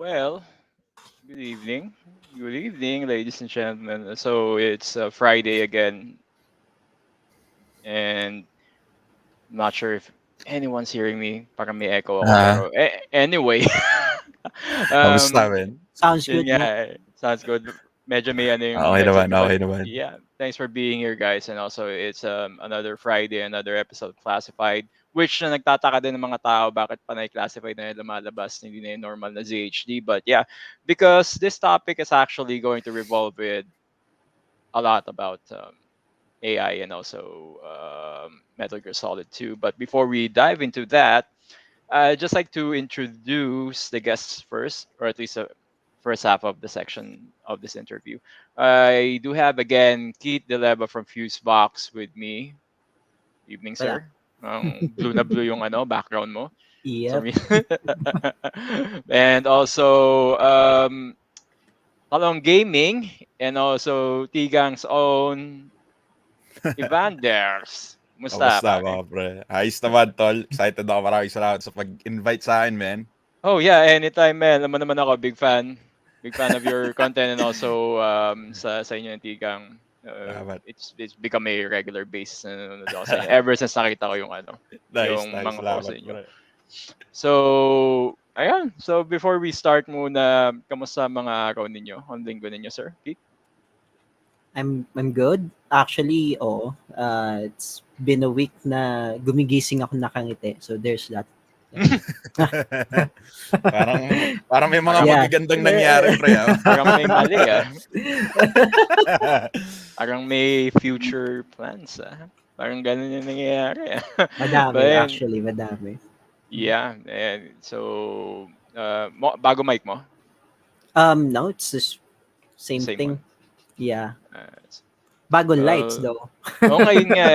Well, good evening. Good evening, ladies and gentlemen. So it's Friday again, and I'm not sure if anyone's hearing me. Parang may echo ako. Pero Ah, anyway, kamusta um, men? Sounds yun good, nga, no? Sounds good. Medyo may ano yung Okay headset naman, ko, but okay naman. yeah, thanks for being here, guys. And also, it's another Friday, another episode of Classified, which na nagtataka din ng mga tao bakit panay classified na yung lumalabas, hindi na yung normal na ZHD. But yeah, because this topic is actually going to revolve with a lot about AI and also Metal Gear Solid 2. But before we dive into that, I'd just like to introduce the guests first, or at least the first half of the section of this interview. I do have again Keith Delleva from fuseboxx with me. Evening, Wala. sir. Blue na blue yung background mo. So, Yep. and also Talong Gaming and also T-Gang's own Ivanderzz. Musta, Kamusta pare? mga pre? Ayos naman tol. Excited ako. Maraming salamat sa pag-invite sa akin, man. Oh yeah, anytime, man. Alam mo naman ako, big fan. Big fan of your content and also sa inyo yung T-Gang. Salamat. It's become a regular basis na nanonood ako sa inyo. Ever since nakita ko yung Nice, yung nice. mga posts Salamat, sa inyo. pre. So, ayan. So, before we start muna, kamusta mga araw ninyo? Ang linggo ninyo, sir? Keith? I'm good. Actually, it's been a week na gumigising ako nakangiti. So there's that. parang may mga Yeah. magagandang nangyari, pre. Parang may mali, Parang may future plans, Parang ganun yung nangyayari, Madami, But, actually, madami. yeah. And so, bago mic mo? No, it's the same Same thing. one. Yeah. Uh, Bagong lights, though. ngayon nga,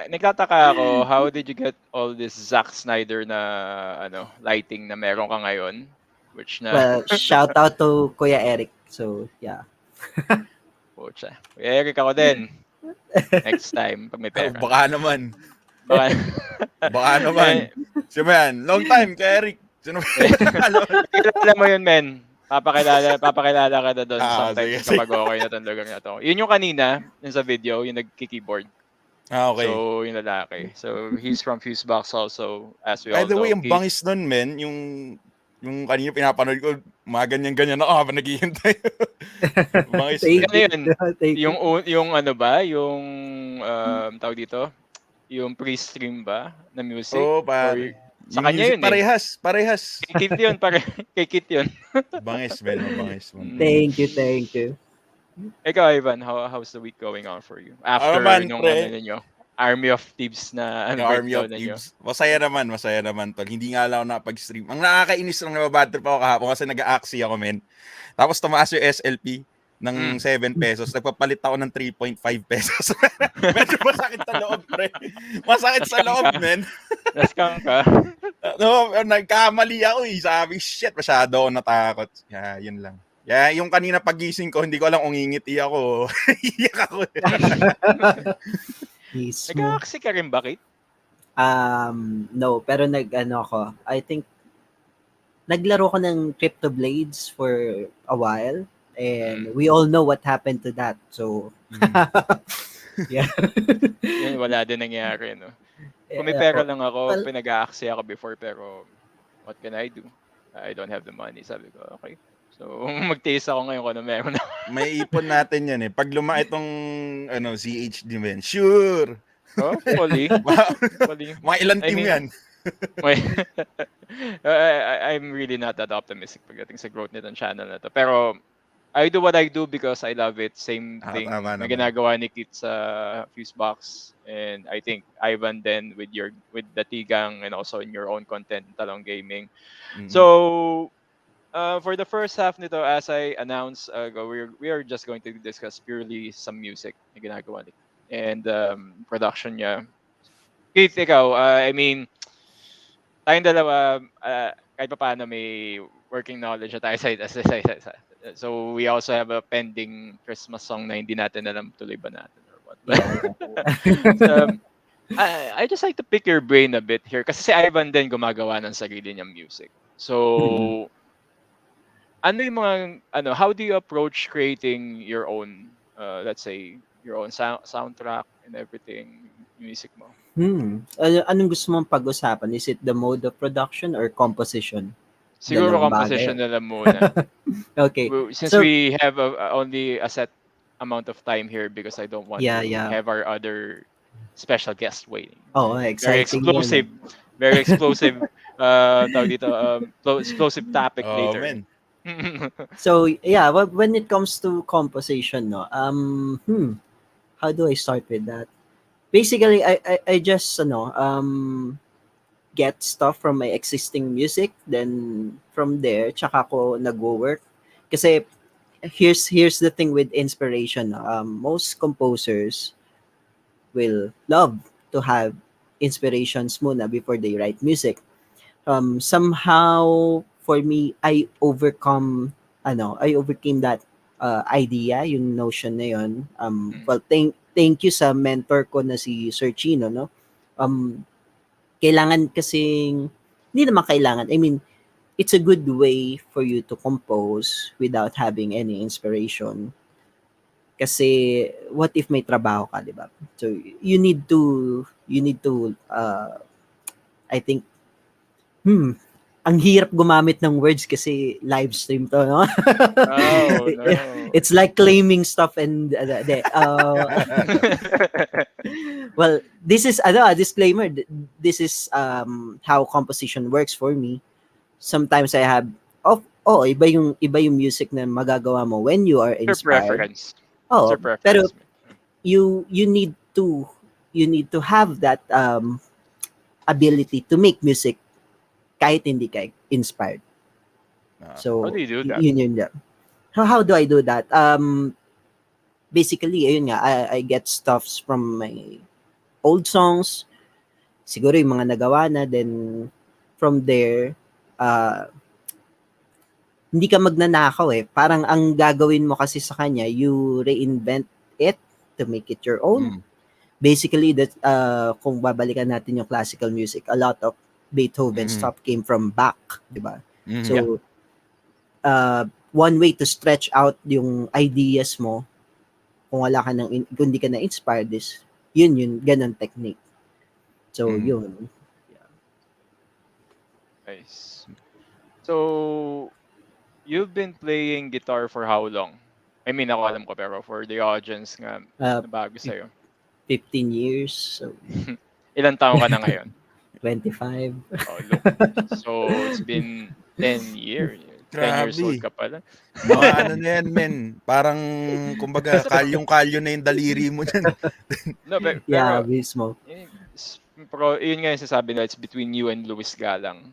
nagtataka ako, how did you get all this Zack Snyder na lighting na meron ka ngayon? Which na, Well, shout out to Kuya Eric. So, yeah. pucha. Eric ako din. Next time, pag may pera. Baka naman. Baka, Baka naman. Sino yan? Long time, kay Eric. Sino Kilala mo yun, men. Papakilala ka na doon sometimes sige. kapag okay na itong lugar na to. Yun yung kanina, yun sa video, yung nagki-keyboard. Okay. So, yung lalaki. So, he's from fuseboxx also, as we By all the way, know. yung bangis nun, men, yung kanina pinapanood ko, mga ganyan-ganyan ako habang naghihintay. Bangis. Thank Ano yun? Thank you. Yung ano ba? Yung, tawag dito? Yung pre-stream ba? Na music? Oo, Or, pare. sa Yung kanya music, yun eh. parehas. Kay Kit yun, kay Kit yun. Bangis, men. Bangis, man. Thank you. Ikaw, Ivan, how's the week going on for you? After man, nung pre? ninyo, Army of Thieves na Yung Army of breakdown ninyo. Thieves. Masaya naman, tol. Hindi nga lang ako nakapag-stream. Ang nakakainis lang na bad trip ako kahapon kasi nag-a-axi ako, men. Tapos tumaas yung SLP ng 7 pesos. Nagpapalit ako ng 3.5 pesos. Medyo masakit sa loob, pre. Masakit sa loob, men. Naskang ka. No, nagkamali ako eh. Sabi, shit, masyado ako natakot. Yeah, yun lang. Yeah, yung kanina pagising ko, hindi ko alam kung ngingiti ako. Iyak ako. Mismo. Nag-aaksi ka rin ba, Kit? No, pero ako. I think naglaro ko ng Crypto Blades for a while and we all know what happened to that. So yeah. Yun, wala din nangyari, no? Kung may pera lang ako, pinag-aaksi ako before, pero what can I do? I don't have the money. Sabi ko, okay. So, mag-taste ako ngayon kung ano meron na. May ipon natin yan eh. Pag lumaki itong CHD, man, sure! Hopefully. Mga ilang team yan. I'm really not that optimistic pagdating sa growth nitong channel na to. Pero, I do what I do because I love it. Same thing tama na naman. ginagawa ni Kit sa fuseboxx. And I think Ivan then with the T-Gang and also in your own content, Talong Gaming. Mm-hmm. So, for the first half nito, as I announced, we are just going to discuss purely some music na ginagawa ni Kit and production niya. Keith, ikaw, I mean, tayong dalawa, kahit pa paano may working knowledge na tayo sa so we also have a pending Christmas song na hindi natin alam tuloy ba natin or what. So, I just like to pick your brain a bit here kasi si Ivan din gumagawa ng sarili niyang music. So, ano yung mga how do you approach creating your own let's say your own soundtrack and everything music mo? Anong gusto mong pag-usapan? Is it the mode of production or composition? Siguro Dalawang bagay. composition na lang muna. Okay. Since So, we have only a set amount of time here because I don't want to yeah. have our other special guest waiting. Oh, Very exciting yan. explosive, very explosive tawag dito, explosive topic Oh, later. man. So, yeah, when it comes to composition, no, how do I start with that? Basically, I just, get stuff from my existing music, then from there, tsaka ko nagwo-work. Kasi, here's the thing with inspiration, no? Most composers will love to have inspirations muna before they write music. Somehow for me I overcame that idea, yung notion na yun. Well, thank you sa mentor ko na si Sir Chino, no. Kailangan kasing hindi naman kailangan, I mean, it's a good way for you to compose without having any inspiration. Kasi what if may trabaho ka, di ba? So you need to I think ang hirap gumamit ng words kasi live stream to, no? Oh no. It's like claiming stuff and well, this is a disclaimer. This is how composition works for me. Sometimes I have iba yung music na magagawa mo when you are Your inspired. preference. Oh, Your preference. pero you need to have that ability to make music kahit hindi ka inspired. So, How do you do that? Yun. How do I do that? Basically, ayun nga, I get stuffs from my old songs. Siguro yung mga nagawa na, then from there, hindi ka magnanakaw eh. Parang ang gagawin mo kasi sa kanya, you reinvent it to make it your own. Basically, that kung babalikan natin yung classical music, a lot of Beethoven stuff came from Bach, di ba? So, one way to stretch out yung ideas mo, kung kung hindi ka na-inspired, is yun, ganun technique. So, yun. Nice. So, you've been playing guitar for how long? I mean, ako alam ko, pero for the audience nga, na bago sa'yo. 15 years. So, Ilang taon ka na ngayon? 25. Oh, look. So, it's been 10 years. 10 years old ka pala. Mga ano na yan, men. Parang, kumbaga, kalyong-kalyo na yung daliri mo dyan. No, pero, Yeah, mismo. Pero yun nga yung sasabi na it's between you and Luis Galang.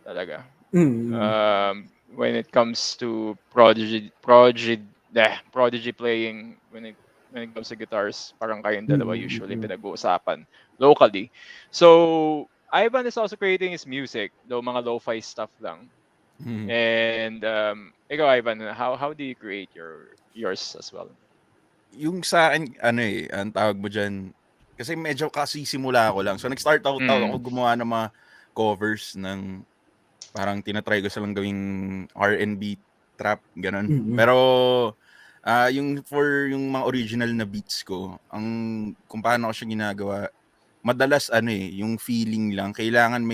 Talaga. When it comes to prodigy playing, when it comes to guitars, parang kayong dalawa usually pinag-uusapan locally. So, Ivan is also creating his music, though mga lo-fi stuff lang. And ikaw, Ivan, how do you create yours as well? Yung sa akin, ang tawag mo dyan, kasi medyo simula ako lang. So, nag-start out ako gumawa ng mga covers ng parang tinatry ko silang gawing R&B trap, ganun. Pero, yung mga original na beats ko, kung paano ko siya ginagawa, madalas yung feeling lang, kailangan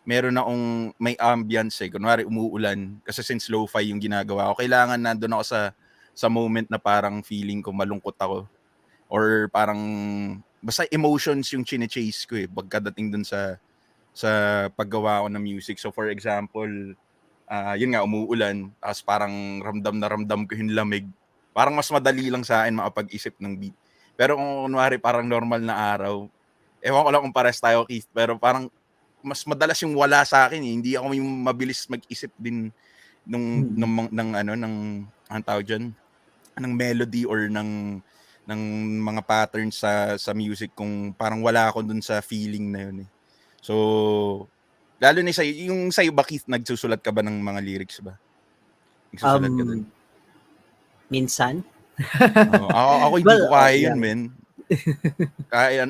meron akong may ambience kunwari umuulan, kasi since lo-fi yung ginagawa ko, kailangan nandun ako sa moment na parang feeling ko malungkot ako, or parang basta emotions yung chine-chase ko pagkadating dun sa paggawa ko ng music. So for example, yun nga, umuulan, tapos parang ramdam na ramdam ko yung lamig, parang mas madali lang sa akin makapag-isip ng beat. Pero kung kunwari parang normal na araw, ewan ko lang kung pares tayo, Keith, pero parang mas madalas yung wala sa akin hindi ako yung mabilis mag-isip din ng tawag dyan, ng melody or ng mga patterns sa music, kung parang wala ako dun sa feeling na yun So, lalo na yung sa'yo ba, Keith, nagsusulat ka ba ng mga lyrics ba? Nagsusulat ka din? Minsan. Ako hindi ko kaya yun, men.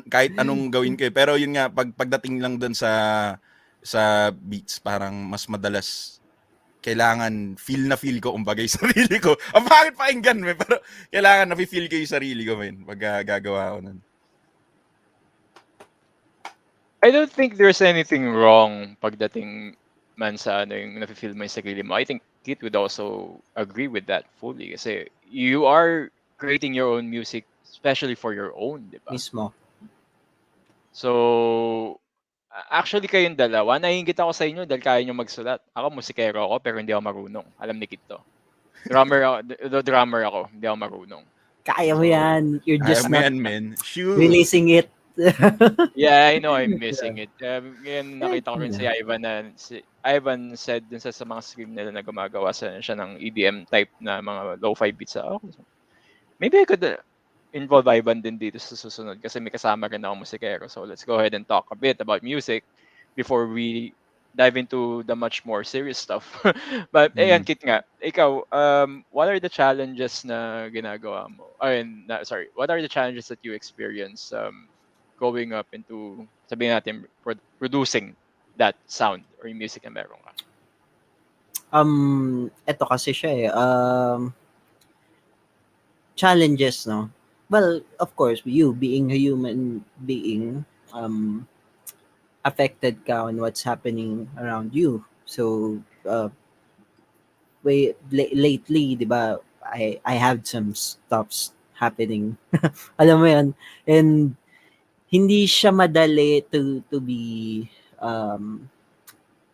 Kahit anong gawin ko Pero yun nga, pagdating lang dun sa beats, parang mas madalas kailangan feel ko kumbaga yung sarili ko. Ang pangit pakinggan, men, pero kailangan na-feel ko yung sarili ko, men, pag gagawa ko nun. I don't think there's anything wrong pagdating man sa ano yung nafe-feel mo yung sarili mo. I think Keith would also agree with that fully kasi you are creating your own music especially for your own, di ba? Mismo. So, actually kayong dalawa, naiingit ako sa inyo dahil kaya nyo magsulat. Ako musikero ako pero hindi ako marunong. Alam ni Keith to. Drummer ako, hindi ako marunong. Kaya mo yan. You're just not man. Shoot. releasing it. Yeah, I know I'm missing it. Ngayon nakita ko rin si Ivan na Ivan said dun sa mga stream nila na gumagawa siya ng EDM type na mga lo-fi beats. Okay. Maybe I could involve Ivan din dito sa susunod kasi may kasama rin ako musikero. So let's go ahead and talk a bit about music before we dive into the much more serious stuff. But ayan, Kit nga, ikaw, what are the challenges na ginagawa mo? What are the challenges that you experience going up into, sabihin natin, producing that sound or yung music na meron ka? Ito kasi siya challenges, no? Well, of course, you being a human being, affected ka on what's happening around you. So, lately, di ba, I have some stuffs happening. Alam mo yan? And hindi siya madali to be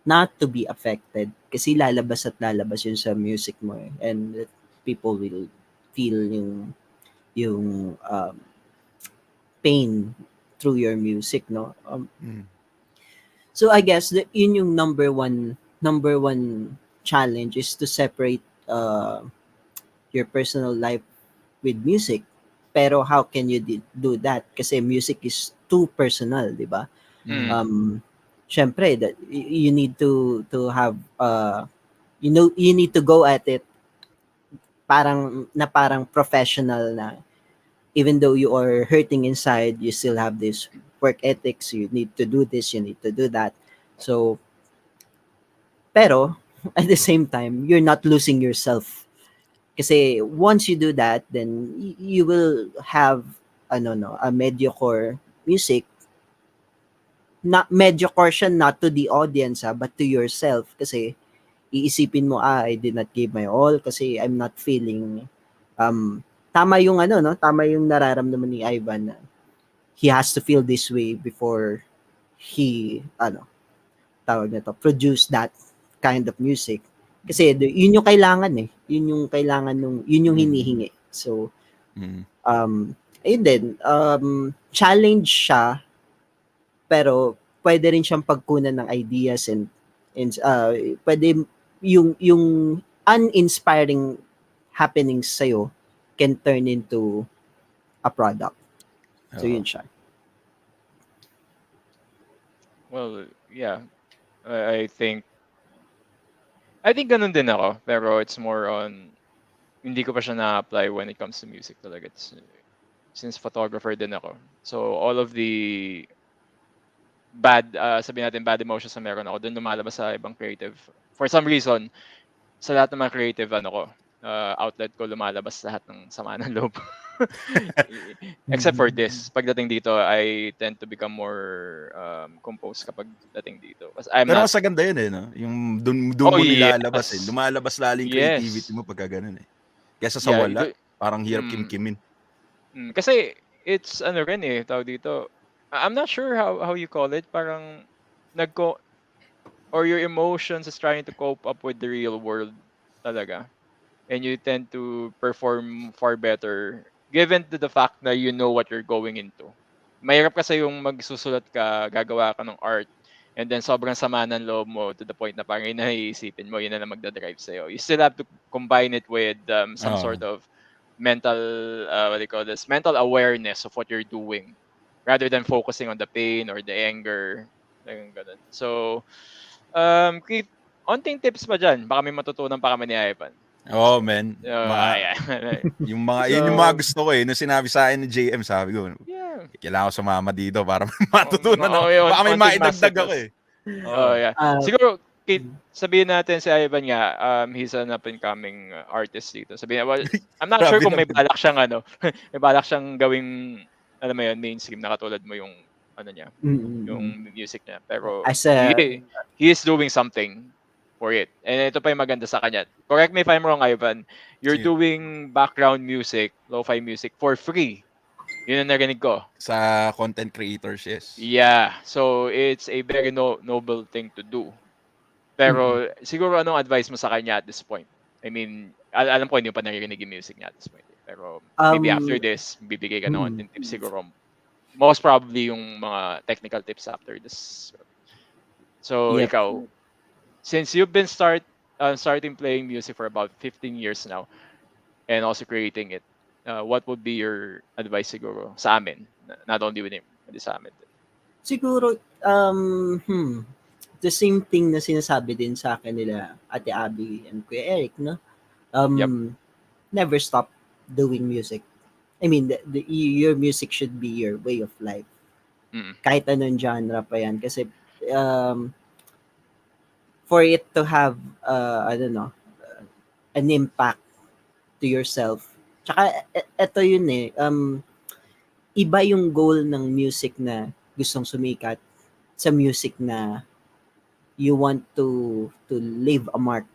not to be affected kasi lalabas yun sa music mo and people will feel yung pain through your music, no? So I guess yun yung number one challenge is to separate your personal life with music. Pero how can you do that? Kasi music is too personal, di ba? Syempre, that you need to have you need to go at it parang professional na even though you are hurting inside, you still have this work ethics. You need to do this, you need to do that. So, pero at the same time, you're not losing yourself. Kasi once you do that, then you will have a mediocre music. Not mediocre siya, not to the audience but to yourself. Kasi iisipin mo, I did not give my all kasi I'm not feeling tama yung tama yung nararamdaman ni Ivan na he has to feel this way before he produce that kind of music. Kasi yun yung kailangan yun yung kailangan yun yung hinihingi. So ayun din, challenge siya pero pwede rin siyang pagkunan ng ideas and pwede yung uninspiring happenings sa'yo can turn into a product. So yun siya. Well, yeah. I think ganun din ako, pero it's more on hindi ko pa siya na-apply when it comes to music talaga. Since photographer din ako. So all of the sabihin natin bad emotions na meron ako, doon lumalabas sa ibang creative. For some reason, sa lahat ng mga creative outlet ko, lumalabas lahat ng sama ng loob. Except for this. Pagdating dito, I tend to become more composed kapag dating dito. Pero mas ganda yun no? Yung doon mo nilalabas lumalabas lalo yung creativity mo pagka ganun Kesa sa wala, parang hirap kimkimin. Kasi it's rin tawag dito. I'm not sure how you call it. Parang or your emotions is trying to cope up with the real world talaga. And you tend to perform far better given to the fact na you know what you're going into. Mahirap kasi yung magsusulat ka, gagawa ka ng art, and then sobrang sama ng loob mo to the point na parang naiisipin mo, yun na lang magdadrive sa'yo. You still have to combine it with some sort of mental, mental awareness of what you're doing rather than focusing on the pain or the anger. So, Keith, onting tips pa dyan. Baka may matutunan pa kami ni Ivan. Man. Yung mga gusto ko nung sinabi sa akin ni JM, sabi ko, kailangan ko sumama dito para matutunan. Baka may maidagdag ako Siguro, Kate, sabihin natin si Ivan nga, he's an up-and-coming artist dito. Sabihin, well, I'm not sure Grabe kung may naman. balak siyang may balak siyang gawing, alam mo yun, mainstream na katulad mo yung, niya, Mm. yung music niya. Pero, As a he is doing something for it. And ito pa yung maganda sa kanya. Correct me if I'm wrong, Ivan. You're Sige. doing background music, lo-fi music, for free. Yun ang narinig ko. Sa content creators, yes. Yeah. So, it's a very noble thing to do. Pero siguro anong advice mo sa kanya at this point? I mean, alam ko hindi mo pa naririnig yung music niya at this point. Pero maybe after this, bibigay ka ng konting tips siguro. Most probably yung mga technical tips after this. So Yep. ikaw, since you've been starting playing music for about 15 years now and also creating it, what would be your advice siguro sa amin? Not only with him, but sa amin. Siguro, the same thing na sinasabi din sa akin nila Ate Abby and Kuya Eric, no? Never stop doing music. I mean, your music should be your way of life. Kahit anong genre pa yan. Kasi, for it to have, I don't know, an impact to yourself. Tsaka, eto yun iba yung goal ng music na gustong sumikat sa music na you want to leave a mark.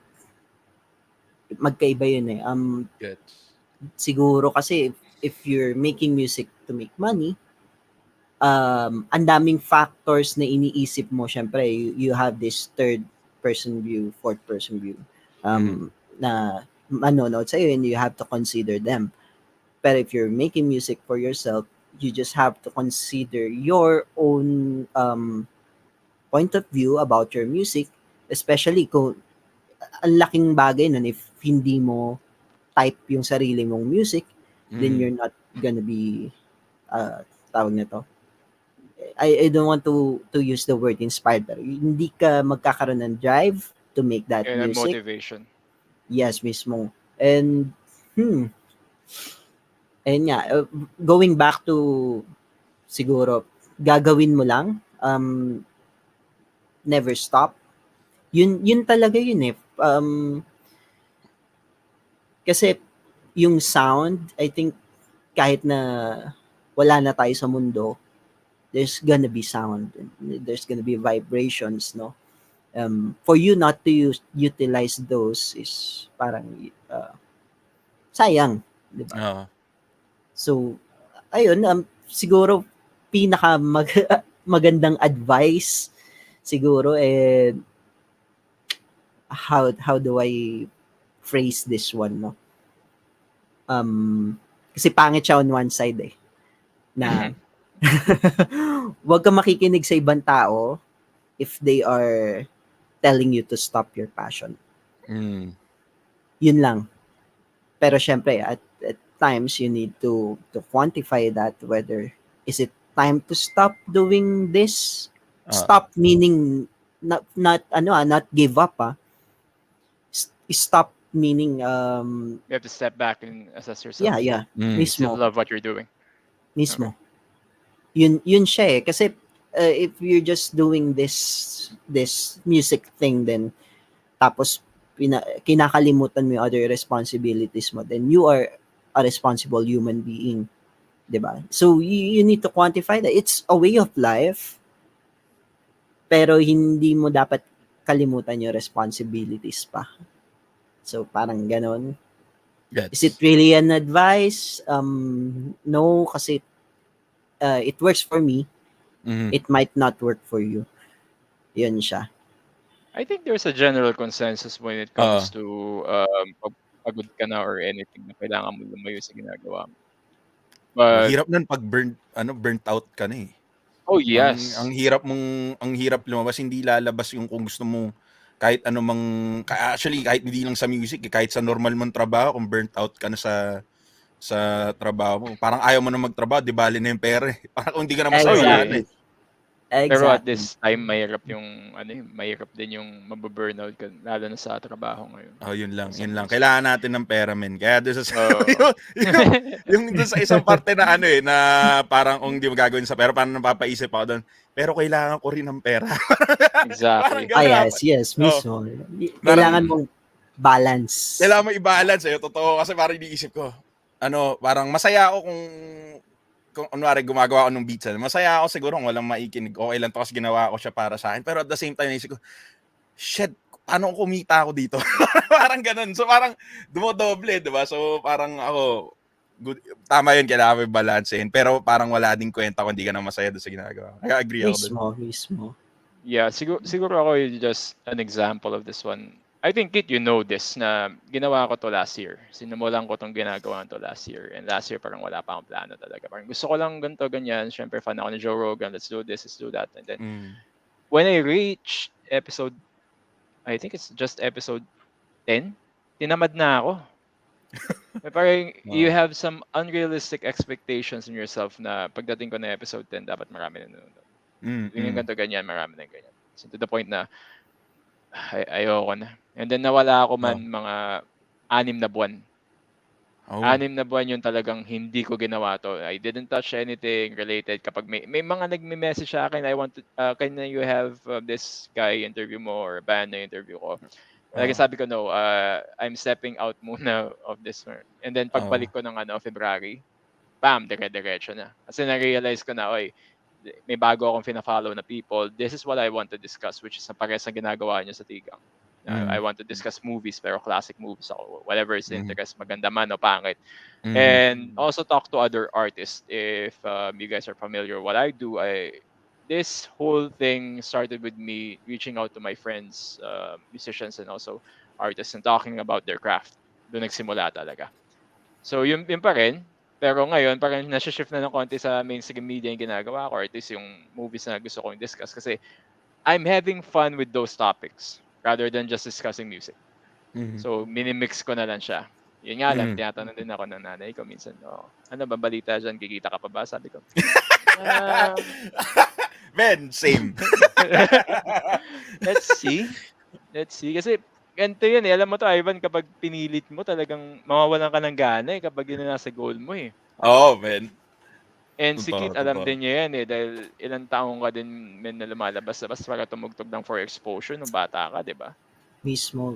Magkaiba yun siguro kasi if you're making music to make money, ang daming factors na iniisip mo. Syempre, you have this third person view, fourth person view na manonood sa'yo and you have to consider them. But if you're making music for yourself, you just have to consider your own point of view about your music, especially kung ang laking bagay nun if hindi mo type yung sarili mong music, then you're not gonna be tawag nito. I don't want to use the word inspired, pero hindi ka magkakaroon ng drive to make that and music. Motivation. Yes, mismo. And ayun nga, going back to siguro gagawin mo lang, never stop. Yun talaga yun kasi yung sound, I think kahit na wala na tayo sa mundo, there's gonna be sound, there's gonna be vibrations, no? For you not to utilize those is parang sayang, di ba? So, ayun, siguro pinaka magandang advice siguro how do I phrase this one, no? Kasi pangit siya on one side na wag ka makikinig sa ibang tao if they are telling you to stop your passion. Yun lang. Pero syempre at times you need to quantify that, whether is it time to stop doing this. Stop meaning not give up. Stop meaning you have to step back and assess yourself. Yeah. Mismo. Still love what you're doing. Mismo. Okay. Yun siya kasi if you're just doing this music thing, then tapos kinakalimutan mo yung other responsibilities mo, then you are a responsible human being, diba? So you need to quantify that it's a way of life, pero hindi mo dapat kalimutan yung responsibilities pa. So parang ganon. Is it really an advice? No, kasi it works for me. It might not work for you. Yun siya. I think there's a general consensus when it comes to pagod ka na or anything na kailangan mo lumayo sa ginagawa mo. But hirap nun pag burnt out ka na . Oh yes. Ang hirap lumabas, hindi lalabas yung kung gusto mo kahit anumang actually kahit hindi lang sa music, kahit sa normal mong trabaho, kung burnt out ka na sa trabaho mo, parang ayaw mo na magtrabaho, di bali na yung pera . Parang kung hindi ka na masaya. Pero at Exactly. this time mahirap yung mahirap din yung mabu-burnout ka lalo na sa trabaho ngayon. Oh, yun lang, As a yun lang. music. Kailangan natin ng pera, men. Kaya doon sa Oo. yung, yung doon sa isang parte na na parang kung di mo gagawin sa pera, parang napapaisip ako doon. Pero kailangan ko rin ng pera. Parang Exactly. Ah, gano'n. yes, Oh, mismo. Kailangan parang mong balance. kailangan mo i-balance eh. Totoo kasi parang iniisip ko, parang masaya ako kung kunwari gumagawa ako ng beats. Masaya ako siguro kung walang maikinig. Okay lang to kasi ginawa ko siya para sa akin. Pero at the same time, naisip ko, shit, paano kung kumita ako dito? Parang ganun. So parang dumodoble, di ba? So parang ako, good, tama yun, kailangan mo i-balancein. Pero parang wala ding kwenta kung hindi ka na masaya doon sa ginagawa. Kaya agree ako doon. Mismo. Yeah, siguro ako yung just an example of this one. I think you know this na ginawa ko to last year. Sinimulan ko tong ginagawa to last year. And last year parang wala pa akong plano talaga. Parang gusto ko lang ganito, ganyan. Siyempre fan ako ni Joe Rogan. Let's do this, let's do that. And then when I reach episode, I think it's just episode 10, tinamad na ako. Parang you have some unrealistic expectations in yourself na pagdating ko na episode 10, dapat marami na nanonood. Yung ganito, ganyan, marami na ganyan. So to the point na ayoko na. And then nawala ako man mga 6 na buwan. 6 na buwan yung talagang hindi ko ginawa to. I didn't touch anything related. Kapag may mga nagme-message sa akin, I want to, can you have this guy interview mo or band na interview ko? Lagi sabi ko, no, I'm stepping out muna of this one. And then pagbalik ko ng February, bam, dire-diretso na. Kasi na-realize ko na, oy, may bago akong fina-follow na people. This is what I want to discuss, which is na pares na ginagawa niya sa T-Gang. I want to discuss movies, pero classic movies ako. Whatever is interest, maganda man o pangit. And also talk to other artists. If you guys are familiar what I do, this whole thing started with me reaching out to my friends, musicians and also artists, and talking about their craft. Doon nagsimula talaga. So yun pa rin. Pero ngayon, parang nasa-shift na ng konti sa mainstream media yung ginagawa ko, or at least yung movies na gusto kong discuss. Kasi I'm having fun with those topics rather than just discussing music. So, minimix ko na lang siya. Yun nga lang, tinatanong din ako ng nanay ko minsan, ano ba balita dyan? Kikita ka pa ba? Sabi ko, Men, same. Let's see. Kasi ganito yun eh. Alam mo to, Ivan, kapag pinilit mo, talagang mawawalan ka ng gana eh kapag yun na nasa goal mo eh. Men. And si Keith, alam din niya yan eh. Dahil ilang taong ka din men na lumalabas-labas para tumugtog ng for exposure nung bata ka, di ba? Mismo.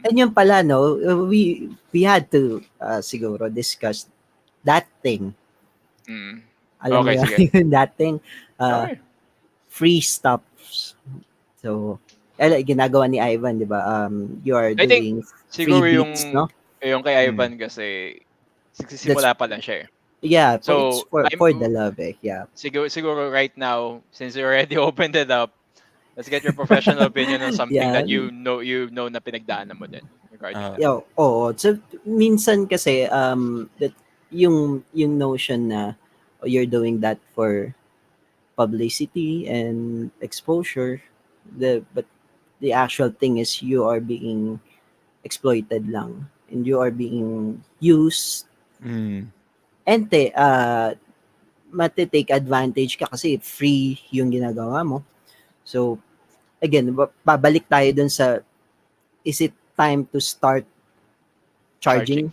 And yun pala, no, we had to siguro discuss that thing. Alam mo yun, that thing. Free stops. So, ginagawa ni Ivan, di ba? You are doing free beats, no? Yung kay Ivan kasi simula pa lang siya eh. Yeah, so it's for the love eh. Yeah. Siguro right now, since you already opened it up, let's get your professional opinion on something that you know na pinagdaanan mo din regarding that. Yeah, so minsan kasi that yung notion na you're doing that for publicity and exposure, but the actual thing is you are being exploited lang and you are being used. And matitake advantage ka kasi free yung ginagawa mo. So, again, babalik tayo dun sa, is it time to start charging?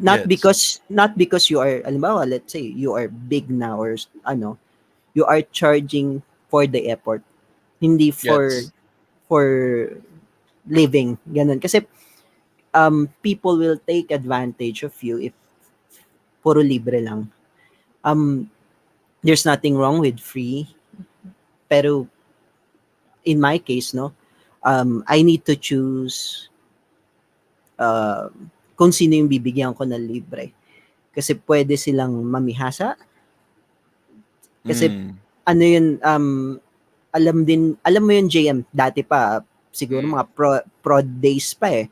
Not because you are, alimbawa, let's say, you are big now or you are charging for the effort. Hindi for living. Ganun. Kasi, people will take advantage of you if puro libre lang. There's nothing wrong with free, pero in my case, no, I need to choose kung sino yung bibigyan ko ng libre. Kasi pwede silang mamihasa. Kasi ano yun, alam mo yun, JM, dati pa, siguro mga prod days pa eh.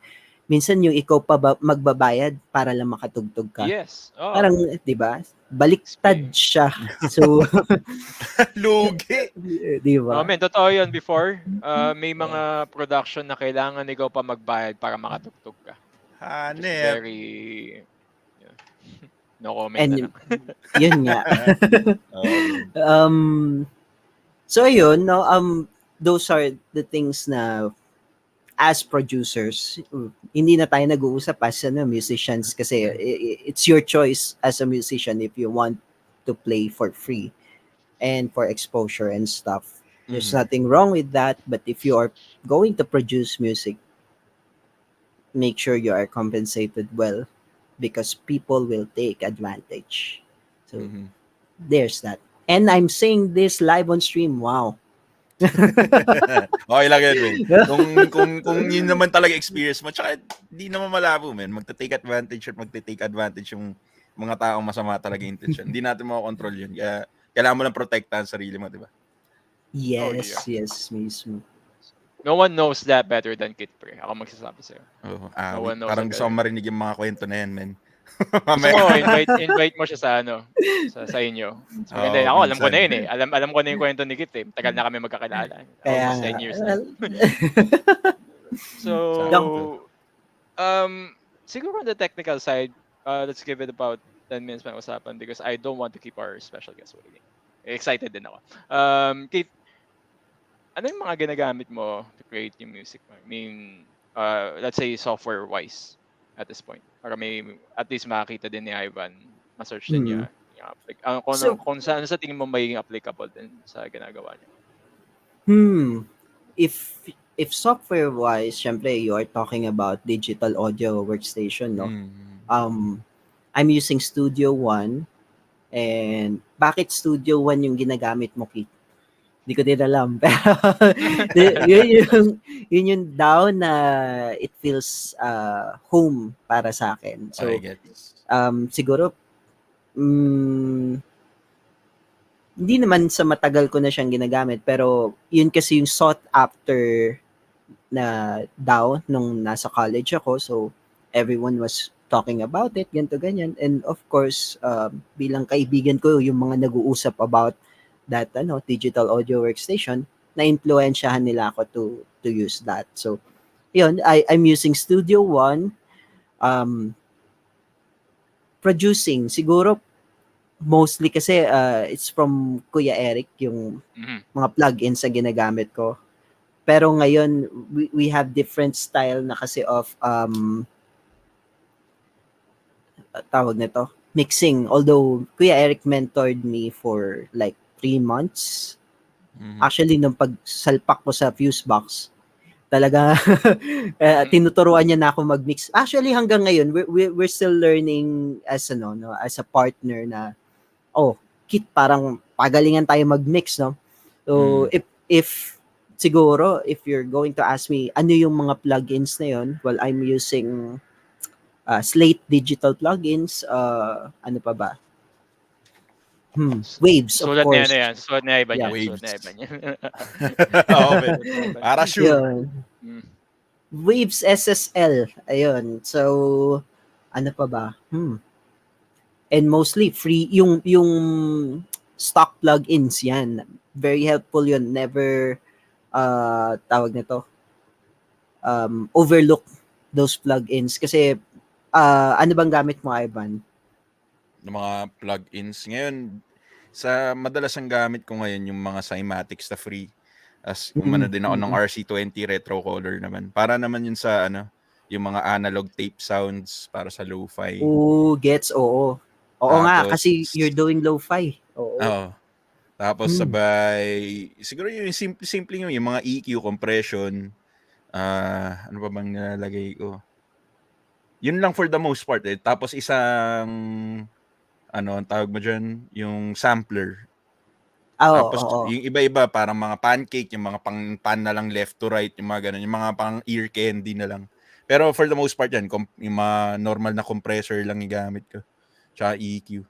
Minsan yung ikaw pa magbabayad para lang makatugtog ka. Yes. Parang, di ba? Baliktad siya. So, lugi. Di ba? Totoo yun before. May mga production na kailangan ikaw pa magbayad para makatugtog ka. Very... No comment and na lang. Yun nga. So ayun, no, those are the things na as producers, hindi na tayo nag-uusap as musicians kasi it's your choice as a musician if you want to play for free and for exposure and stuff. There's nothing wrong with that, but if you are going to produce music, make sure you are compensated well because people will take advantage. So there's that. And I'm saying this live on stream. Wow. Okay lang yan, men. Kung yun naman talaga experience mo, tsaka di naman malabo, men. Magte-take advantage yung mga taong masama talaga yung intention. Hindi natin makakontrol yun. Kaya kailangan mo lang protektahan sarili mo, di ba? Yes, yes, mismo. No one knows that better than Kit, pre. Ako magsasabi sa'yo. No one knows parang that gusto ko better. marinig yung mga kwento na yan, men. Gusto mo, invite mo siya sa sa inyo. So, hindi, ako alam ko na yun eh. Alam ko na yung kwento ni Kit eh. Tagal na kami magkakilala. Almost 10 years na. So, siguro on the technical side, let's give it about 10 minutes pa usapan because I don't want to keep our special guest waiting. Excited din ako. Kate, ano yung mga ginagamit mo to create yung music mo? I mean, let's say software-wise at this point. Para may at least makakita din ni Ivan, ma-search din niya. Kung saan sa tingin mo magiging applicable din sa ginagawa niya. If software-wise, syempre you are talking about digital audio workstation, no? I'm using Studio One. And bakit Studio One yung ginagamit mo, Keith? Hindi ko din alam. Pero yun yung down na it feels home para sa akin. So, siguro, hindi naman sa matagal ko na siyang ginagamit, pero yun kasi yung sought after na DAW nung nasa college ako. So, everyone was talking about it, ganito, ganyan. And of course, bilang kaibigan ko, yung mga nag-uusap about that digital audio workstation, na-influensyahan nila ako to use that. So, yun, I'm using Studio One. Producing, siguro, mostly kasi it's from Kuya Eric, yung mga plugins na ginagamit ko. Pero ngayon, we have different style na kasi of tawag nito, mixing. Although, Kuya Eric mentored me for like 3 months. Actually, nung pagsalpak ko sa fuseboxx, talaga tinuturuan niya na ako mag-mix. Actually, hanggang ngayon, we're still learning as a partner na, Kit, parang pagalingan tayo mag-mix, no? So, if siguro, if you're going to ask me, ano yung mga plugins na yun? Well, I'm using Slate digital plugins. Ano pa ba? Waves, of course. Sulat na Ivan yan. Waves. Sulat na Ivan yan. Para sure. Waves SSL. Ayun. So, ano pa ba? And mostly free. Yung stock plugins yan. Very helpful yun. Never, tawag nito, overlook those plugins. Kasi, ano bang gamit mo, Ivan? Ng mga plugins. Ngayon, sa madalas ang gamit ko ngayon yung mga cymatics na free. As umano din ako ng RC20 retro color naman. Para naman yun sa yung mga analog tape sounds para sa lo-fi. Gets, oo. Oo nga, kasi you're doing lo-fi. Oo. Tapos sabay, siguro yung simple yung mga EQ, compression, ano pa bang nalagay ko? Yun lang for the most part eh. Tapos isang ang tawag mo dyan, yung sampler. Tapos yung iba-iba, parang mga pancake, yung mga pan na lang left to right, yung mga ganun, yung mga pang ear candy na lang. Pero for the most part yan, yung mga normal na compressor lang igamit ko. Tsaka EQ.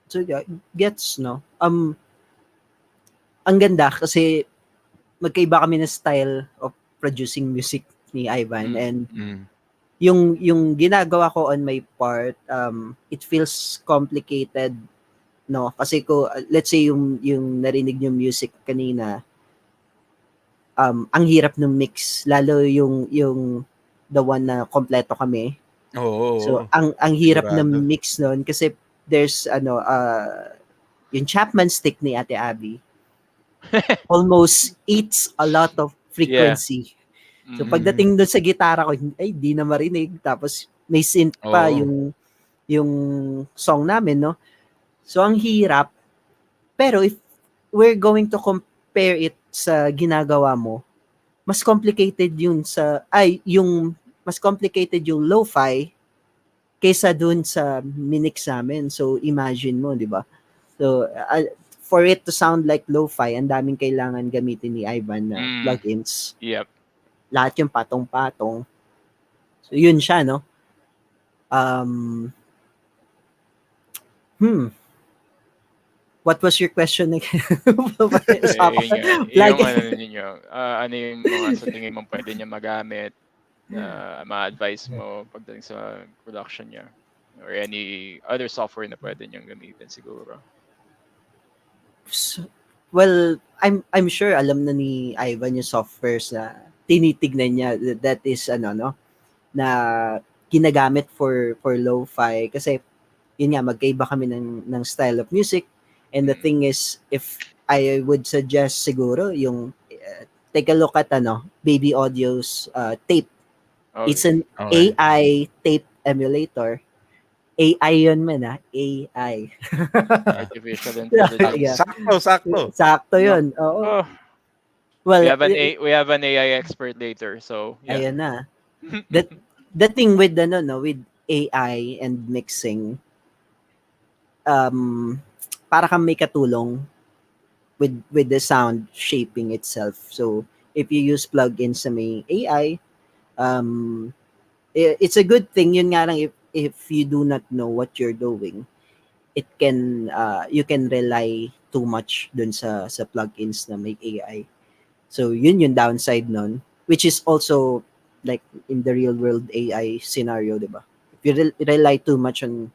So yeah, gets, no? Ang ganda kasi magkaiba kami ng style of producing music ni Ivan and yung ginagawa ko on my part, it feels complicated, no? Kasi let's say yung narinig yung music kanina, ang hirap ng mix, lalo yung the one na kompleto kami. So ang hirap ng mix noon kasi there's yung Chapman stick ni Ate Abby almost eats a lot of frequency. So pagdating doon sa gitara ko, ay di na marinig. Tapos may synth pa yung song namin, no? So ang hirap. Pero if we're going to compare it sa ginagawa mo, mas complicated mas complicated yung lo-fi kaysa dun sa minix namin. So imagine mo, di ba? So for it to sound like lo-fi, ang daming kailangan gamitin ni Ivan na plugins. Yep. Lahat yung patong-patong. So yun siya, no? What was your question again? Ano yung mga sa tingin mo pwede niya magamit na ma-advise mo pagdating sa production niya? Or any other software na pwede niyang gamitin siguro? Well, I'm sure alam na ni Ivan yung softwares na tinitignan niya that is na ginagamit for lo-fi kasi yun nga magkaiba kami ng style of music. And the thing is, if I would suggest siguro yung take a look at Baby Audio's tape. Okay. It's an AI tape emulator. AI yun man AI. Artificial intelligence. Sakto yun. Oo. Well, we have an AI expert later, so yeah. Ayun na. The thing with with AI and mixing, para kang may katulong with the sound shaping itself. So if you use plugins sa may AI, it's a good thing. Yun nga lang, if you do not know what you're doing, it can you can rely too much dun sa plugins na may AI. So yun yung downside nun, which is also like in the real world AI scenario, diba? If you rely too much on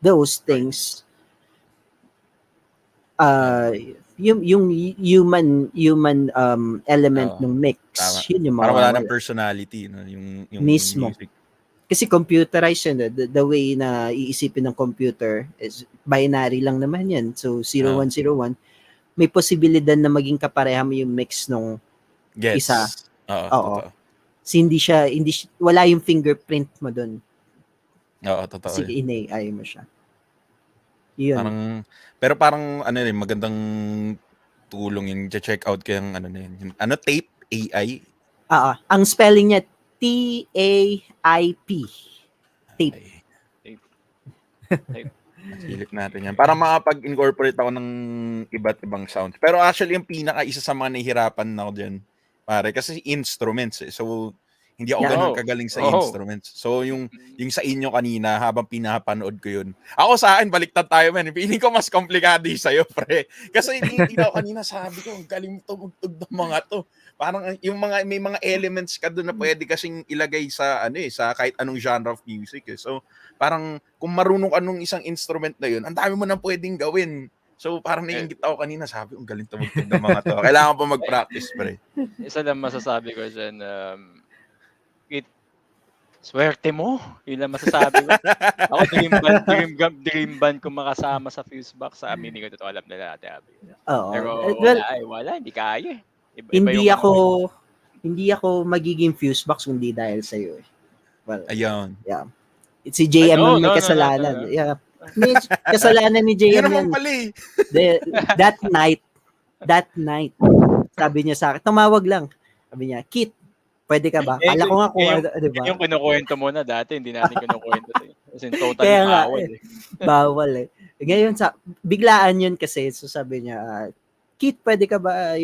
those things, yung human element ng mix, yun yung para wala ng personality, no? yung mismo music. Kasi computerized yun, the way na iisipin ng computer is binary lang naman yan. So 0101, may posibilidad na maging kapareha mo yung mix nung isa. Oo. Kasi wala yung fingerprint mo dun. Oo, totoo. Kasi in-AI mo siya. Yun. Parang magandang tulong yung check out ko yung yun. Tape AI. Ang spelling niya TAIP. Tape. Silip natin yan. Para makapag-incorporate ako ng iba't ibang sounds. Pero actually yung isa sa mga nahihirapan na ako dyan, pare, kasi instruments eh. So hindi ako ganun kagaling sa instruments. So yung sa inyo kanina habang pinapanood ko yun. Ako sa akin baliktad tayo man. Feeling ko mas komplikado yung sa'yo, pre. Kasi ikaw kanina sabi ko, ang galing tumugtog ng mga to. Parang yung may mga elements ka doon na pwede kasing ilagay sa sa kahit anong genre of music eh. So parang kung marunong ka nung isang instrument na yun, ang dami mo nang pwedeng gawin. So parang naiingit ako kanina, sabi ko, ang galing tumugtog ng mga to. Kailangan pa mag-practice, pre. Isa lang masasabi ko dyan, swerte mo. Yun lang masasabi ko. Ako, dream band ko makasama sa fuseboxx. Sa amin, hindi ko totoo alam nila Ate Abby. Oo. Pero wala, hindi kaya. Hindi ako magiging fuseboxx kundi dahil sa iyo. Well, ayun. Yeah. It's si JM ang may kasalanan. No. Yeah. May kasalanan ni JM yan. That night, sabi niya sa akin, tumawag lang. Sabi niya, Keith, pwede ka ba? Kala ko nga kung diba? Yung kinukwento mo na dati, hindi natin kinukwento. Kasi totally bawal eh. Bawal eh. Ngayon, biglaan yun kasi. So sabi niya, Keith, pwede ka ba?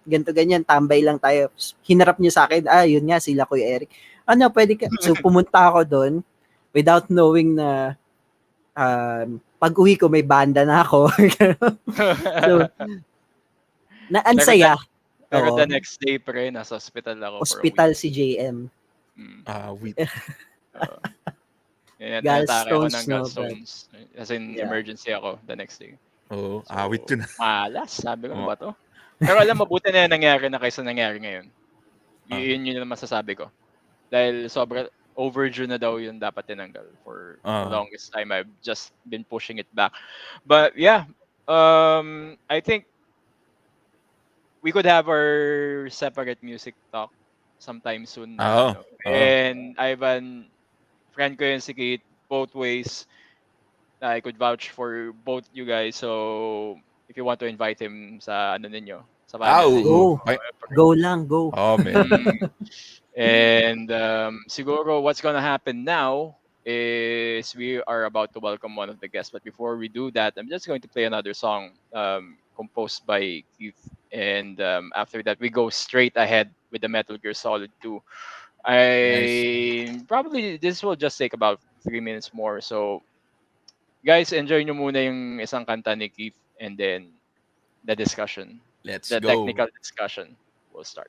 Ganto ganyan, tambay lang tayo. Hinarap niya sa akin, yun nga, sila Kuya Eric. Pwede ka? So pumunta ako doon without knowing na pag uwi ko, may banda na ako. So, ansaya. Pero the next day, pre, nasa hospital ako. Hospital si JM. Wait. Tinatake ako ng gallstones. As in, emergency ako the next day. Awit ko na. Malas, sabi ko, ba to? Pero alam, mabuti na nangyari na kaysa nangyari ngayon. Yun yung masasabi ko. Dahil overdue na daw yun dapat tinanggal for the Ah. longest time. I've just been pushing it back. But yeah, I think we could have our separate music talk sometime soon na Oo. ano. Oo. And Ivan, friend ko yun si Keith, both ways. I could vouch for both you guys. So if you want to invite him sa ano ninyo, sa panel ninyo. Go. Go lang, go. Oh, man. And siguro what's gonna happen now is we are about to welcome one of the guests. But before we do that, I'm just going to play another song composed by Keith. And after that, we go straight ahead with the Metal Gear Solid 2. Probably this will just take about 3 minutes more. So guys, enjoy nyo muna yung isang kanta ni Keith and then the discussion, Let's the go. technical discussion will start.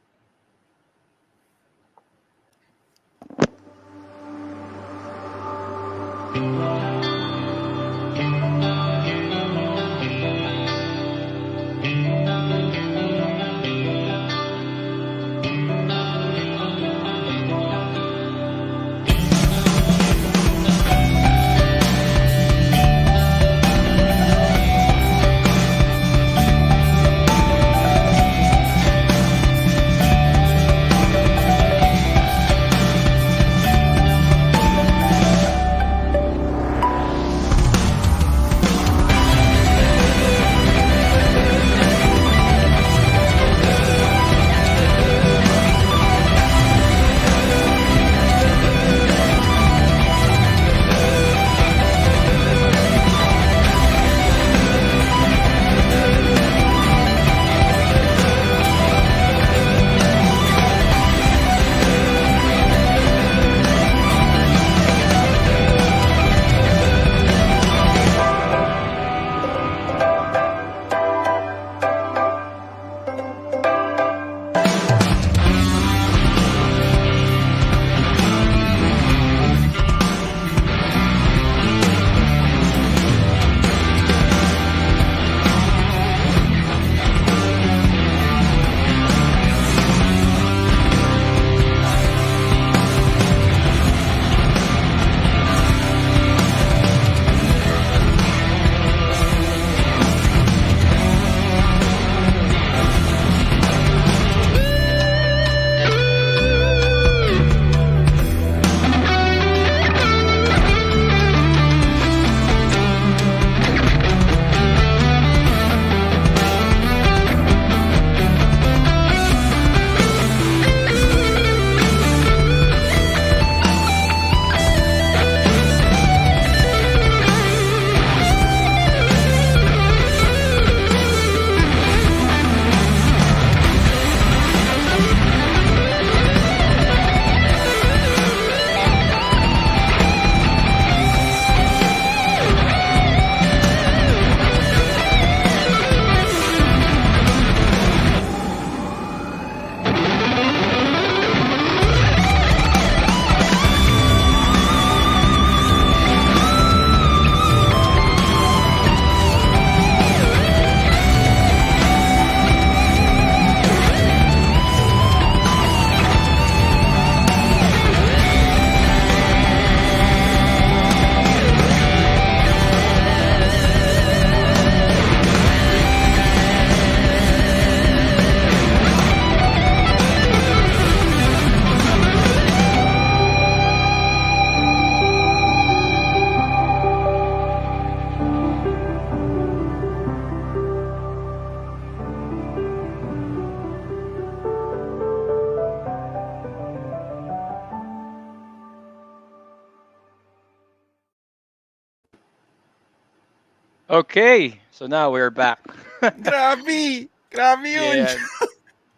Okay, so now we're back. Grabe! Grabe yun! Yeah,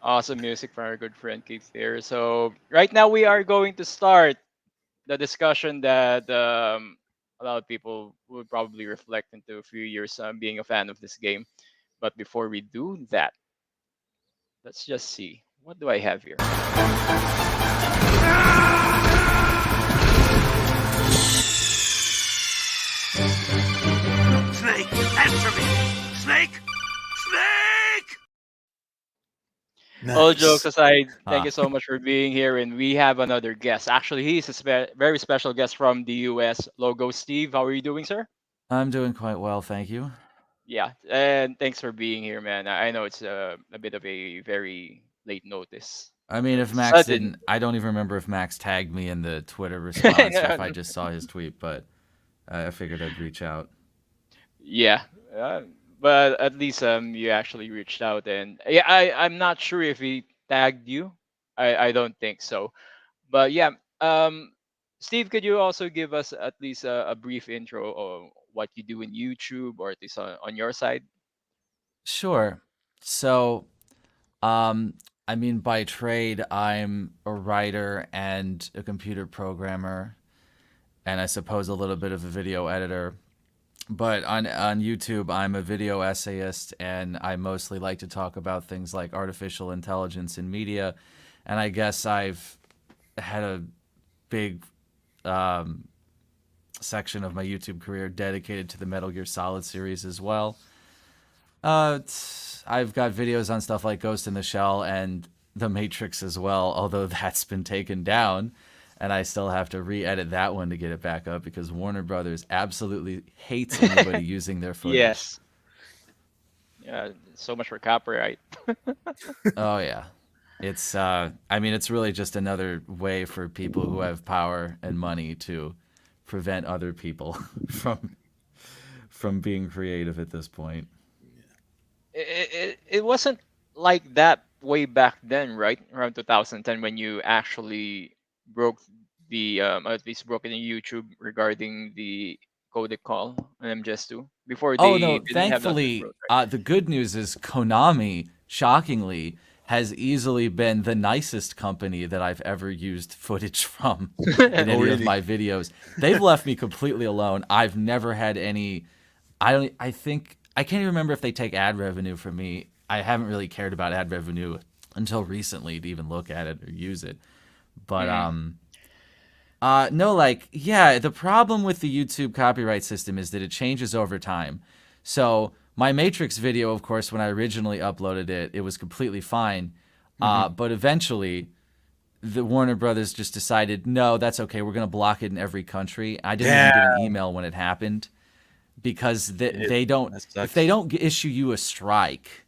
awesome music from our good friend Keith here. So right now we are going to start the discussion that a lot of people would probably reflect into a few years being a fan of this game. But before we do that, let's just see. What do I have here? Snake, answer me! Snake! Snake! All jokes Nice. aside, thank Ah, you so much for being here. And we have another guest. Actually, he's a very special guest from the US. Logo Steve, how are you doing, sir? I'm doing quite well, thank you. Yeah, and thanks for being here, man. I know it's a bit of a very late notice, I mean, very if Max sudden. didn't, I don't even remember if Max tagged me in the Twitter response or if I just saw his tweet, but I figured I'd reach out. Yeah, uh, but at least you actually reached out, and yeah, I'm not sure if he tagged you. I don't think so. But yeah, um, Steve, could you also give us at least a brief intro of what you do in YouTube, or at least on your side? Sure. So, um, I mean, by trade, I'm a writer and a computer programmer, and I suppose a little bit of a video editor. But on YouTube, I'm a video essayist, and I mostly like to talk about things like artificial intelligence in media. And I guess I've had a big section of my YouTube career dedicated to the Metal Gear Solid series as well. I've got videos on stuff like Ghost in the Shell and The Matrix as well, although that's been taken down, and I still have to re-edit that one to get it back up because Warner Brothers absolutely hates anybody using their footage. Yes. Yeah, so much for copyright. Oh yeah. It's I mean it's really just another way for people who have power and money to prevent other people from being creative at this point. It wasn't like that way back then, right? Around 2010 when you actually broke the at least broke it in YouTube regarding the codec call on MGS2 before Oh they no, didn't have that thankfully, approach, right? the good news is Konami, shockingly, has easily been the nicest company that I've ever used footage from in Oh, any of really? my videos. They've left me completely alone. I've never had any I think I can't even remember if they take ad revenue from me. I haven't really cared about ad revenue until recently to even look at it or use it. But Mm, no, like, yeah, the problem with the YouTube copyright system is that it changes over time. So, my Matrix video, of course, when I originally uploaded it, it was completely fine. But eventually, the Warner Brothers just decided, no, that's okay. We're going to block it in every country. I didn't even Yeah. get an email when it happened because they don't, That if sucks. they don't issue you a strike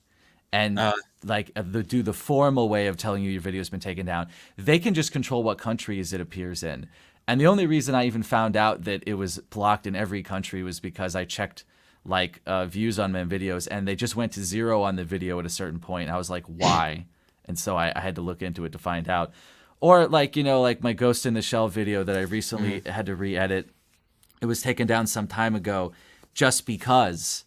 and Uh, like do the formal way of telling you your video has been taken down, they can just control what countries it appears in. And the only reason I even found out that it was blocked in every country was because I checked like views on my videos, and they just went to 0 on the video at a certain point. I was like, why? And so I had to look into it to find out. Or like, you know, like my Ghost in the Shell video that I recently had to re-edit. It was taken down some time ago just because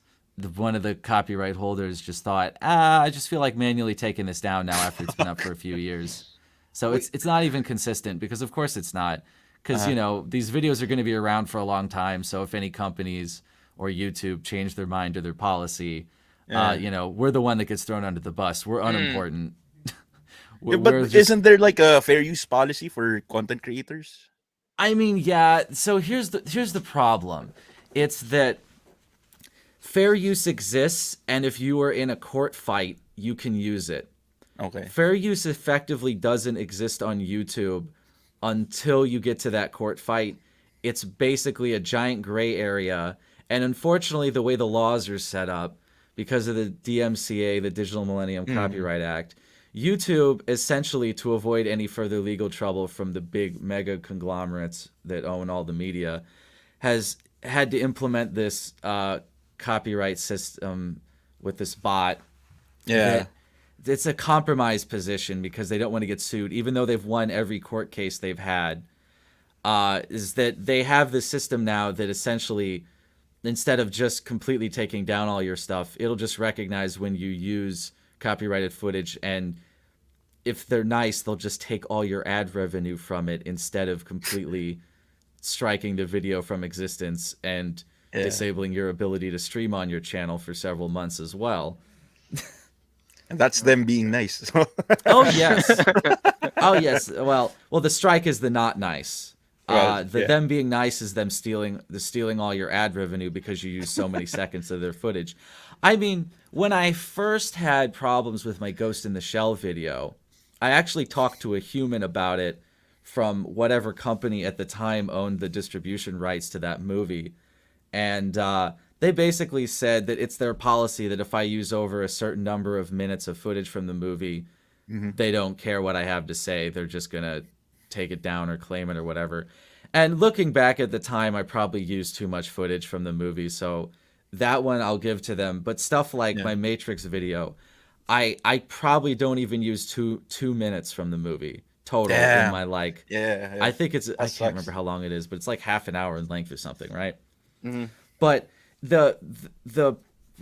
one of the copyright holders just thought, I just feel like manually taking this down now after it's been up for a few years. So wait, it's not even consistent because of course it's not. Because, uh, you know, these videos are going to be around for a long time. So if any companies or YouTube change their mind or their policy, yeah. you know, we're the one that gets thrown under the bus. We're mm, unimportant. Yeah, We're but just isn't there like a fair use policy for content creators? I mean, yeah. So here's the problem. It's that fair use exists, and if you are in a court fight, you can use it. Okay. Fair use effectively doesn't exist on YouTube until you get to that court fight. It's basically a giant gray area, and unfortunately, the way the laws are set up, because of the DMCA, the Digital Millennium Copyright Act, YouTube, essentially to avoid any further legal trouble from the big mega conglomerates that own all the media, has had to implement this copyright system with this bot. Yeah. That it's a compromise position because they don't want to get sued, even though they've won every court case they've had. Is that they have this system now that essentially, instead of just completely taking down all your stuff, it'll just recognize when you use copyrighted footage, and if they're nice, they'll just take all your ad revenue from it instead of completely striking the video from existence and Yeah. disabling your ability to stream on your channel for several months as well. And that's them being nice. So, Oh yes. Oh yes. Well, the strike is the not nice. Them being nice is them stealing all your ad revenue because you use so many seconds of their footage. I mean, when I first had problems with my Ghost in the Shell video, I actually talked to a human about it from whatever company at the time owned the distribution rights to that movie. And they basically said that it's their policy that if I use over a certain number of minutes of footage from the movie, they don't care what I have to say. They're just going to take it down or claim it or whatever. And looking back at the time, I probably used too much footage from the movie. So that one I'll give to them. But stuff like my Matrix video, I probably don't even use two minutes from the movie total in my I think I can't remember how long it is, but it's like half an hour in length or something, right? But the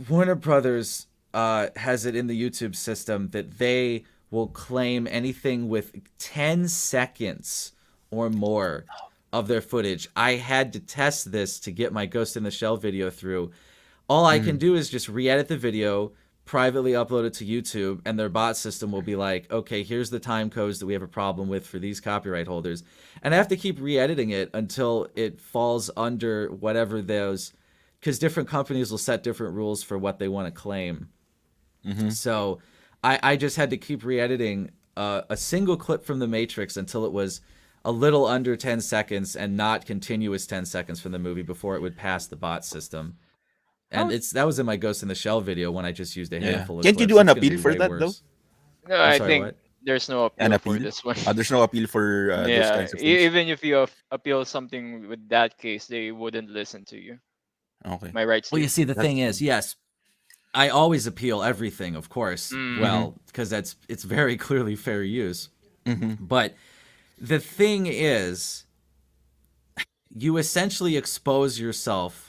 Warner Brothers has it in the YouTube system that they will claim anything with 10 seconds or more of their footage. I had to test this to get my Ghost in the Shell video through. All I can do is just re-edit the video, privately upload it to YouTube, and their bot system will be like, okay, here's the time codes that we have a problem with for these copyright holders. And I have to keep re-editing it until it falls under whatever those, because different companies will set different rules for what they want to claim. So I just had to keep re-editing a single clip from The Matrix until it was a little under 10 seconds and not continuous 10 seconds from the movie before it would pass the bot system. And that was in my Ghost in the Shell video when I just used a handful of Can't clips. you do an It's gonna appeal be for way that, worse. though? No, I'm I sorry, think what? there's no An appeal for appeal? this one. There's no appeal for those Yeah, kinds of things. even if you appeal something with that case, they wouldn't listen to you. Okay. My right, Well, you Steve? see, the thing is, yes, I always appeal everything, of course. Well, because it's very clearly fair use. But the thing is, you essentially expose yourself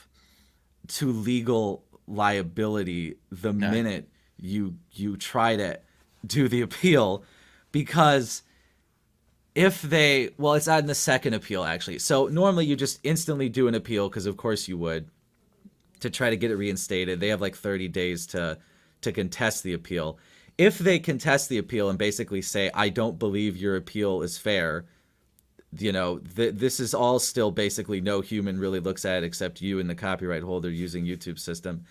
to legal liability the minute you try to do the appeal, because if they, well, it's on the second appeal actually. So normally you just instantly do an appeal, because of course you would, to try to get it reinstated. They have like 30 days to contest the appeal. If they contest the appeal and basically say, I don't believe your appeal is fair, you know, this is all still basically no human really looks at it except you and the copyright holder using YouTube system.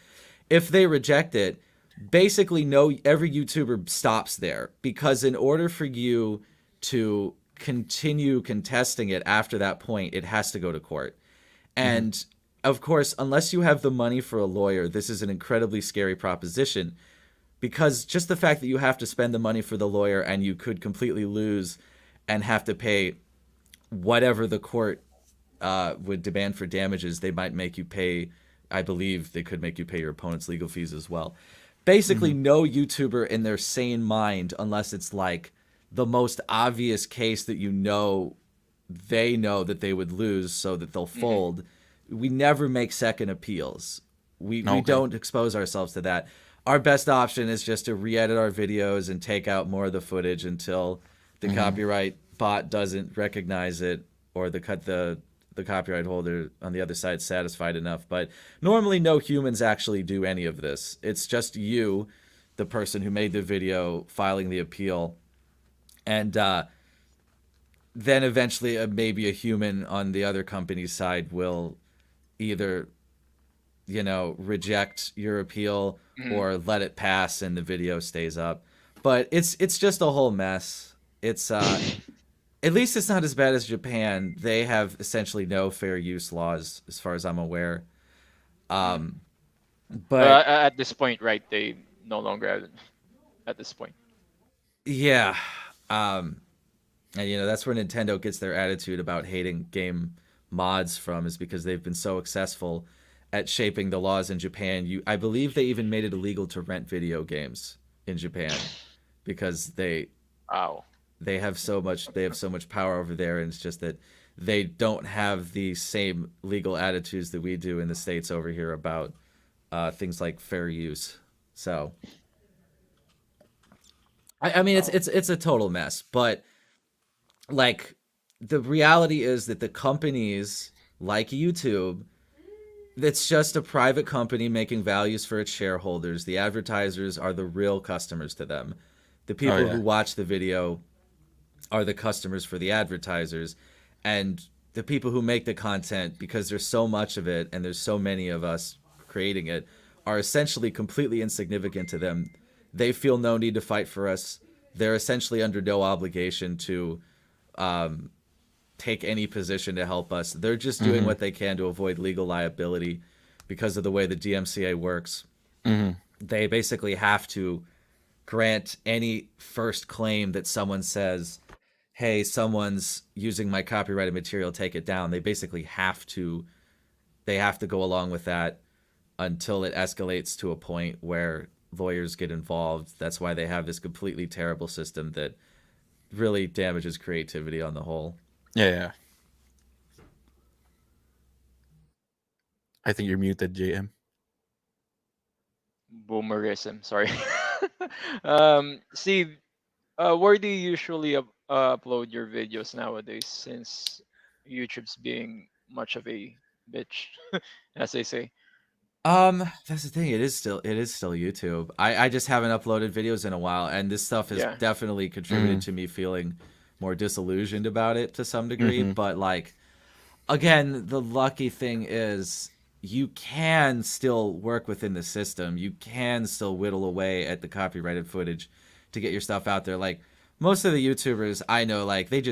If they reject it, basically every YouTuber stops there, because in order for you to continue contesting it after that point, it has to go to court. And of course, unless you have the money for a lawyer, this is an incredibly scary proposition, because just the fact that you have to spend the money for the lawyer and you could completely lose and have to pay whatever the court would demand for damages, they might make you pay. I believe they could make you pay your opponent's legal fees as well. Basically, no YouTuber in their sane mind, unless it's like the most obvious case that they know that they would lose so that they'll fold, we never make second appeals. We don't expose ourselves to that. Our best option is just to re-edit our videos and take out more of the footage until the copyright bot doesn't recognize it, or the copyright holder on the other side satisfied enough. But normally no humans actually do any of this. It's just you, the person who made the video, filing the appeal. And then eventually maybe a human on the other company's side will either, you know, reject your appeal or let it pass and the video stays up. But it's just a whole mess. It's at least it's not as bad as Japan. They have essentially no fair use laws, as far as I'm aware. But At this point, right? They no longer have it at this point. yeah, and you know that's where Nintendo gets their attitude about hating game mods from, is because they've been so successful at shaping the laws in Japan. I believe they even made it illegal to rent video games in Japan because they have so much power over there, and it's just that they don't have the same legal attitudes that we do in the States over here about things like fair use. So I mean it's a total mess, but like the reality is that the companies like YouTube, it's just a private company making values for its shareholders. The advertisers are the real customers to them. The people who watch the video are the customers for the advertisers, and the people who make the content, because there's so much of it and there's so many of us creating it, are essentially completely insignificant to them. They feel no need to fight for us. They're essentially under no obligation to take any position to help us. They're just doing what they can to avoid legal liability because of the way the DMCA works. They basically have to grant any first claim that someone says, hey, someone's using my copyrighted material, take it down. They basically have to go along with that until it escalates to a point where lawyers get involved. That's why they have this completely terrible system that really damages creativity on the whole. Yeah. I think you're muted, JM. Boomerism. Sorry. Steve, where do you usually upload your videos nowadays? Since YouTube's being much of a bitch, as they say. That's the thing. It is still YouTube. I just haven't uploaded videos in a while, and this stuff has definitely contributed to me feeling more disillusioned about it to some degree. But like, again, the lucky thing is you can still work within the system. You can still whittle away at the copyrighted footage to get your stuff out there. Like most of the YouTubers I know, like they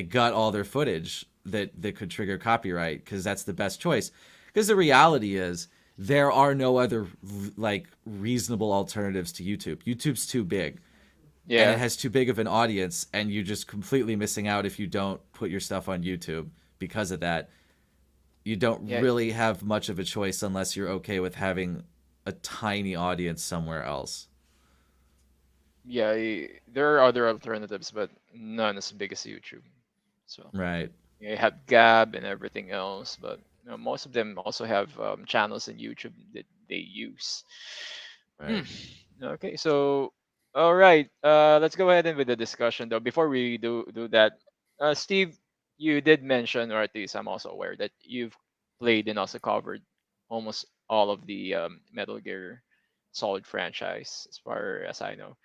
gut all their footage that could trigger copyright because that's the best choice. Because the reality is there are no other like reasonable alternatives to YouTube. YouTube's too big. Yeah. And it has too big of an audience, and you're just completely missing out if you don't put your stuff on YouTube because of that. You don't really have much of a choice unless you're okay with having a tiny audience somewhere else. Yeah, there are other alternatives, but none as big as YouTube. So right. You have Gab and everything else, but most of them also have channels in YouTube that they use. Right. Okay, so all right, let's go ahead and with the discussion though. Before we do that, Steve, you did mention, or at least I'm also aware that you've played and also covered almost all of the Metal Gear Solid franchise, as far as I know.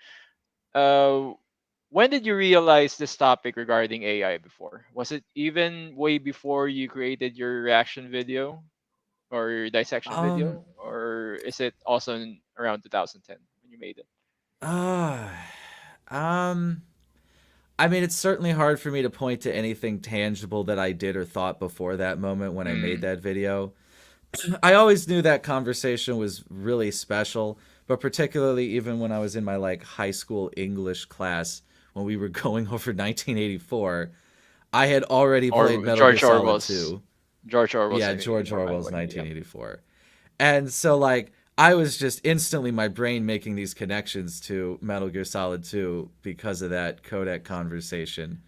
When did you realize this topic regarding AI before? Was it even way before you created your reaction video or your dissection video? Or is it also around 2010 when you made it? I mean, it's certainly hard for me to point to anything tangible that I did or thought before that moment when I made that video. I always knew that conversation was really special, but particularly even when I was in my like high school English class when we were going over 1984, I had already played Metal Gear Solid 2. George Orwell's. Yeah, George Orwell's 1984. And so like I was just instantly my brain making these connections to Metal Gear Solid 2 because of that codec conversation.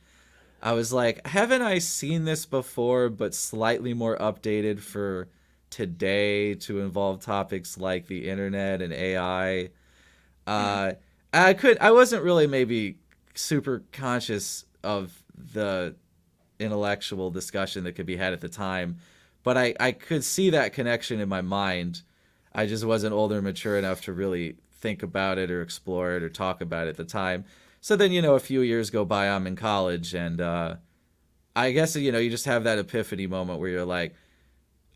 I was like, haven't I seen this before, but slightly more updated for today to involve topics like the internet and AI? I wasn't really maybe super conscious of the intellectual discussion that could be had at the time, but I could see that connection in my mind. I just wasn't older and mature enough to really think about it or explore it or talk about it at the time. So then, a few years go by, I'm in college, and I guess, you just have that epiphany moment where you're like,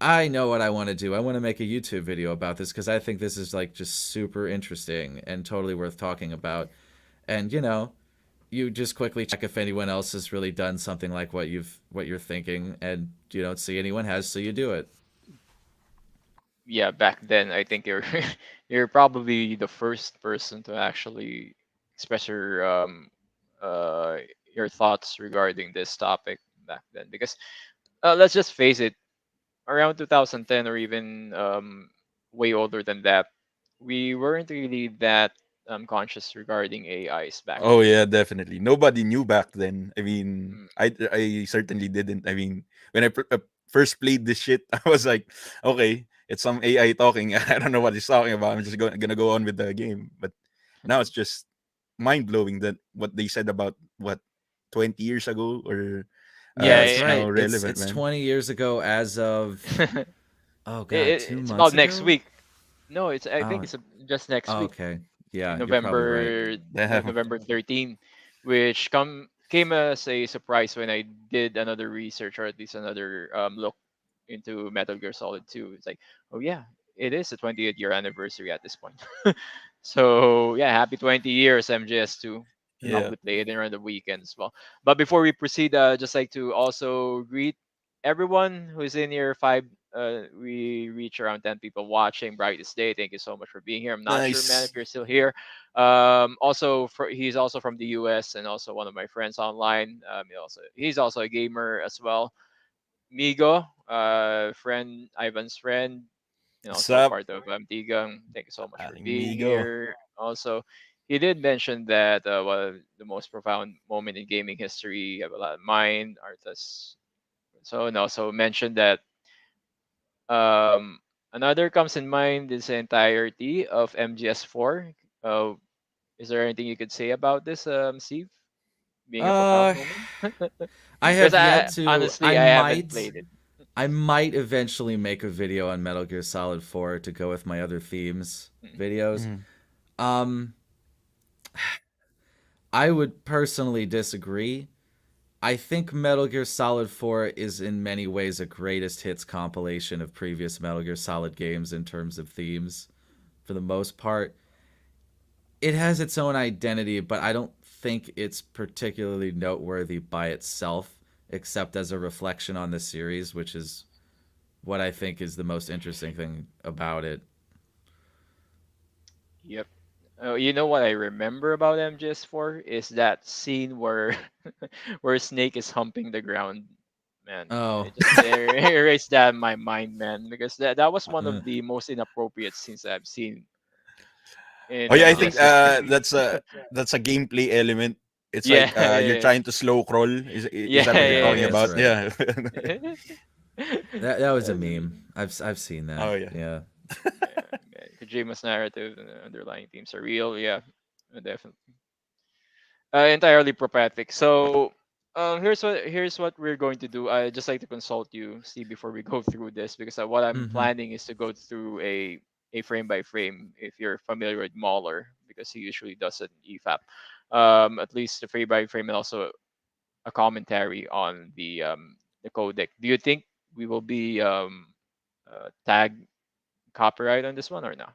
I know what I want to do. I want to make a YouTube video about this because I think this is like just super interesting and totally worth talking about. And, you just quickly check if anyone else has really done something like what you're thinking, and you don't see anyone has, so you do it. Yeah, back then I think you're you're probably the first person to actually express your thoughts regarding this topic back then, because let's just face it, around 2010 or even way older than that, we weren't really that conscious regarding AIs back Oh then. yeah, definitely. Nobody knew back then. I mean, I certainly didn't. I mean, when I first played this shit, I was like, okay, it's some AI talking. I don't know what he's talking about. I'm just gonna go on with the game. But now it's just mind blowing that what they said about what 20 years ago or Yeah, That's it's right. now relevant, It's man. 20 years ago as of oh god, 2 it's months about next ago. week. No, I think Oh, it's just next week. okay. Yeah, you're probably right. November Damn. November 13, which came as a surprise when I did another research, or at least another look into Metal Gear Solid 2. It's like, oh yeah, it is the 20th year anniversary at this point. So yeah, happy 20 years MGS2. Yeah. Probably play it around the weekend as well. But before we proceed, just like to also greet everyone who's in here. We reach around 10 people watching. Brightest day. Thank you so much for being here. I'm not sure, man, if Nice. you're still here. He's also from the US and also one of my friends online. He's also a gamer as well. Migo, friend, Ivan's friend, and What's also up, part of T-Gang. Thank you so much for aling being Migo? here. Also, he did mention that the most profound moment in gaming history, mine, Arthas. So, and also mentioned that um, another comes in mind is the entirety of MGS4. Uh, is there anything you could say about this, Steve? Being a profound Uh, moment? I Because have yet I to. honestly I haven't played it. I might eventually make a video on Metal Gear Solid 4 to go with my other themes Mm. videos. Mhm. Um, I would personally disagree. I think Metal Gear Solid 4 is in many ways a greatest hits compilation of previous Metal Gear Solid games in terms of themes, for the most part. It has its own identity, but I don't think it's particularly noteworthy by itself, except as a reflection on the series, which is what I think is the most interesting thing about it. Yep. You know what I remember about MGS4 is that scene where where Snake is humping the ground. Man, Oh. it just erased that in my mind, man, because that was one Uh, of the most inappropriate scenes I've seen in Oh yeah, I think MGS history. that's a gameplay element. It's Yeah, like you're trying to slow crawl. Is yeah, that what you're yeah, talking yeah, that's about? right. Yeah. That was a yeah. meme. I've seen that. Oh yeah. Yeah. Yeah, man. Kojima's narrative and the underlying themes are real. Yeah, definitely. Entirely prophetic. So, here's what we're going to do. I just like to consult you, Steve, before we go through this, because what I'm Mhm. planning is to go through a frame by frame. If you're familiar with Mahler, because he usually does it in EFAP, at least the frame by frame and also a commentary on the codec. Do you think we will be tag copyright on this one or not?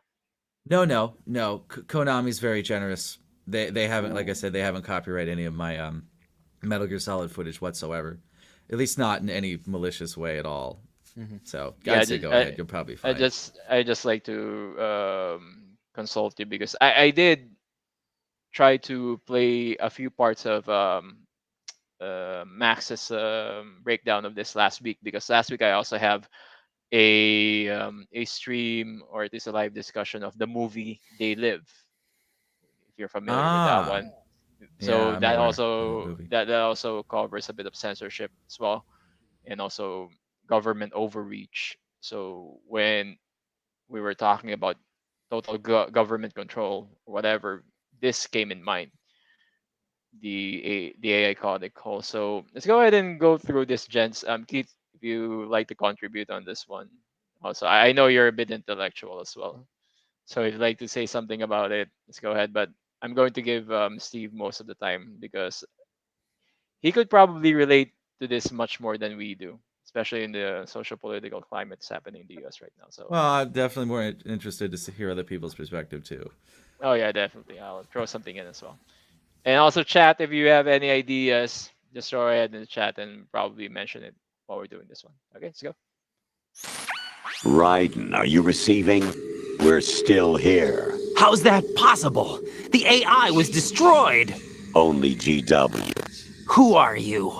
No, no, no. Konami's very generous. They haven't, like I Ooh. said, they haven't copyrighted any of my Metal Gear Solid footage whatsoever. At least not in any malicious way at all. Mhm. So Yeah, I'd say go ahead. You'll probably fine. I just like to consult you because I did try to play a few parts of Max's breakdown of this last week, because last week I also have a stream, or it is a live discussion of the movie They Live, if you're familiar with that Ah, one. yeah, So I'm aware of that movie. that also covers a bit of censorship as well, and also government overreach. So when we were talking about total government control or whatever, this came in mind, the AI codec call. So let's go ahead and go through this, gents. Keith, if you like to contribute on this one, also I know you're a bit intellectual as well, so if you'd like to say something about it, let's go ahead. But I'm going to give Steve most of the time because he could probably relate to this much more than we do, especially in the social political climate that's happening in the US right now. So, Well, I'm definitely more interested to hear other people's perspective too. oh yeah, definitely. I'll throw something in as well. And also, chat, if you have any ideas, just throw ahead in the chat and probably mention it while we're doing this one. Okay, let's go. Raiden, are you receiving? We're still here. How's that possible? The AI was destroyed. Only GW. Who are you?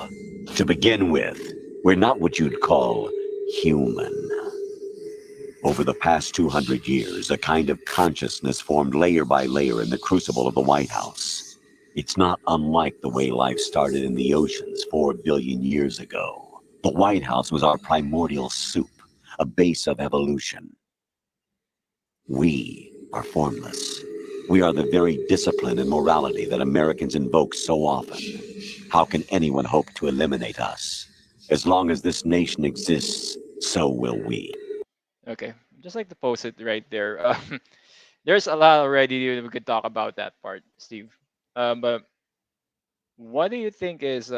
To begin with, we're not what you'd call human. Over the past 200 years, a kind of consciousness formed layer by layer in the crucible of the White House. It's not unlike the way life started in the oceans 4 billion years ago. The White House was our primordial soup, a base of evolution. We are formless. We are the very discipline and morality that Americans invoke so often. How can anyone hope to eliminate us? As long as this nation exists, so will we. Okay, just like to post it right there. There's a lot already we could talk about that part, Steve. But what do you think is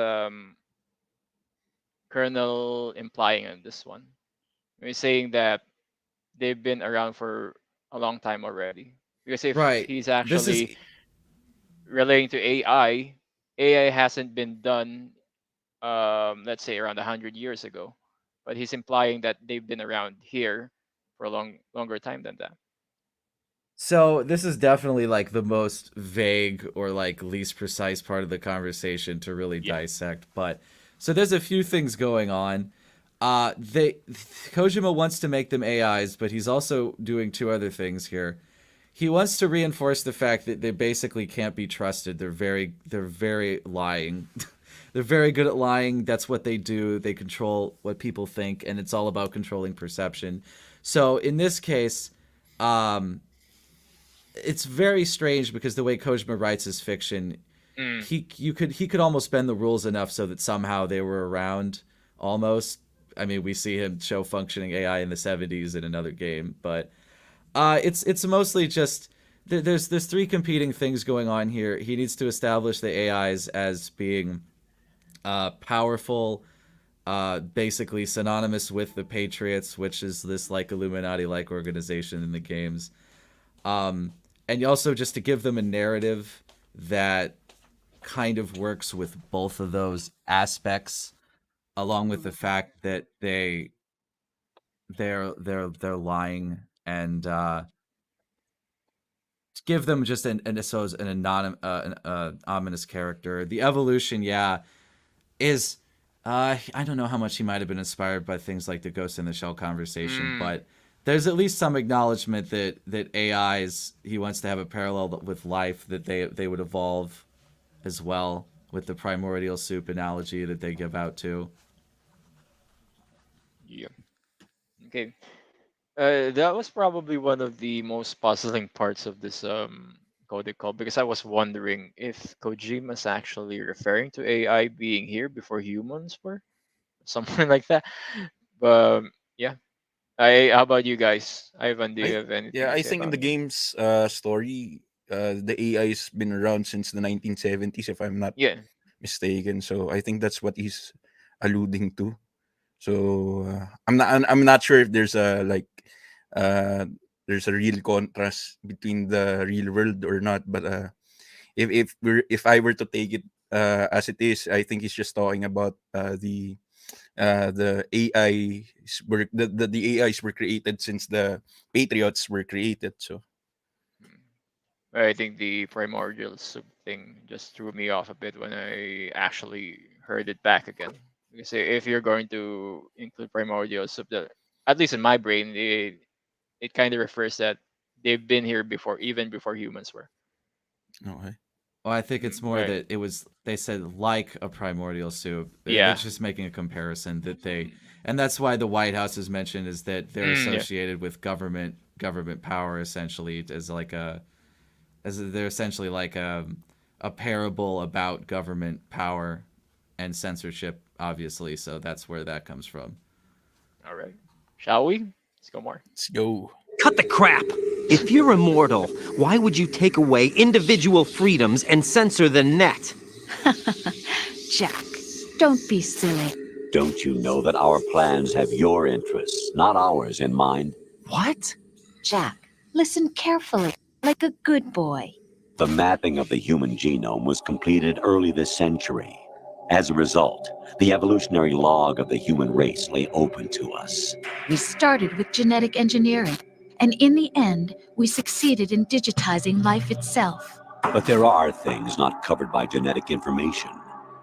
Colonel implying on this one? We're saying that they've been around for a long time already. Because if Right. he's This is actually relating to AI hasn't been done, let's say around 100 years ago, but he's implying that they've been around here for a longer time than that. so this is definitely like the most vague or like least precise part of the conversation to really Yeah. dissect. But so there's a few things going on. They Kojima wants to make them AIs, but he's also doing two other things here. He wants to reinforce the fact that they basically can't be trusted. They're very lying. They're very good at lying. That's what they do. They control what people think, and it's all about controlling perception. So in this case, it's very strange because the way Kojima writes his fiction, he could almost bend the rules enough so that somehow they were around almost. I mean, we see him show functioning AI in the 70s in another game, but it's mostly just there's three competing things going on here. He needs to establish the AIs as being powerful, basically synonymous with the Patriots, which is this like Illuminati-like organization in the games. And also just to give them a narrative that kind of works with both of those aspects, along with the fact that they're lying, and to give them just an ominous character. The evolution, is I don't know how much he might have been inspired by things like the Ghost in the Shell conversation, but there's at least some acknowledgement that AIs, he wants to have a parallel with life, that they would evolve as well, with the primordial soup analogy that they give out too. Yeah. Okay. That was probably one of the most puzzling parts of this codec call, because I was wondering if Kojima's actually referring to AI being here before humans were, something like that. But yeah, how about you guys? Ivan, do you have anything to I say think in about the it? game's story, the AI's been around since the 1970s, if I'm not Yeah. mistaken. So I think that's what he's alluding to. So I'm not sure if there's a uh, there's a real contrast between the real world or not. But if I were to take it as it is, I think he's just talking about the AIs were the AIs were created since the Patriots were created. So I think the primordial soup thing just threw me off a bit when I actually heard it back again. Because if you're going to include primordial soup, that at least in my brain, it kind of refers that they've been here before, even before humans were. okay. Well, I think it's more Right. that they said like a primordial soup. Yeah. That's just making a comparison and that's why the White House is mentioned, is that they're Yeah. associated with government power, essentially, they're essentially like a parable about government power and censorship, obviously. So that's where that comes from. All right. Shall we? Let's go more. Let's go. Cut the crap! If you're immortal, why would you take away individual freedoms and censor the net? Jack, don't be silly. Don't you know that our plans have your interests, not ours, in mind? What? Jack, listen carefully, like a good boy. The mapping of the human genome was completed early this century. As a result, the evolutionary log of the human race lay open to us. We started with genetic engineering, and in the end, we succeeded in digitizing life itself. But there are things not covered by genetic information.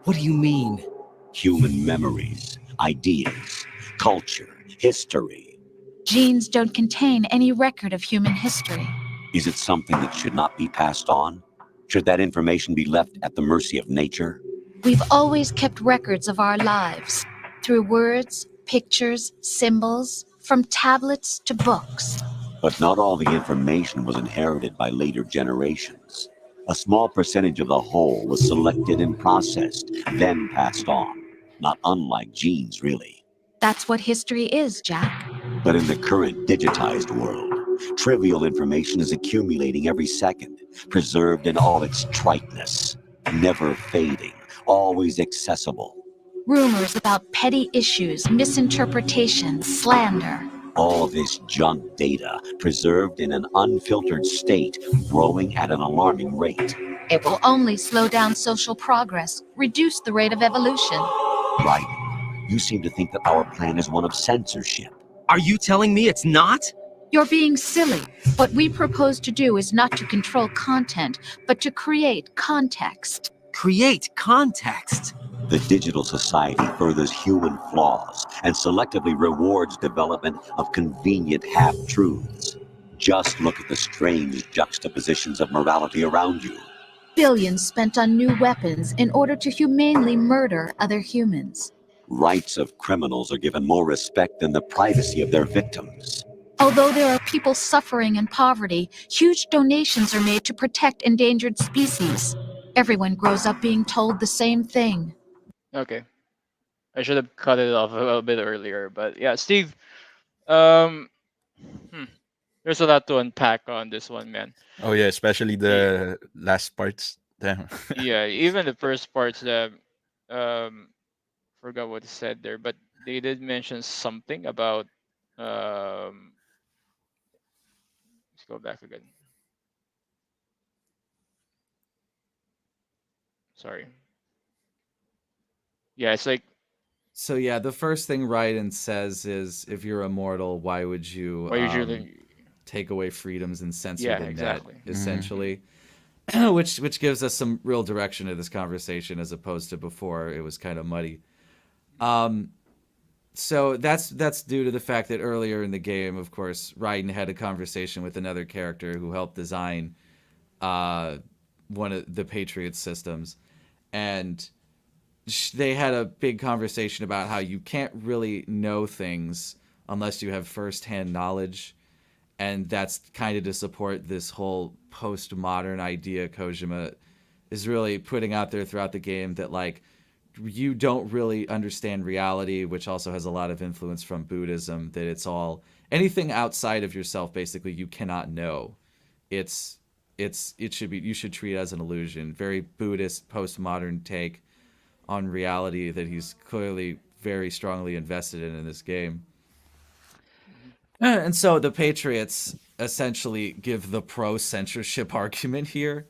What do you mean? Human memories, ideas, culture, history. Genes don't contain any record of human history. Is it something that should not be passed on? Should that information be left at the mercy of nature? We've always kept records of our lives, through words, pictures, symbols, from tablets to books. But not all the information was inherited by later generations. A small percentage of the whole was selected and processed, then passed on. Not unlike genes, really. That's what history is, Jack. But in the current digitized world, trivial information is accumulating every second, preserved in all its triteness, never fading, always accessible. Rumors about petty issues, misinterpretation, slander. All this junk data preserved in an unfiltered state, growing at an alarming rate. It will only slow down social progress, reduce the rate of evolution. Right. You seem to think that our plan is one of censorship. Are you telling me it's not? You're being silly. What we propose to do is not to control content, but to create context. Create context. The digital society furthers human flaws and selectively rewards development of convenient half-truths. Just look at the strange juxtapositions of morality around you. Billions spent on new weapons in order to humanely murder other humans. Rights of criminals are given more respect than the privacy of their victims. Although there are people suffering in poverty, huge donations are made to protect endangered species. Everyone grows up being told the same thing. Okay. I should have cut it off a little bit earlier, but yeah, Steve. Um, there's a lot to unpack on this one, man. Oh yeah, especially the last parts. Damn. Yeah, even the first parts that forgot what he said there, but they did mention something about let's go back again. Sorry. Yeah, it's like So yeah, the first thing Raiden says is, if you're immortal, why would you why usually take away freedoms and censor Yeah, the exactly. net, essentially? which gives us some real direction to this conversation, as opposed to before it was kind of muddy. So that's due to the fact that earlier in the game, of course, Raiden had a conversation with another character who helped design one of the Patriot systems, and they had a big conversation about how you can't really know things unless you have first-hand knowledge, and that's kind of to support this whole postmodern idea Kojima is really putting out there throughout the game, that like you don't really understand reality, which also has a lot of influence from Buddhism, that it's all anything outside of yourself basically you cannot know. It should be, you should treat it as an illusion. Very Buddhist postmodern take on reality that he's clearly very strongly invested in this game. And so the Patriots essentially give the pro-censorship argument here,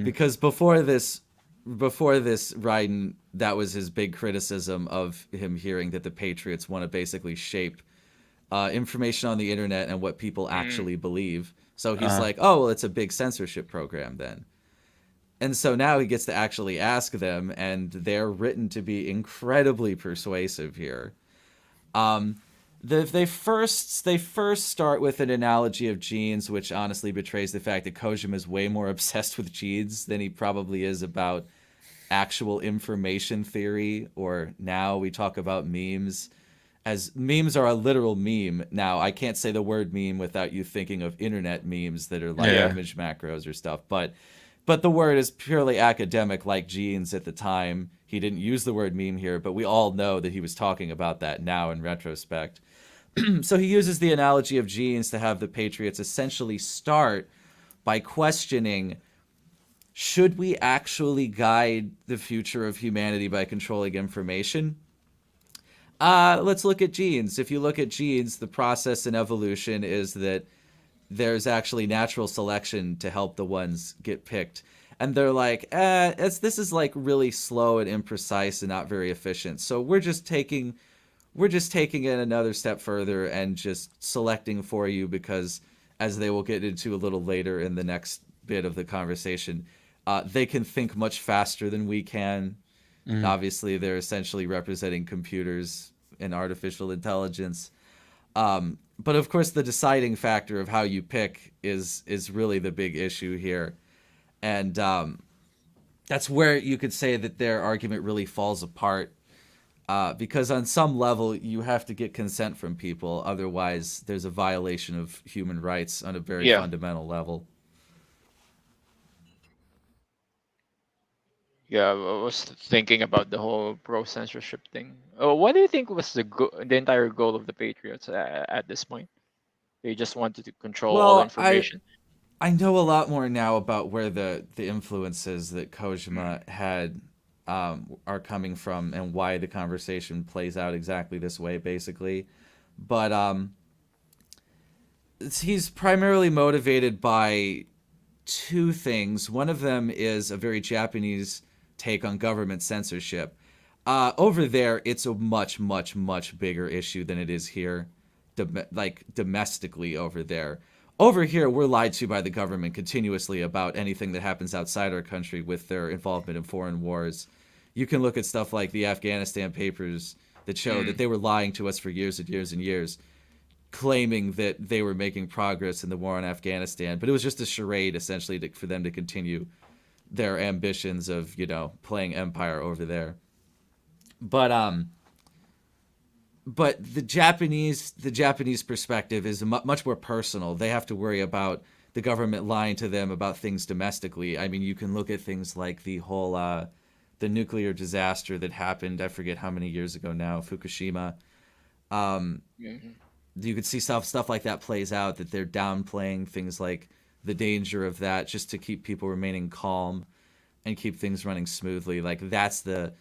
because before this, Raiden, that was his big criticism of him, hearing that the Patriots want to basically shape information on the internet and what people actually believe. So he's like, oh, well, it's a big censorship program then. And so now he gets to actually ask them, and they're written to be incredibly persuasive here. They first start with an analogy of genes, which honestly betrays the fact that Kojima is way more obsessed with genes than he probably is about actual information theory, or now we talk about memes. As memes are a literal meme. Now, I can't say the word meme without you thinking of internet memes that are like image macros or stuff, but the word is purely academic, like genes at the time. He didn't use the word meme here, but we all know that he was talking about that now in retrospect. So he uses the analogy of genes to have the Patriots essentially start by questioning, should we actually guide the future of humanity by controlling information? Let's look at genes. If you look at genes, the process in evolution is that there's actually natural selection to help the ones get picked. And they're like, this is like really slow and imprecise and not very efficient. So we're just taking it another step further and just selecting for you, because as they will get into a little later in the next bit of the conversation, they can think much faster than we can. Obviously, they're essentially representing computers and artificial intelligence. But of course, the deciding factor of how you pick is really the big issue here. And that's where you could say that their argument really falls apart. Because on some level, you have to get consent from people. Otherwise, there's a violation of human rights on a very fundamental level. Yeah, I was thinking about the whole pro censorship thing. What do you think was the entire goal of the Patriots at this point? They just wanted to control all information. I know a lot more now about where the influences that Kojima had are coming from and why the conversation plays out exactly this way, basically. But he's primarily motivated by two things. One of them is a very Japanese take on government censorship. Over there, it's a much, much, much bigger issue than it is here, domestically over there. Over here, we're lied to by the government continuously about anything that happens outside our country with their involvement in foreign wars. You can look at stuff like the Afghanistan papers that show that they were lying to us for years and years and years, claiming that they were making progress in the war in Afghanistan. But it was just a charade, essentially, for them to continue their ambitions of, playing empire over there. But the Japanese perspective is much more personal. They have to worry about the government lying to them about things domestically. I mean, you can look at things like the whole the nuclear disaster that happened. I forget how many years ago now, Fukushima. You could see stuff like that plays out, that they're downplaying things like the danger of that just to keep people remaining calm and keep things running smoothly. Like that's the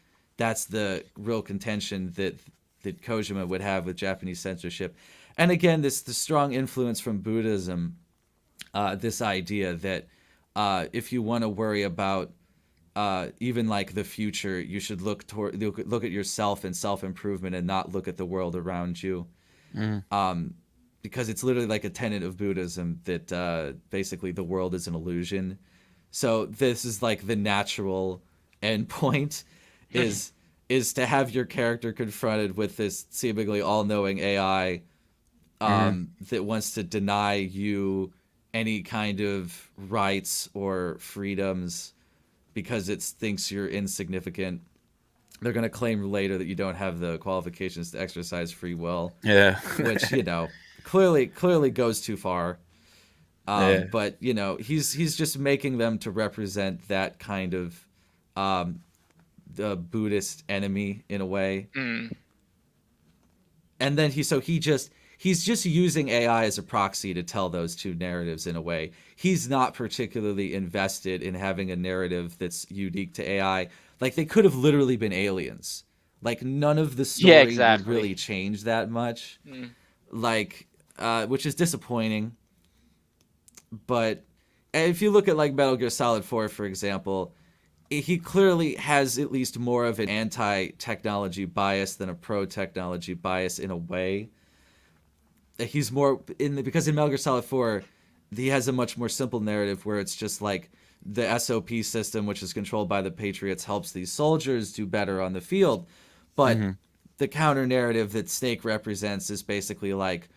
real contention that Kojima would have with Japanese censorship. And again, the strong influence from Buddhism, this idea that if you want to worry about even like the future, you should look at yourself and self-improvement and not look at the world around you. Because it's literally like a tenet of Buddhism that basically the world is an illusion. So this is like the natural end point is to have your character confronted with this seemingly all-knowing AI that wants to deny you any kind of rights or freedoms because it thinks you're insignificant. They're going to claim later that you don't have the qualifications to exercise free will. Yeah. Which, clearly goes too far. But, he's just making them to represent that kind of the Buddhist enemy in a way. And then he's just using AI as a proxy to tell those two narratives in a way. He's not particularly invested in having a narrative that's unique to AI. Like, they could have literally been aliens. Like, none of the story would really change that much. Like, which is disappointing. But if you look at, like, Metal Gear Solid 4, for example, he clearly has at least more of an anti-technology bias than a pro-technology bias in a way. He's more because in Metal Gear Solid 4, he has a much more simple narrative where it's just like the SOP system, which is controlled by the Patriots, helps these soldiers do better on the field. But the counter narrative that Snake represents is basically like,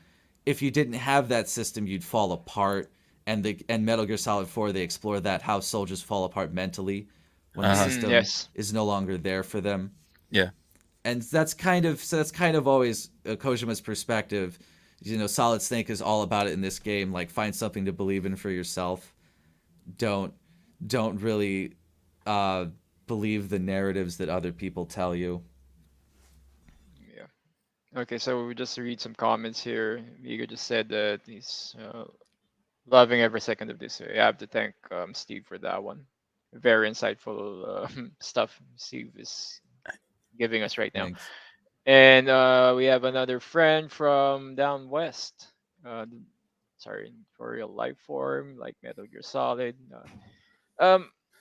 if you didn't have that system, you'd fall apart. And Metal Gear Solid 4, they explore that, how soldiers fall apart mentally when the system is no longer there for them. Yeah. And that's kind of always Kojima's perspective. Solid Snake is all about it in this game. Like, find something to believe in for yourself. Don't really believe the narratives that other people tell you. Yeah. Okay, so we just read some comments here. Igor just said that he's loving every second of this. I have to thank Steve for that one. Very insightful stuff Steve is giving us right now. Thanks. And we have another friend from down west. For real life form, like Metal Gear Solid.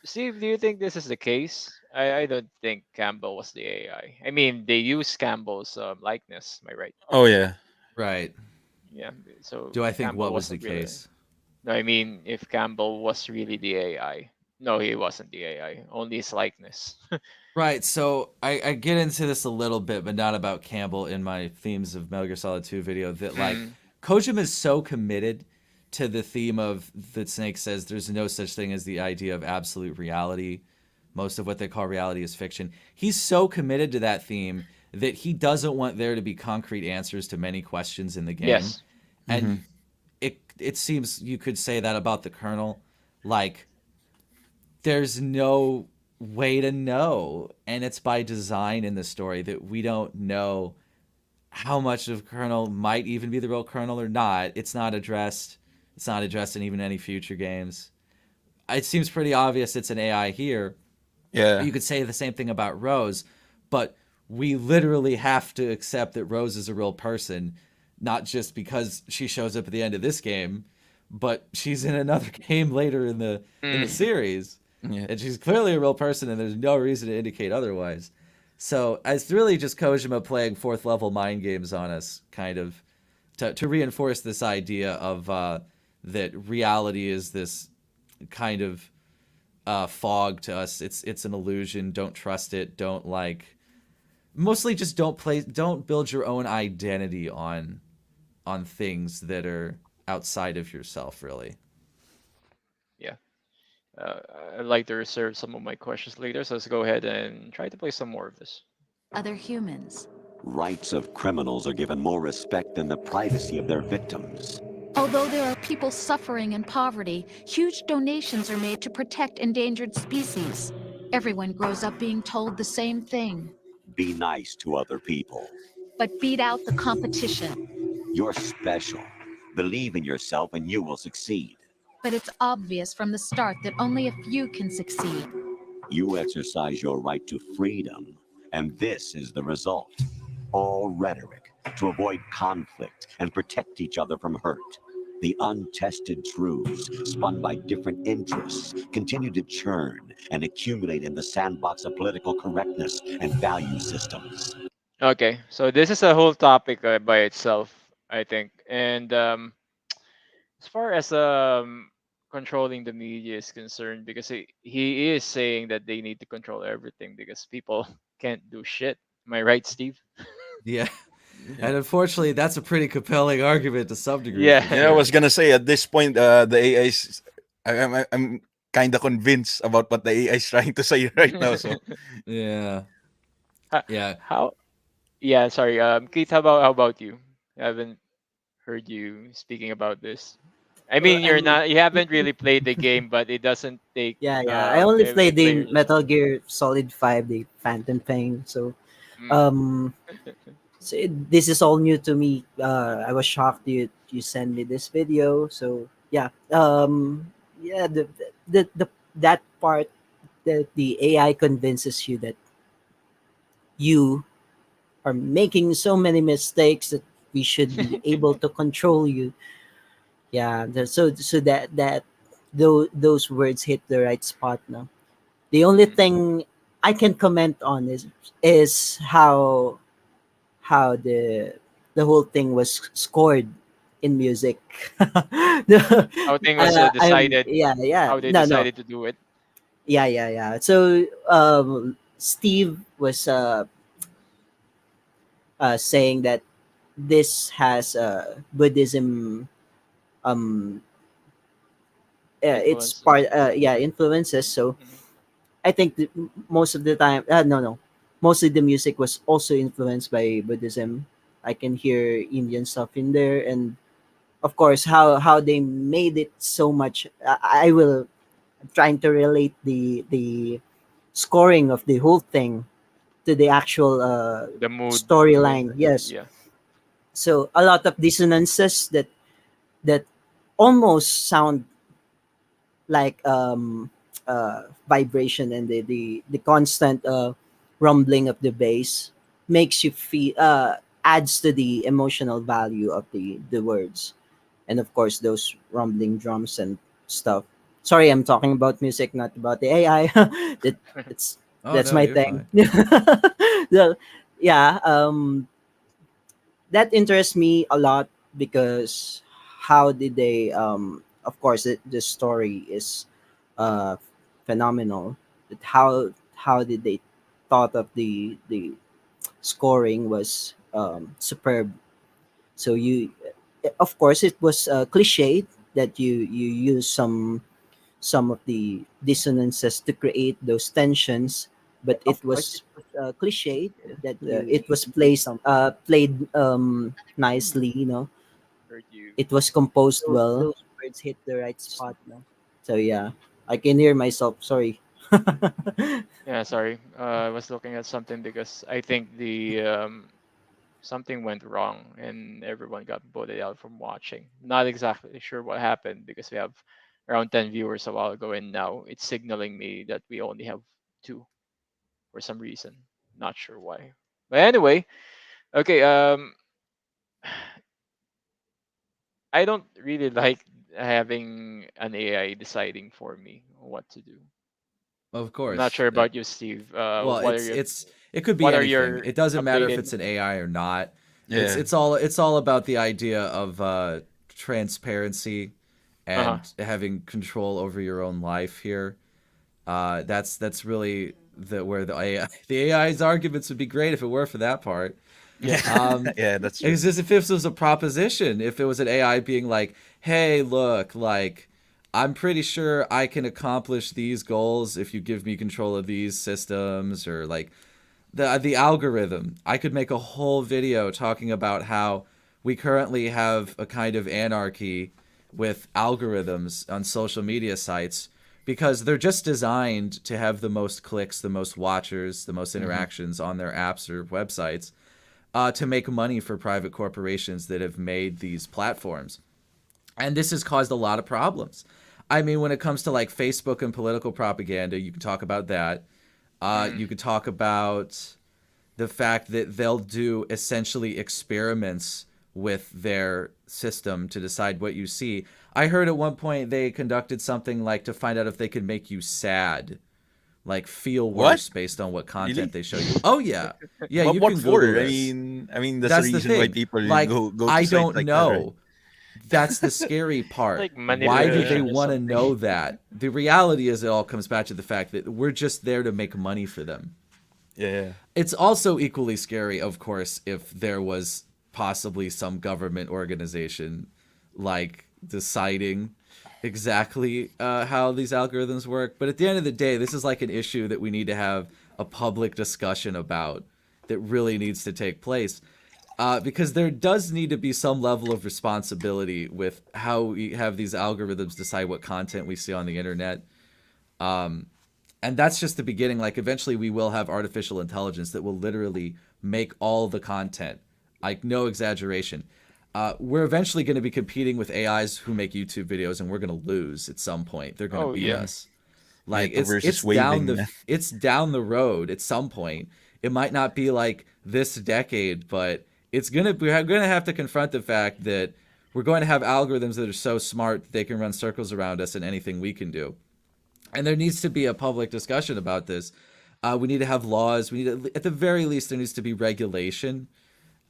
Steve, do you think this is the case? I don't think Campbell was the AI. I mean, they use Campbell's likeness. Am I right? Oh, yeah. Right. Yeah. So do I think Campbell what was the wasn't really- case? No, I mean, if Campbell was really the AI. No, he wasn't the AI. Only his likeness. Right, so I get into this a little bit, but not about Campbell in my themes of Metal Gear Solid 2 video, that like Kojima is so committed to the theme of that Snake says there's no such thing as the idea of absolute reality. Most of what they call reality is fiction. He's so committed to that theme that he doesn't want there to be concrete answers to many questions in the game. Yes. And it seems you could say that about the Colonel. Like, there's no way to know, and it's by design in the story that we don't know how much of Colonel might even be the real Colonel or not. It's not addressed in even any future games. It seems pretty obvious it's an AI here, Yeah. You could say the same thing about Rose, but we literally have to accept that Rose is a real person, not just because she shows up at the end of this game, but she's in another game later in the Mm. series, Yeah. and she's clearly a real person, and there's no reason to indicate otherwise. So it's really just Kojima playing fourth level mind games on us, kind of, to reinforce this idea of that reality is this kind of fog to us. It's an illusion. Don't trust it. Don't mostly just don't build your own identity on things that are outside of yourself, really. Yeah. Uh, I'd like to reserve some of my questions later, so let's go ahead and try to play some more of this. Other humans. Rights of criminals are given more respect than the privacy of their victims. Although there are people suffering in poverty, huge donations are made to protect endangered species. Everyone grows up being told the same thing. Be nice to other people. But beat out the competition. You're special. Believe in yourself and you will succeed. But it's obvious from the start that only a few can succeed. You exercise your right to freedom, and this is the result. All rhetoric to avoid conflict and protect each other from hurt. The untested truths, spun by different interests, continue to churn and accumulate in the sandbox of political correctness and value systems. Okay, so this is a whole topic by itself, I think. And as far as controlling the media is concerned, because he is saying that they need to control everything because people can't do shit. Am I right, Steve? Yeah. And unfortunately, that's a pretty compelling argument to some degree. Yeah. For Yeah, I sure. was gonna say at this point, the AI is. I'm kind of convinced about what the AI is trying to say right now. So Yeah. Ho- Yeah. How? Yeah, sorry. Keith, how about you? I haven't heard you speaking about this. I Well, mean, you haven't really played the game, but it doesn't take yeah. I only every played the player. Metal Gear Solid 5, the Phantom Pain. So Mm. um this is all new to me. I was shocked you sent me this video. So yeah, yeah, the that part that the AI convinces you that you are making so many mistakes that we should be able to control you. Yeah, so that those words hit the right spot now. The only Mm. thing I can comment on is how the whole thing was scored in music. How thing was I'm decided, yeah, yeah. how they No. decided to do it. Yeah, yeah, yeah. So Steve was saying that this has Buddhism um it's part Influences. yeah, influences. So Mhm. I think most of the time, no, mostly the music was also influenced by Buddhism. I can hear Indian stuff in there, and of course, how they made it so much. I will trying to relate the scoring of the whole thing to the actual The mood, storyline. Yes, yeah. so a lot of dissonances that almost sound like vibration, and the constant rumbling of the bass makes you feel adds to the emotional value of the words, and of course those rumbling drums and stuff. Sorry, I'm talking about music, not about the AI. that that's Oh that's no, my you're thing. fine. So, yeah, that interests me a lot because how did they of course the story is uh phenomenal, but how did they thought of the scoring was superb. So you of course it was cliched that you use some of the dissonances to create those tensions, but it was cliched that it was played nicely, you know. Heard you. It was composed well. Those words hit the right spot now. So yeah, I can hear myself. Sorry. Yeah, sorry. I was looking at something because I think the something went wrong and everyone got voted out from watching. Not exactly sure what happened because we have around 10 viewers a while ago, and now it's signaling me that we only have MGS2 for some reason. Not sure why. But anyway, okay. I don't really like having an AI deciding for me what to do. Of I'm not course. sure about you, Steve. Well, What are your it could be what are anything. your It doesn't matter if updated? it's an AI or not. Yeah. It's all about the idea of transparency Uh huh. and having control over your own life here. That's really where the AI, the AI's arguments would be great if it were for that part. Yeah. Yeah, that's true. It's just if this was a proposition, if it was an AI being like, "Hey, look, like I'm pretty sure I can accomplish these goals if you give me control of these systems," or like the algorithm. I could make a whole video talking about how we currently have a kind of anarchy with algorithms on social media sites because they're just designed to have the most clicks, the most watchers, the most interactions on their apps or websites, to make money for private corporations that have made these platforms. And this has caused a lot of problems. I mean, when it comes to like Facebook and political propaganda, you can talk about that. You could talk about the fact that they'll do essentially experiments with their system to decide what you see. I heard at one point they conducted something like to find out if they could make you sad, like feel What? worse based on what content Really? they show you. Oh yeah, yeah. But You what can for? Google I this. mean, that's That's the the reason why thing. people Like, go to I sites don't like that, right? know. That's the scary part. Like Why do they manipulation or want to something. know that? The reality is it all comes back to the fact that we're just there to make money for them. Yeah. It's also equally scary, of course, if there was possibly some government organization like deciding exactly how these algorithms work. But at the end of the day, this is like an issue that we need to have a public discussion about that really needs to take place. Because there does need to be some level of responsibility with how we have these algorithms decide what content we see on the internet. And that's just the beginning. Like, eventually we will have artificial intelligence that will literally make all the content. Like, no exaggeration. We're eventually going to be competing with AIs who make YouTube videos, and we're going to lose at some point. They're going to Oh beat yeah. us. Like, Metaverse it's is waving, man. it's down the road at some point. It might not be like this decade, but we're gonna have to confront the fact that we're going to have algorithms that are so smart that they can run circles around us and anything we can do. And there needs to be a public discussion about this. We need to have laws. We need at the very least there needs to be regulation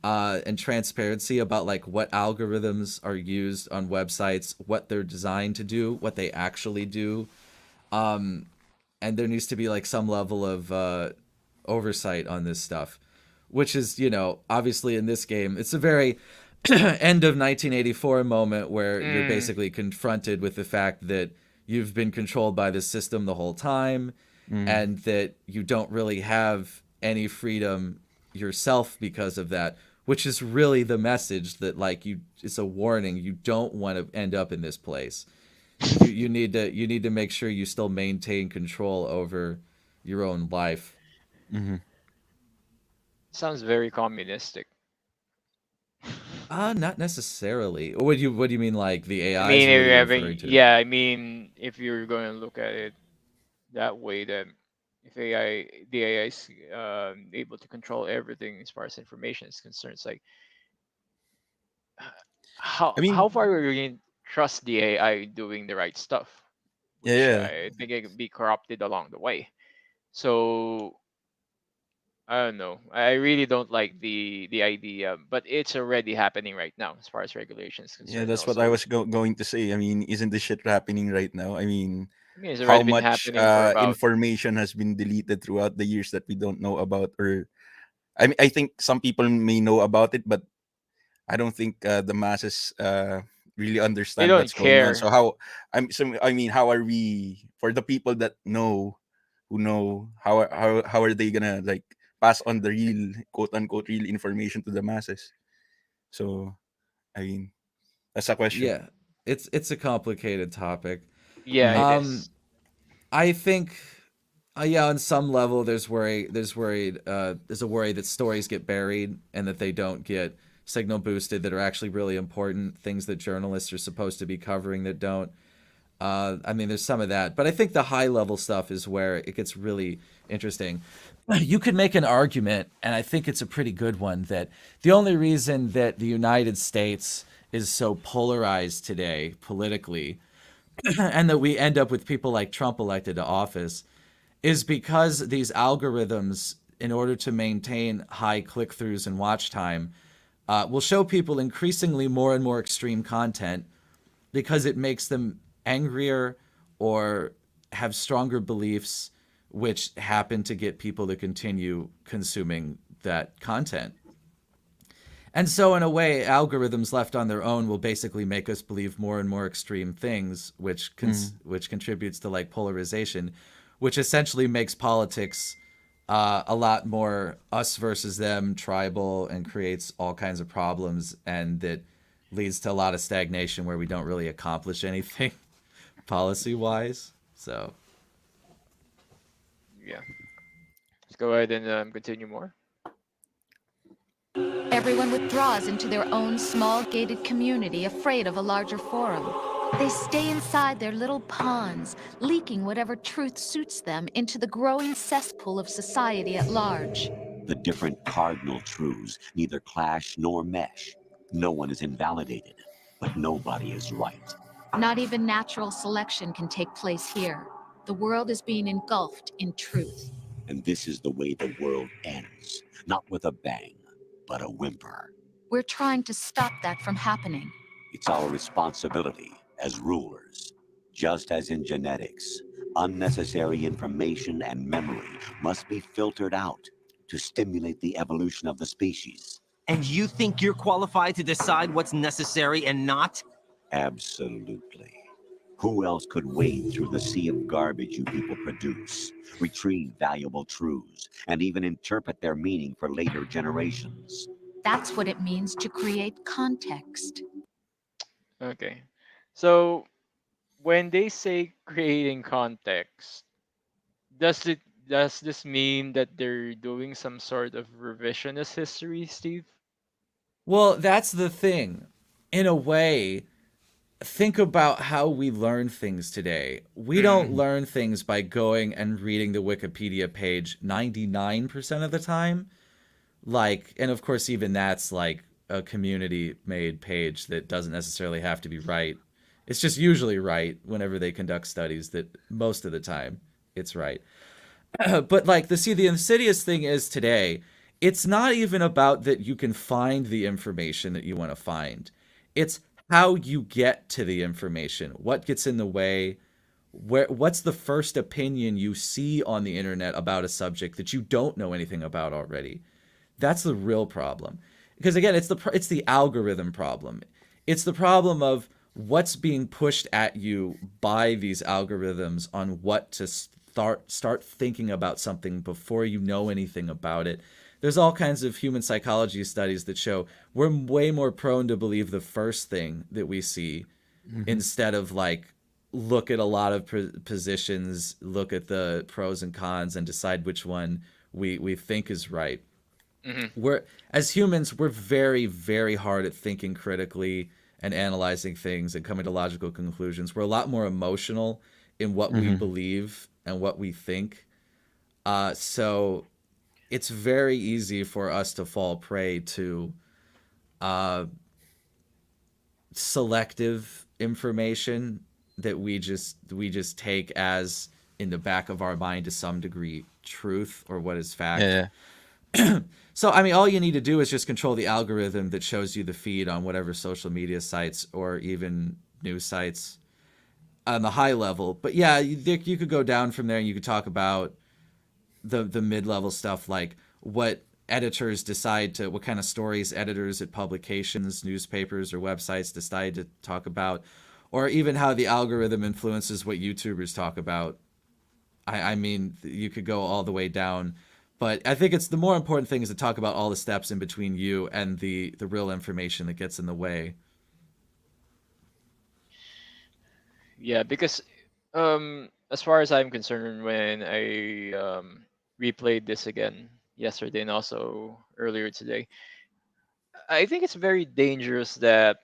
and transparency about like what algorithms are used on websites, what they're designed to do, what they actually do. And there needs to be like some level of oversight on this stuff, which is, obviously in this game, it's a very end of 1984 moment where you're basically confronted with the fact that you've been controlled by this system the whole time and that you don't really have any freedom yourself because of that, which is really the message that like it's a warning. You don't want to end up in this place. You need to make sure you still maintain control over your own life. Sounds very communistic. Not necessarily. What do you mean, like the I AIs? mean, Or if what are you're you having, referring to? yeah, I mean, if you're going to look at it that way, then if the AI is able to control everything as far as information is concerned, it's like I how mean, far are you going to trust the AI doing the right stuff, which yeah. I think it can be corrupted along the way. So I don't know. I really don't like the idea, but it's already happening right now as far as regulation is Yeah, concerned. that's what I Also, was going to say. I mean, isn't this shit happening right now? I mean, I mean, it's how already been much happening for about. information has been deleted throughout the years that we don't know about, or I mean, I think some people may know about it, but I don't think the masses really They understand what's don't going on. So care. I mean, how are we, for the people that know, who know, how are they gonna like pass on the real, quote unquote, real information to the masses? So I mean, that's a question. Yeah, it's a complicated topic. Yeah, Mhm. it Um, is. I think, yeah, on some level, there's a worry that stories get buried and that they don't get signal boosted that are actually really important things that journalists are supposed to be covering that don't. I mean, there's some of that, but I think the high level stuff is where it gets really interesting. You could make an argument, and I think it's a pretty good one, that the only reason that the United States is so polarized today politically, and that we end up with people like Trump elected to office, is because these algorithms, in order to maintain high click-throughs and watch time, will show people increasingly more and more extreme content because it makes them angrier or have stronger beliefs, which happen to get people to continue consuming that content. And so, in a way, algorithms left on their own will basically make us believe more and more extreme things, which which contributes to like polarization, which essentially makes politics a lot more us versus them, tribal, and creates all kinds of problems, and that leads to a lot of stagnation where we don't really accomplish anything policy-wise. So, Yeah. Let's go ahead and continue more. Everyone withdraws into their own small gated community, afraid of a larger forum. They stay inside their little ponds, leaking whatever truth suits them into the growing cesspool of society at large. The different cardinal truths neither clash nor mesh. No one is invalidated, but nobody is right. Not even natural selection can take place here. The world is being engulfed in truth. And this is the way the world ends. Not with a bang, but a whimper. We're trying to stop that from happening. It's our responsibility as rulers. Just as in genetics, unnecessary information and memory must be filtered out to stimulate the evolution of the species. And you think you're qualified to decide what's necessary and not? Absolutely. Who else could wade through the sea of garbage you people produce, retrieve valuable truths, and even interpret their meaning for later generations? That's what it means to create context. Okay. So when they say creating context, does this mean that they're doing some sort of revisionist history, Steve? well, that's the thing. In a way, think about how we learn things today. We don't learn things by going and reading the Wikipedia page 99% of the time. Like, and of course, even that's like a community made page that doesn't necessarily have to be right. It's just usually right whenever they conduct studies, that most of the time it's right. But like the insidious thing is today, it's not even about that you can find the information that you want to find. It's how you get to the information, what gets in the way, what's the first opinion you see on the internet about a subject that you don't know anything about already. That's the real problem. Because again, it's the algorithm problem. It's the problem of what's being pushed at you by these algorithms on what to start thinking about something before you know anything about it. There's all kinds of human psychology studies that show we're way more prone to believe the first thing that we see instead of like look at a lot of positions, look at the pros and cons, and decide which one we think is right. We're, as humans, we're very, very hard at thinking critically and analyzing things and coming to logical conclusions. We're a lot more emotional in what we believe and what we think. So it's very easy for us to fall prey to selective information that we just take as in the back of our mind to some degree truth or what is fact. Yeah. So, I mean, all you need to do is just control the algorithm that shows you the feed on whatever social media sites or even news sites on the high level. But yeah, you could go down from there and you could talk about the mid-level stuff, like what editors decide to, what kind of stories editors at publications, newspapers, or websites decide to talk about, or even how the algorithm influences what YouTubers talk about. I mean, you could go all the way down. But I think it's the more important thing is to talk about all the steps in between you and the real information that gets in the way. Yeah, because as far as I'm concerned, when I replayed this again yesterday and also earlier today, I think it's very dangerous that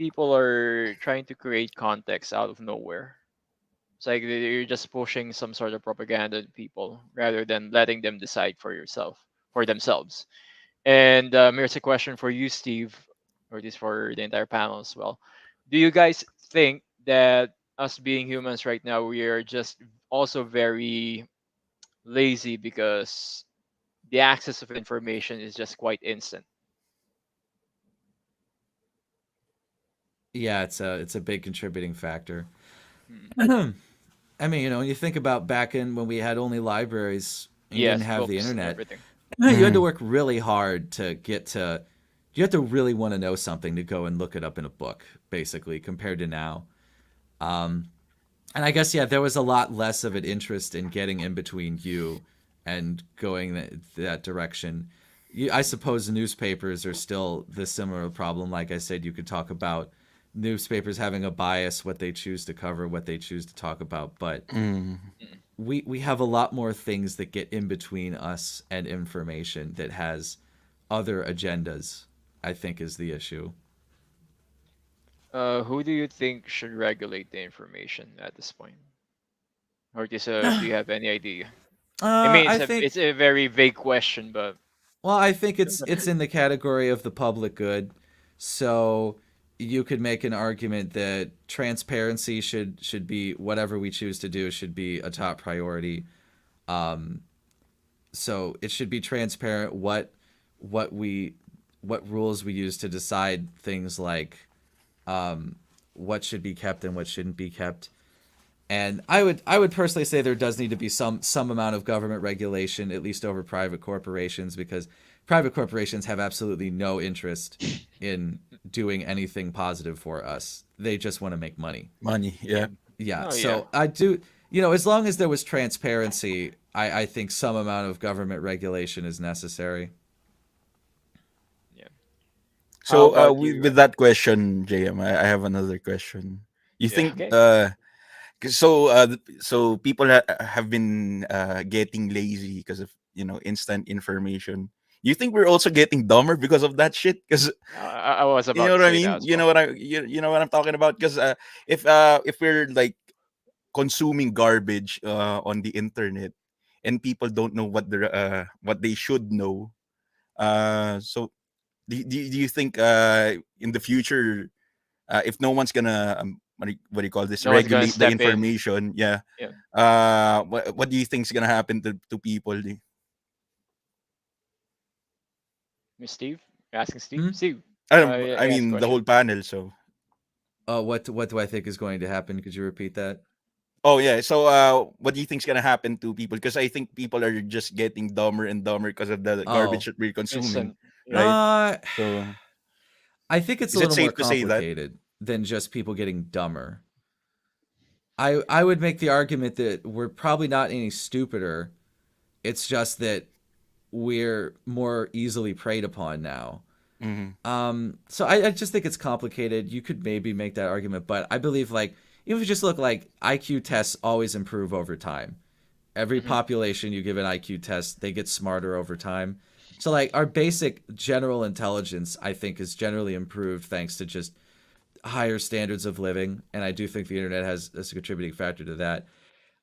people are trying to create context out of nowhere. It's like you're just pushing some sort of propaganda to people rather than letting them decide for themselves. And here's a question for you, Steve, or this for the entire panel as well. Do you guys think that us being humans right now, we are just also very lazy because the access of information is just quite instant? Yeah, it's a big contributing factor. Hmm. I mean, when you think about back in when we had only libraries and you didn't Yes, have the books and internet, everything. you had to work really hard to get to. You have to really want to know something to go and look it up in a book, basically, compared to now. Um, and I guess, yeah, there was a lot less of an interest in getting in between you and going that direction. I suppose newspapers are still the similar problem. Like I said, you could talk about newspapers having a bias, what they choose to cover, what they choose to talk about. But Mm. Mm. we have a lot more things that get in between us and information that has other agendas, I think, is the issue. Who do you think should regulate the information at this point? Or just do you have any idea? I mean, I it's think a very vague question, but Well, I think it's in the category of the public good. So you could make an argument that transparency should be whatever we choose to do should be a top priority. Um, so it should be transparent what we what rules we use to decide things like um, what should be kept and what shouldn't be kept. And I would personally say there does need to be some amount of government regulation, at least over private corporations, because private corporations have absolutely no interest in doing anything positive for us. They just want to make money. Money, yeah. Yeah. oh yeah, So I do, as long as there was transparency, I think some amount of government regulation is necessary. yeah. How So about you? with that question, JM, I have another question. You Yeah, think okay. 'cause so people have been getting lazy because of instant information. You think we're also getting dumber because of that shit? Because I was you about know to what I say that mean. as You well. know what you know what I'm talking about. Because if we're like consuming garbage on the internet, and people don't know what they should know, so do you think in the future, if no one's gonna what do you call this, No one's gonna regulate the step in. information, yeah, Yeah, what do you think is gonna happen to people? Miss Steve, you're asking Steve. Hmm? Steve, yeah, I he has a mean the question. whole panel. So What do I think is going to happen? Could you repeat that? oh yeah, so what do you think is gonna happen to people? Because I think people are just getting dumber and dumber because of the garbage Oh, that we're consuming, Instant. Yeah. right? uh, So I think it's a is it little more safe to say that? complicated than just people getting dumber. I would make the argument that we're probably not any stupider. It's just that we're more easily preyed upon now. Hmm. So I just think it's complicated. You could maybe make that argument, but I believe like even if you just look like IQ tests always improve over time. Every Hmm. population you give an IQ test, they get smarter over time. So like our basic general intelligence, I think, is generally improved thanks to just higher standards of living, and I do think the internet has a contributing factor to that.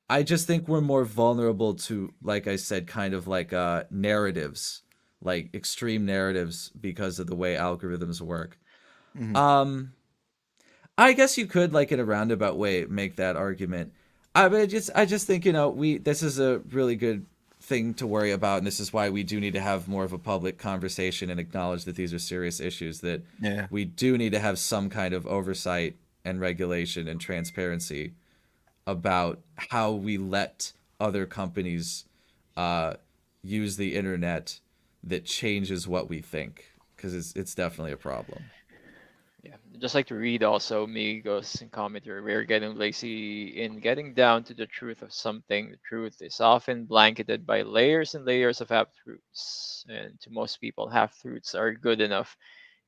I just think we're more vulnerable to, like I said, kind of like narratives, like extreme narratives because of the way algorithms work. Hmm. Um, I guess you could, like in a roundabout way, make that argument. I just think we this is a really good thing to worry about, and this is why we do need to have more of a public conversation and acknowledge that these are serious issues. That Yeah. we do need to have some kind of oversight and regulation and transparency about how we let other companies uh, use the internet that changes what we think, because it's definitely a problem. Yeah, just like to read also Migos and commentary. We're getting lazy in getting down to the truth of something. The truth is often blanketed by layers and layers of half truths, and to most people, half truths are good enough,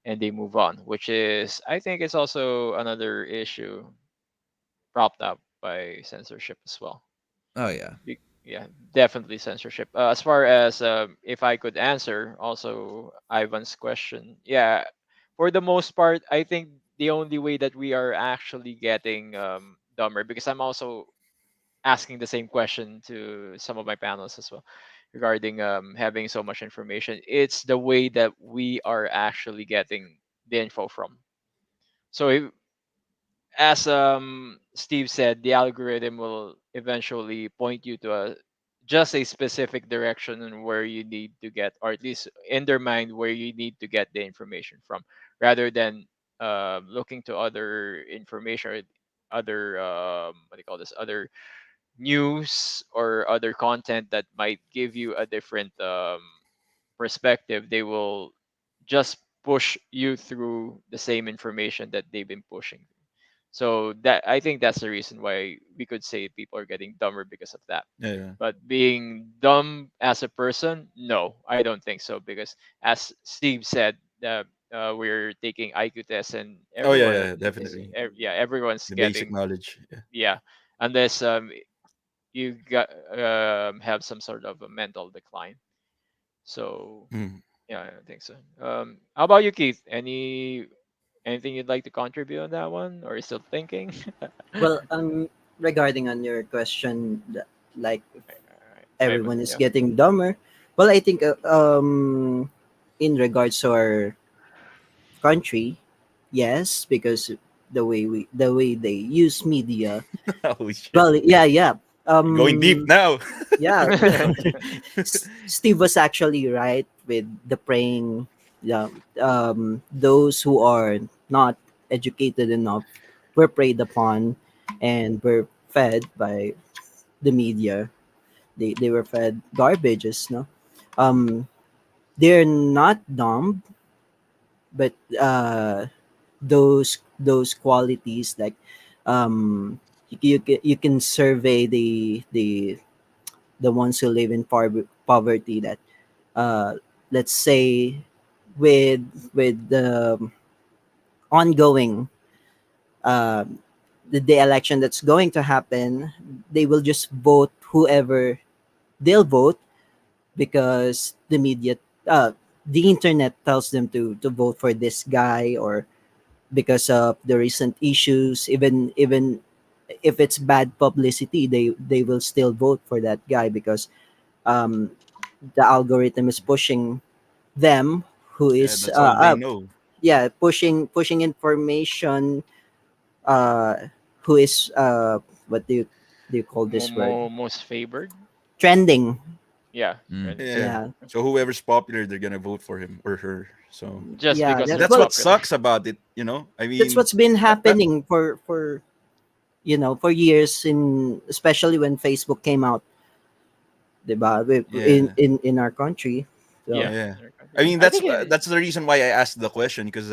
and they move on. Which is, I think, is also another issue propped up by censorship as well. Oh yeah. Yeah, definitely censorship. As far as if I could answer also Ivan's question, yeah, for the most part, I think the only way that we are actually getting dumber, because I'm also asking the same question to some of my panelists as well regarding having so much information. It's the way that we are actually getting the info from. So if, as Steve said, the algorithm will eventually point you to a just a specific direction on where you need to get, or at least in their mind where you need to get the information from, rather than looking to other information or other what do you call this, other news or other content that might give you a different perspective. They will just push you through the same information that they've been pushing. So that, I think that's the reason why we could say people are getting dumber because of that. Yeah. But being dumb as a person, no, I don't think so. Because as Steve said, we're taking IQ tests and Oh yeah, everyone yeah, definitely. yeah, everyone's The basic getting, knowledge. Yeah. yeah, unless you got have some sort of a mental decline. So Mm. yeah, I don't think so. How about you, Keith? Anything you'd like to contribute on that one, or are you still thinking? Well, regarding on your question, like Alright, Ivan, everyone is yeah. getting dumber. Well, I think in regards to our country, yes, because the way they use media. Holy shit. Well, yeah, yeah. Going deep now. Yeah. Steve was actually right with the praying. Yeah, those who are not educated enough were preyed upon and were fed by the media. They were fed garbages, no? Um, they're not dumb, but those qualities like you can survey the ones who live in poverty that uh let's say with the ongoing uh, the election that's going to happen, they will just vote whoever they'll vote because the media the internet tells them to vote for this guy, or because of the recent issues, even if it's bad publicity, they will still vote for that guy because um the algorithm is pushing them who Yeah, is that's all they know. yeah, pushing information uh who is what do you call this word, Most favored. trending. Yeah, Mm. trending. Yeah. Yeah, So whoever's popular, they're gonna vote for him or her. So Just yeah, because and that, they're that's well, what popular. sucks about it, you know? I that's mean, what's been that happening for for years, in especially when Facebook came out, diba? yeah. In our country. So Yeah, Yeah. in our I country. mean, I think that's the reason why I asked the question because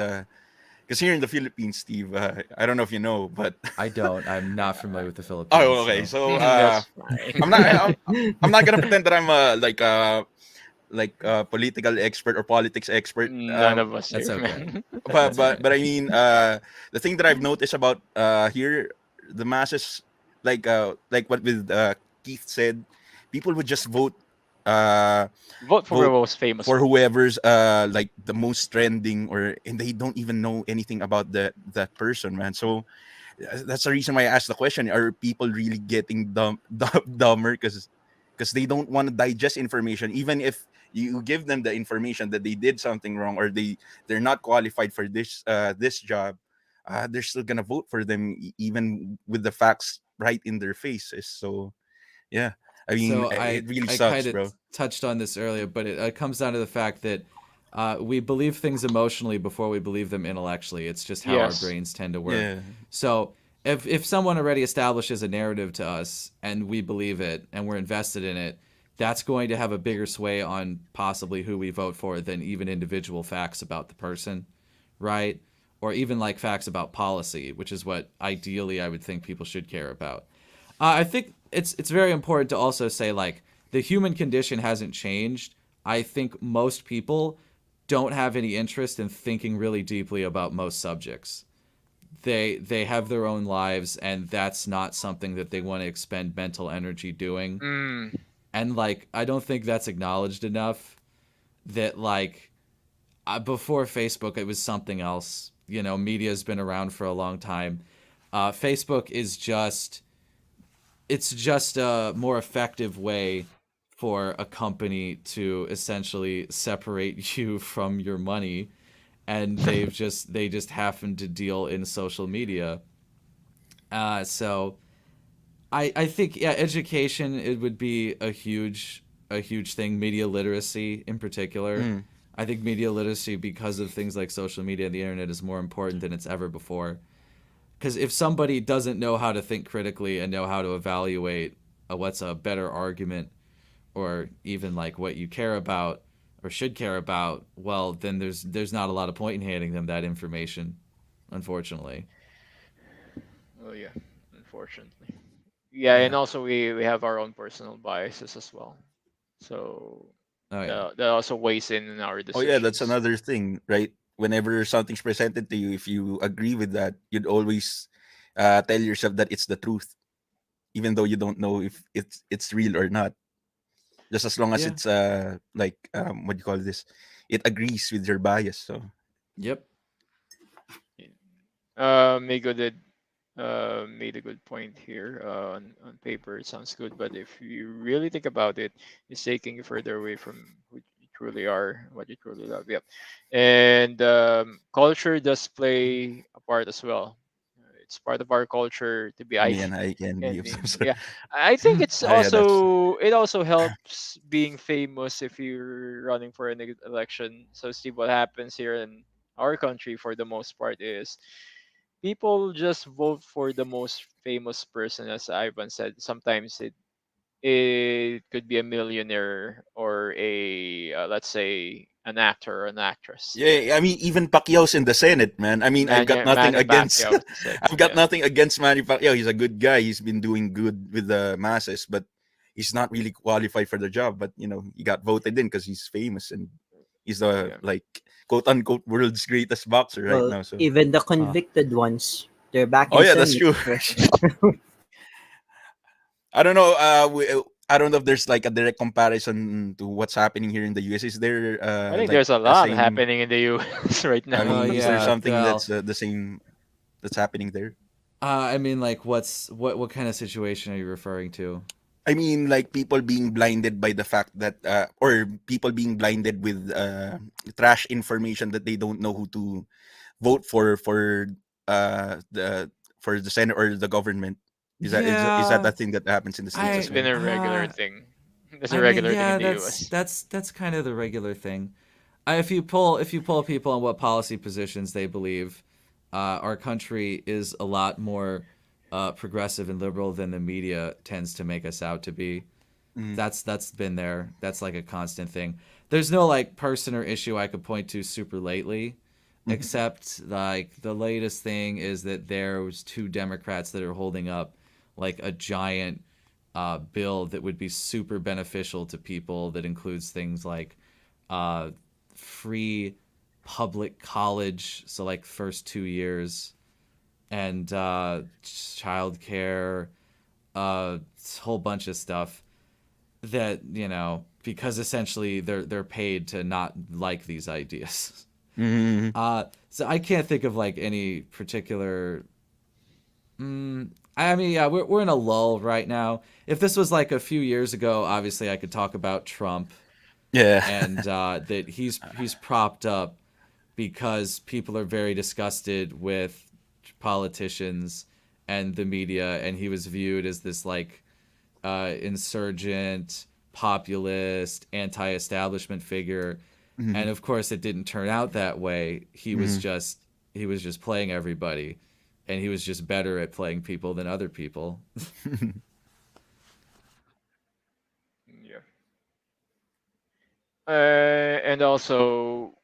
here in the Philippines, Steve, I don't know if you know, but I don't. I'm not familiar with the Philippines, oh, okay. so So that's I'm fine. not I'm not gonna pretend that I'm like a political expert or politics expert. None of us that's here, okay. man. But That's but okay. but I mean, the thing that I've noticed about here, the masses, like what with Keith said, people would just uh Vote for the vote most famous for one. whoever's like the most trending, or and they don't even know anything about that person, man. So that's the reason why I asked the question: are people really getting dumber because they don't want to digest information, even if you give them the information that they did something wrong or they're not qualified for this job. They're still gonna vote for them even with the facts right in their faces. So yeah, I mean, So I it really I sucks, kind of bro. touched on this earlier, but it comes down to the fact that we believe things emotionally before we believe them intellectually. It's just how our Yes. brains tend to work. Yeah, So if someone already establishes a narrative to us and we believe it and we're invested in it, that's going to have a bigger sway on possibly who we vote for than even individual facts about the person, right? Or even like facts about policy, which is what ideally I would think people should care about. I think it's very important to also say like the human condition hasn't changed. I think most people don't have any interest in thinking really deeply about most subjects. They have their own lives, and that's not something that they want to expend mental energy doing. Mm, And like I don't think that's acknowledged enough. That like before Facebook, it was something else. media's been around for a long time. Facebook is just a more effective way for a company to essentially separate you from your money, and they just happen to deal in social media. So I think education, it would be a huge thing. Media literacy in particular. I think media literacy, because of things like social media and the internet, is more important than it's ever before. Because if somebody doesn't know how to think critically and know how to evaluate what's a better argument, or even like what you care about or should care about, well, then there's not a lot of point in handing them that information, unfortunately. Oh yeah, unfortunately. Yeah, and Yeah. also we have our own personal biases as well. So Oh yeah. that also weighs in our Oh yeah, that's decisions. another thing, right? Whenever something's presented to you, if you agree with that, you'd always tell yourself that it's the truth, even though you don't know if it's real or not. Just as long as Yeah. it's like what do you call this? It agrees with your bias. So Yep. Migo did made a good point here. On paper, it sounds good, but if you really think about it, it's taking you further away from who you truly are, what you truly love. Yep. And culture does play a part as well. It's part of our culture to be me icon. and I can be And of some sort. yeah, I think it's Ah, yeah, that's also helps being famous if you're running for an election. So Steve, what happens here in our country for the most part is people just vote for the most famous person, as Ivan said. Sometimes it could be a millionaire or a let's say an actor or an actress. yeah. I mean, even Pacquiao's in the Senate, man. I mean, I've got nothing Manny against. Pacquiao is the second. I've got Yeah, nothing against Manny Pacquiao. He's a good guy. He's been doing good with the masses, but he's not really qualified for the job. But he got voted in because he's famous and he's the yeah. like quote unquote world's greatest boxer right Well, now. So even the Uh, convicted ones, they're back oh in yeah, that's Senate. true. I don't know. I don't know if there's like a direct comparison to what's happening here in the US. Is there I think like there's a a lot same? happening in the U.S. right I now. mean, is there yeah. something that's Well, the same that's happening there? I mean, like, what kind of situation are you referring to? I mean, like people being blinded by the fact that, or people being blinded with trash information that they don't know who to vote the for the Senate or the government. Is that Yeah, a thing that happens in the states That's as I been well? a regular uh thing. That's a I mean, regular thing in yeah, the that's U.S. that's that's kind of the regular thing. If you poll people on what policy positions they believe, our country is a lot more progressive and liberal than the media tends to make us out to be. Mm, That's been there. That's like a constant thing. There's no like person or issue I could point to super lately, mhm. except like the latest thing is that there was two Democrats that are holding up like a giant bill that would be super beneficial to people, that includes things like uh, free public college, so like first 2 years, and childcare, a whole bunch of stuff that because essentially they're paid to not like these ideas. Mhm. So I can't think of like any particular. I mean, yeah, we're in a lull right now. If this was like a few years ago, obviously I could talk about Trump, Yeah. and that he's propped up because people are very disgusted with politicians and the media, and he was viewed as this like insurgent, populist, anti-establishment figure. And Mhm. of course, it didn't turn out that way. Mhm. He was just playing everybody, and he was just better at playing people than other people. Yeah. And also,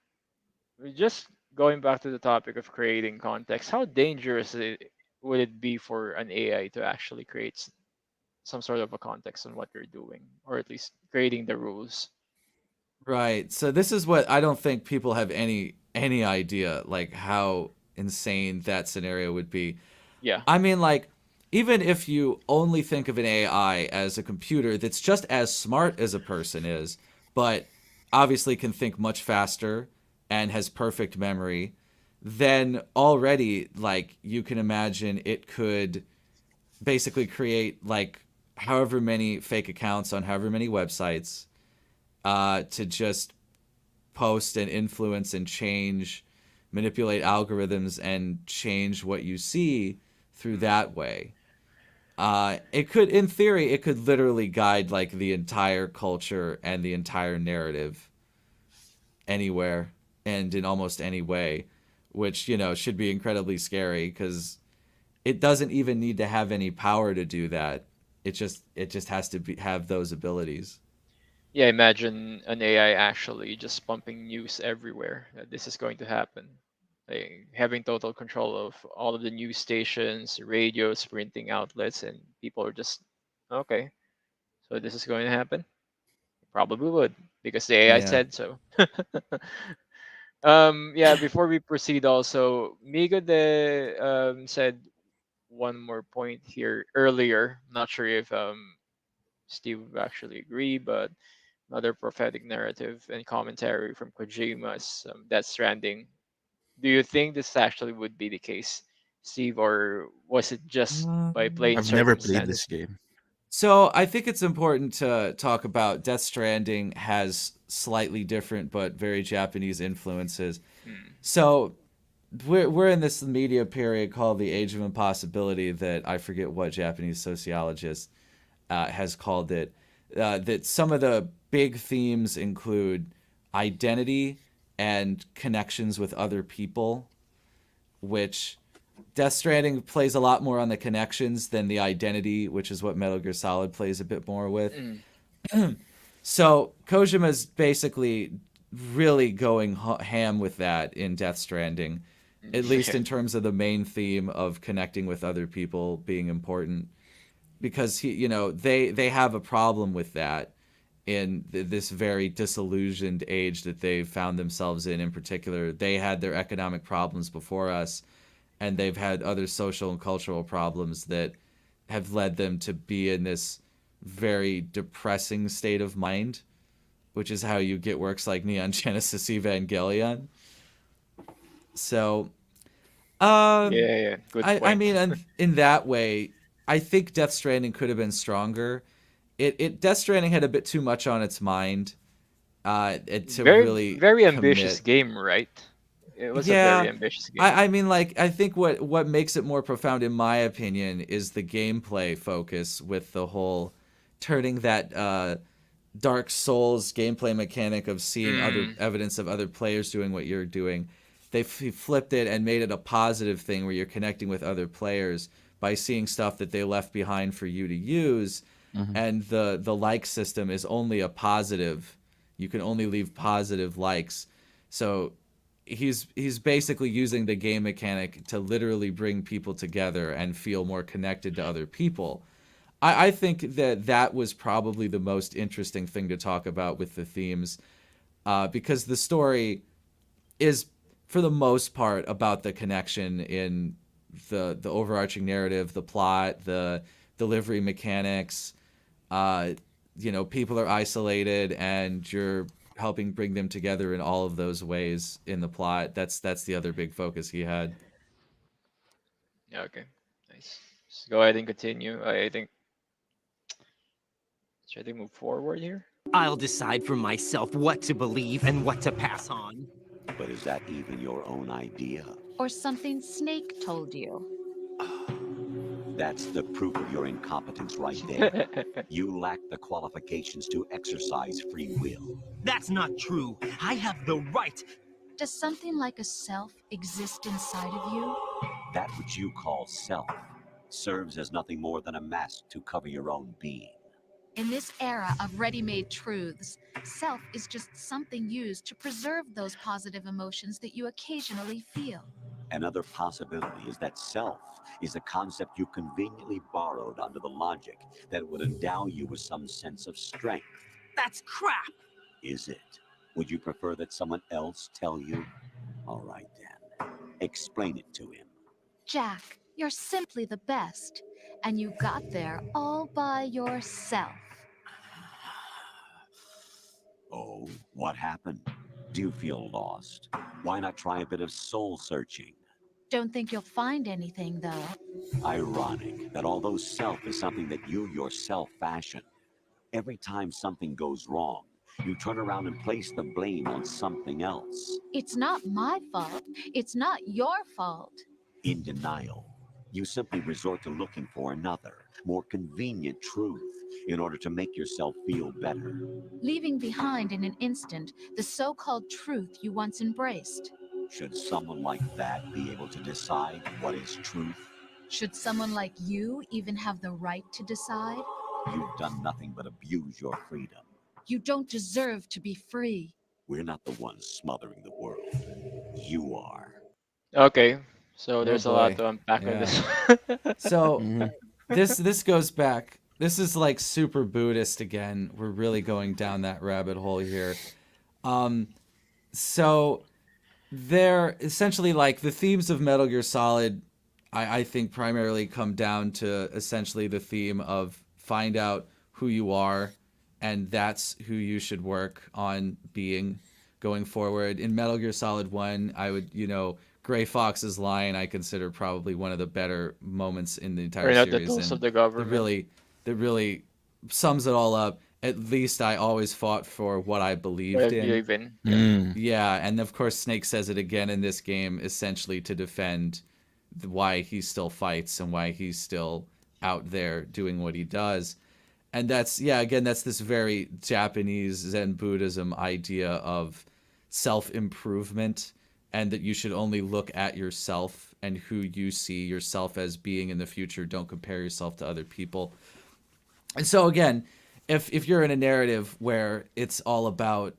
just going back to the topic of creating context, how dangerous would it be for an AI to actually create some sort of a context on what you're doing, or at least creating the rules? Right. So this is what I don't think people have any idea, like how insane that scenario would be. Yeah. I mean, like, even if you only think of an AI as a computer that's just as smart as a person is, but obviously can think much faster and has perfect memory, then already, like, you can imagine it could basically create like however many fake accounts on however many websites to just post and influence and change, manipulate algorithms and change what you see through that way. It could, in theory, it could literally guide like the entire culture and the entire narrative anywhere and in almost any way, which, you know, should be incredibly scary because it doesn't even need to have any power to do that. It just has to have those abilities. Yeah, imagine an AI actually just pumping news everywhere that this is going to happen. Like having total control of all of the news stations, radios, printing outlets, and people are just okay. So this is going to happen. Probably would because the AI Yeah. said so. Yeah. Before we proceed, also Migo said one more point here earlier. Not sure if Steve would actually agree, but another prophetic narrative and commentary from Kojima's Death Stranding. Do you think this actually would be the case, Steve, or was it just by plain I've never played circumstances? this game. So I think it's important to talk about Death Stranding has slightly different but very Japanese influences. Hmm. So we're in this media period called the Age of Impossibility that I forget what Japanese sociologist has called it. That some of the big themes include identity and connections with other people, which Death Stranding plays a lot more on the connections than the identity, which is what Metal Gear Solid plays a bit more with. So Kojima's basically really going ham with that in Death Stranding, at least in terms of the main theme of connecting with other people being important, because they have a problem with that in this very disillusioned age that they've found themselves in. In particular, they had their economic problems before us, and they've had other social and cultural problems that have led them to be in this very depressing state of mind, which is how you get works like Neon Genesis Evangelion. So, Yeah, good I point. mean, in that way, I think Death Stranding could have been stronger. Death Stranding had a bit too much on its mind, to Very, really very ambitious commit. game, right? It was a very Yeah, ambitious game. I mean, like, I think what makes it more profound, in my opinion, is the gameplay focus with the whole turning that Dark Souls gameplay mechanic of seeing other Mm, evidence of other players doing what you're doing. They flipped it and made it a positive thing where you're connecting with other players by seeing stuff that they left behind for you to use, Mhm. and the like system is only a positive. You can only leave positive likes. So he's basically using the game mechanic to literally bring people together and feel more connected to other people. I think that was probably the most interesting thing to talk about with the themes, because the story is, for the most part, about the connection in the overarching narrative, the plot, the delivery mechanics. People are isolated, and you're helping bring them together in all of those ways in the plot. That's the other big focus he had. yeah, okay, nice. Let's go ahead and continue. I think let's try to move forward here. I'll decide for myself what to believe and what to pass on. But is that even your own idea? Or something Snake told you. That's the proof of your incompetence right there. You lack the qualifications to exercise free will. That's not true. I have the right. Does something like a self exist inside of you? That which you call self serves as nothing more than a mask to cover your own being. In this era of ready-made truths, self is just something used to preserve those positive emotions that you occasionally feel. Another possibility is that self is a concept you conveniently borrowed under the logic that would endow you with some sense of strength. That's crap. Is it? Would you prefer that someone else tell you? All right then. Explain it to him. Jack, you're simply the best, and you got there all by yourself. Oh, what happened? Do you feel lost? Why not try a bit of soul searching? Don't think you'll find anything, though. Ironic that although self is something that you yourself fashion, every time something goes wrong, you turn around and place the blame on something else. It's not my fault. It's not your fault. In denial, you simply resort to looking for another, more convenient truth in order to make yourself feel better. Leaving behind in an instant the so-called truth you once embraced. Should someone like that be able to decide what is truth? Should someone like you even have the right to decide? You've done nothing but abuse your freedom. You don't deserve to be free. We're not the ones smothering the world. You are. Okay, so Oh there's a lot boy. to unpack in Yeah. this. So Mhm. this goes back. This is like super Buddhist again. We're really going down that rabbit hole here. So they're essentially like the themes of Metal Gear Solid, I think primarily come down to essentially the theme of find out who you are, and that's who you should work on being going forward. In Metal Gear Solid 1, I would, Gray Fox's line I consider probably one of the better moments in the entire Or not the series. tools of And the government. that really sums it all up. At least I always fought for what I What I believed in. believe in. Yeah, and of course Snake says it again in this game, essentially to defend why he still fights and why he's still out there doing what he does. And that's this very Japanese Zen Buddhism idea of self-improvement, and that you should only look at yourself and who you see yourself as being in the future. Don't compare yourself to other people. And so again, if you're in a narrative where it's all about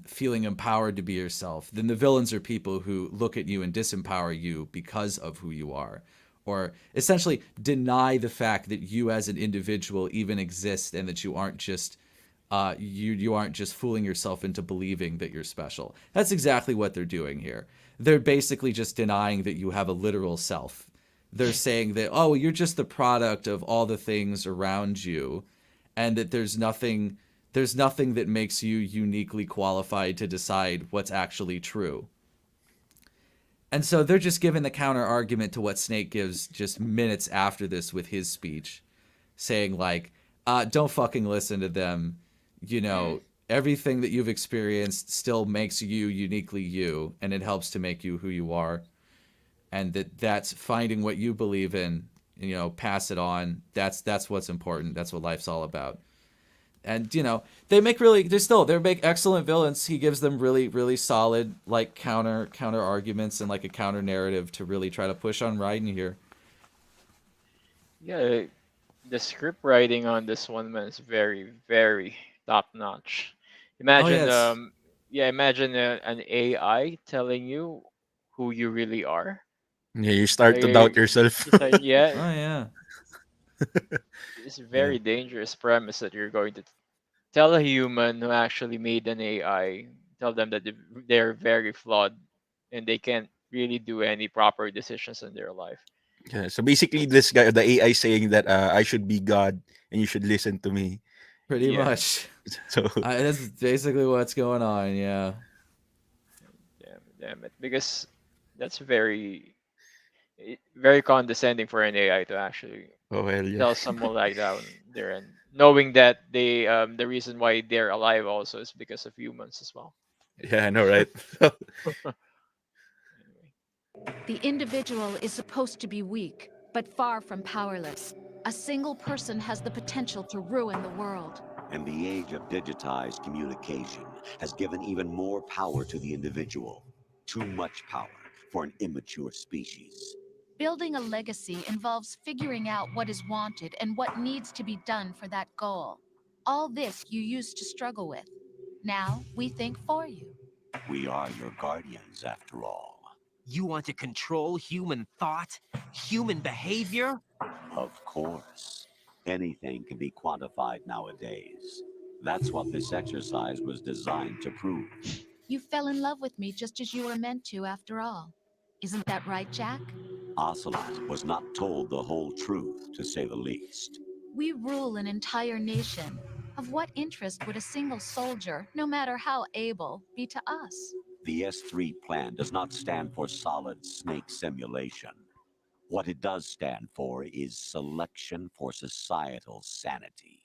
feeling empowered to be yourself, then the villains are people who look at you and disempower you because of who you are, or essentially deny the fact that you as an individual even exist, and that you aren't just you aren't just fooling yourself into believing that you're special. That's exactly what they're doing here. They're basically just denying that you have a literal self. They're saying that, oh, you're just the product of all the things around you, and that there's nothing that makes you uniquely qualified to decide what's actually true. And so they're just giving the counter argument to what Snake gives just minutes after this with his speech, saying like, don't fucking listen to them. Everything that you've experienced still makes you uniquely you, and it helps to make you who you are. And that's finding what you believe in, pass it on. That's what's important. That's what life's all about. And they make excellent villains. He gives them really, really solid like counter arguments and like a counter narrative to really try to push on Raiden here. Yeah, the script writing on this one, man, is very, very top notch. Imagine, yes. imagine an AI telling you who you really are. Yeah, you start to doubt yourself. It's like, Oh yeah, yeah. it's a very dangerous premise that you're going to tell a human who actually made an AI, tell them that they're very flawed and they can't really do any proper decisions in their life. Yeah, so basically, this guy, the AI, saying that I should be God and you should listen to me. Pretty Yeah. much. So That's basically what's going on. Yeah. Damn it, because that's very, very condescending for an AI to actually oh well, yeah, tell someone like that there, and knowing that they the reason why they're alive also is because of humans as well. yeah, I know, right? The individual is supposed to be weak, but far from powerless. A single person has the potential to ruin the world. And the age of digitized communication has given even more power to the individual. Too much power for an immature species. Building a legacy involves figuring out what is wanted and what needs to be done for that goal. All this you used to struggle with. Now we think for you. We are your guardians, after all. You want to control human thought, human behavior? Of course. Anything can be quantified nowadays. That's what this exercise was designed to prove. You fell in love with me just as you were meant to, after all. Isn't that right, Jack? Ocelot was not told the whole truth, to say the least. We rule an entire nation. Of what interest would a single soldier, no matter how able, be to us? The S3 plan does not stand for solid snake simulation. What it does stand for is selection for societal sanity.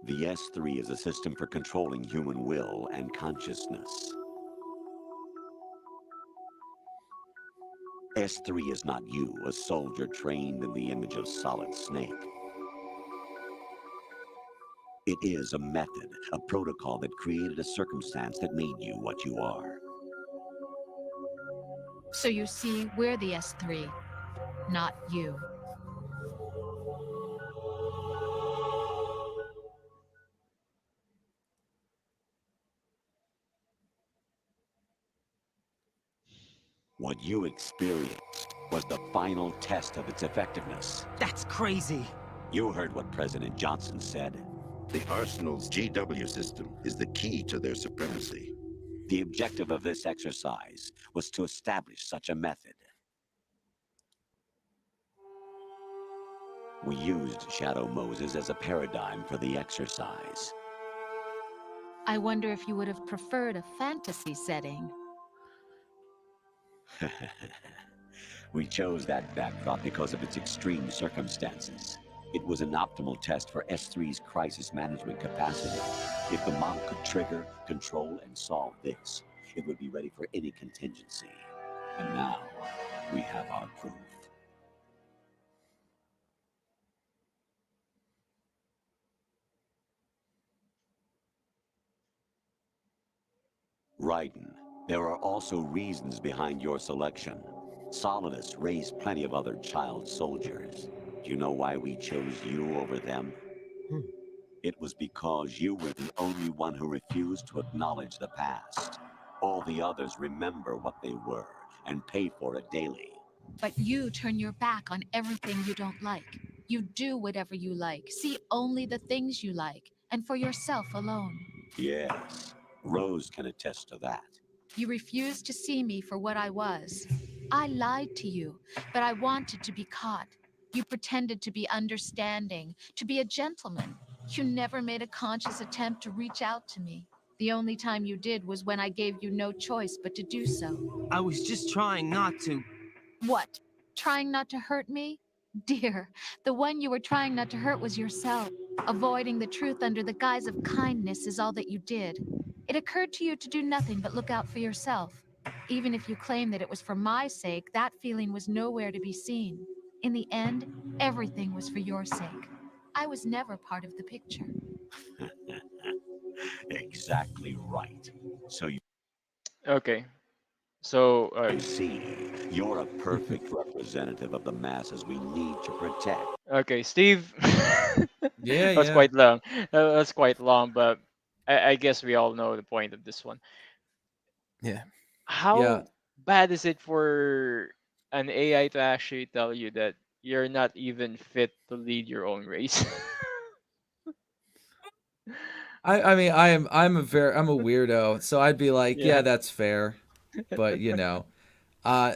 The S3 is a system for controlling human will and consciousness. S3 is not you, a soldier trained in the image of Solid Snake. It is a method, a protocol that created a circumstance that made you what you are. So you see, we're the S3, not you. What you experienced was the final test of its effectiveness. That's crazy. You heard what President Johnson said. The Arsenal's GW system is the key to their supremacy. The objective of this exercise was to establish such a method. We used Shadow Moses as a paradigm for the exercise. I wonder if you would have preferred a fantasy setting. We chose that backdrop because of its extreme circumstances. It was an optimal test for S3's crisis management capacity. If the model could trigger, control, and solve this, it would be ready for any contingency. And now, we have our proof. Raiden, there are also reasons behind your selection. Solidus raised plenty of other child soldiers. Do you know why we chose you over them? It was because you were the only one who refused to acknowledge the past. All the others remember what they were and pay for it daily. But you turn your back on everything you don't like. You do whatever you like, see only the things you like, and for yourself alone. Yes, Rose can attest to that. You refused to see me for what I was. I lied to you, but I wanted to be caught. You pretended to be understanding, to be a gentleman. You never made a conscious attempt to reach out to me. The only time you did was when I gave you no choice but to do so. I was just trying not to. What? Trying not to hurt me? Dear, the one you were trying not to hurt was yourself. Avoiding the truth under the guise of kindness is all that you did. It occurred to you to do nothing but look out for yourself. Even if you claim that it was for my sake, that feeling was nowhere to be seen. In the end, everything was for your sake. I was never part of the picture. Exactly right. So you Okay. So, see, you're a perfect representative of the masses we need to protect. okay, Steve. Yeah, That was yeah. quite long. That was quite long, but I guess we all know the point of this one. Yeah. How bad is it for an AI to actually tell you that you're not even fit to lead your own race? I mean I'm a weirdo, so I'd be like, yeah, Yeah. that's fair. But uh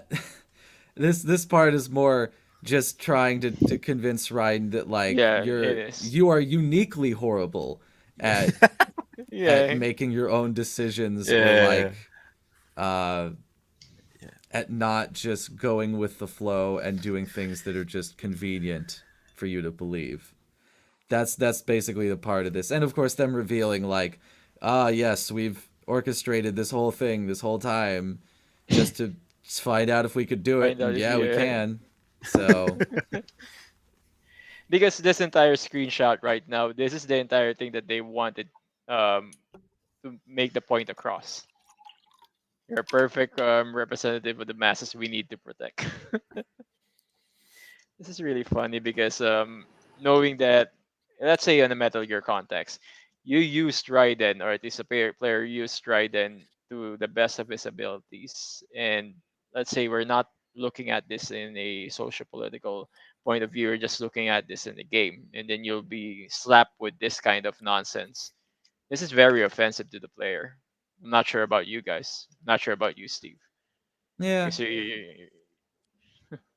this part is more just trying to convince Ryan that like Yeah, it is. you are uniquely horrible at Yeah. making your own decisions or Yeah. like at not just going with the flow and doing things that are just convenient for you to believe. That's basically the part of this. And of course them revealing like, yes, we've orchestrated this whole thing this whole time just to find out if we could do it. Find out And if yeah, we you can. So because this entire screenshot right now, this is the entire thing that they wanted um to make the point across. You're a perfect representative of the masses we need to protect. This is really funny because knowing that, let's say in a Metal Gear context, you used Raiden, or at least a player used Raiden to the best of his abilities, and let's say we're not looking at this in a social political point of view, we're just looking at this in the game, and then you'll be slapped with this kind of nonsense. This is very offensive to the player. I'm not sure about you guys. Not sure about you, Steve. yeah, Because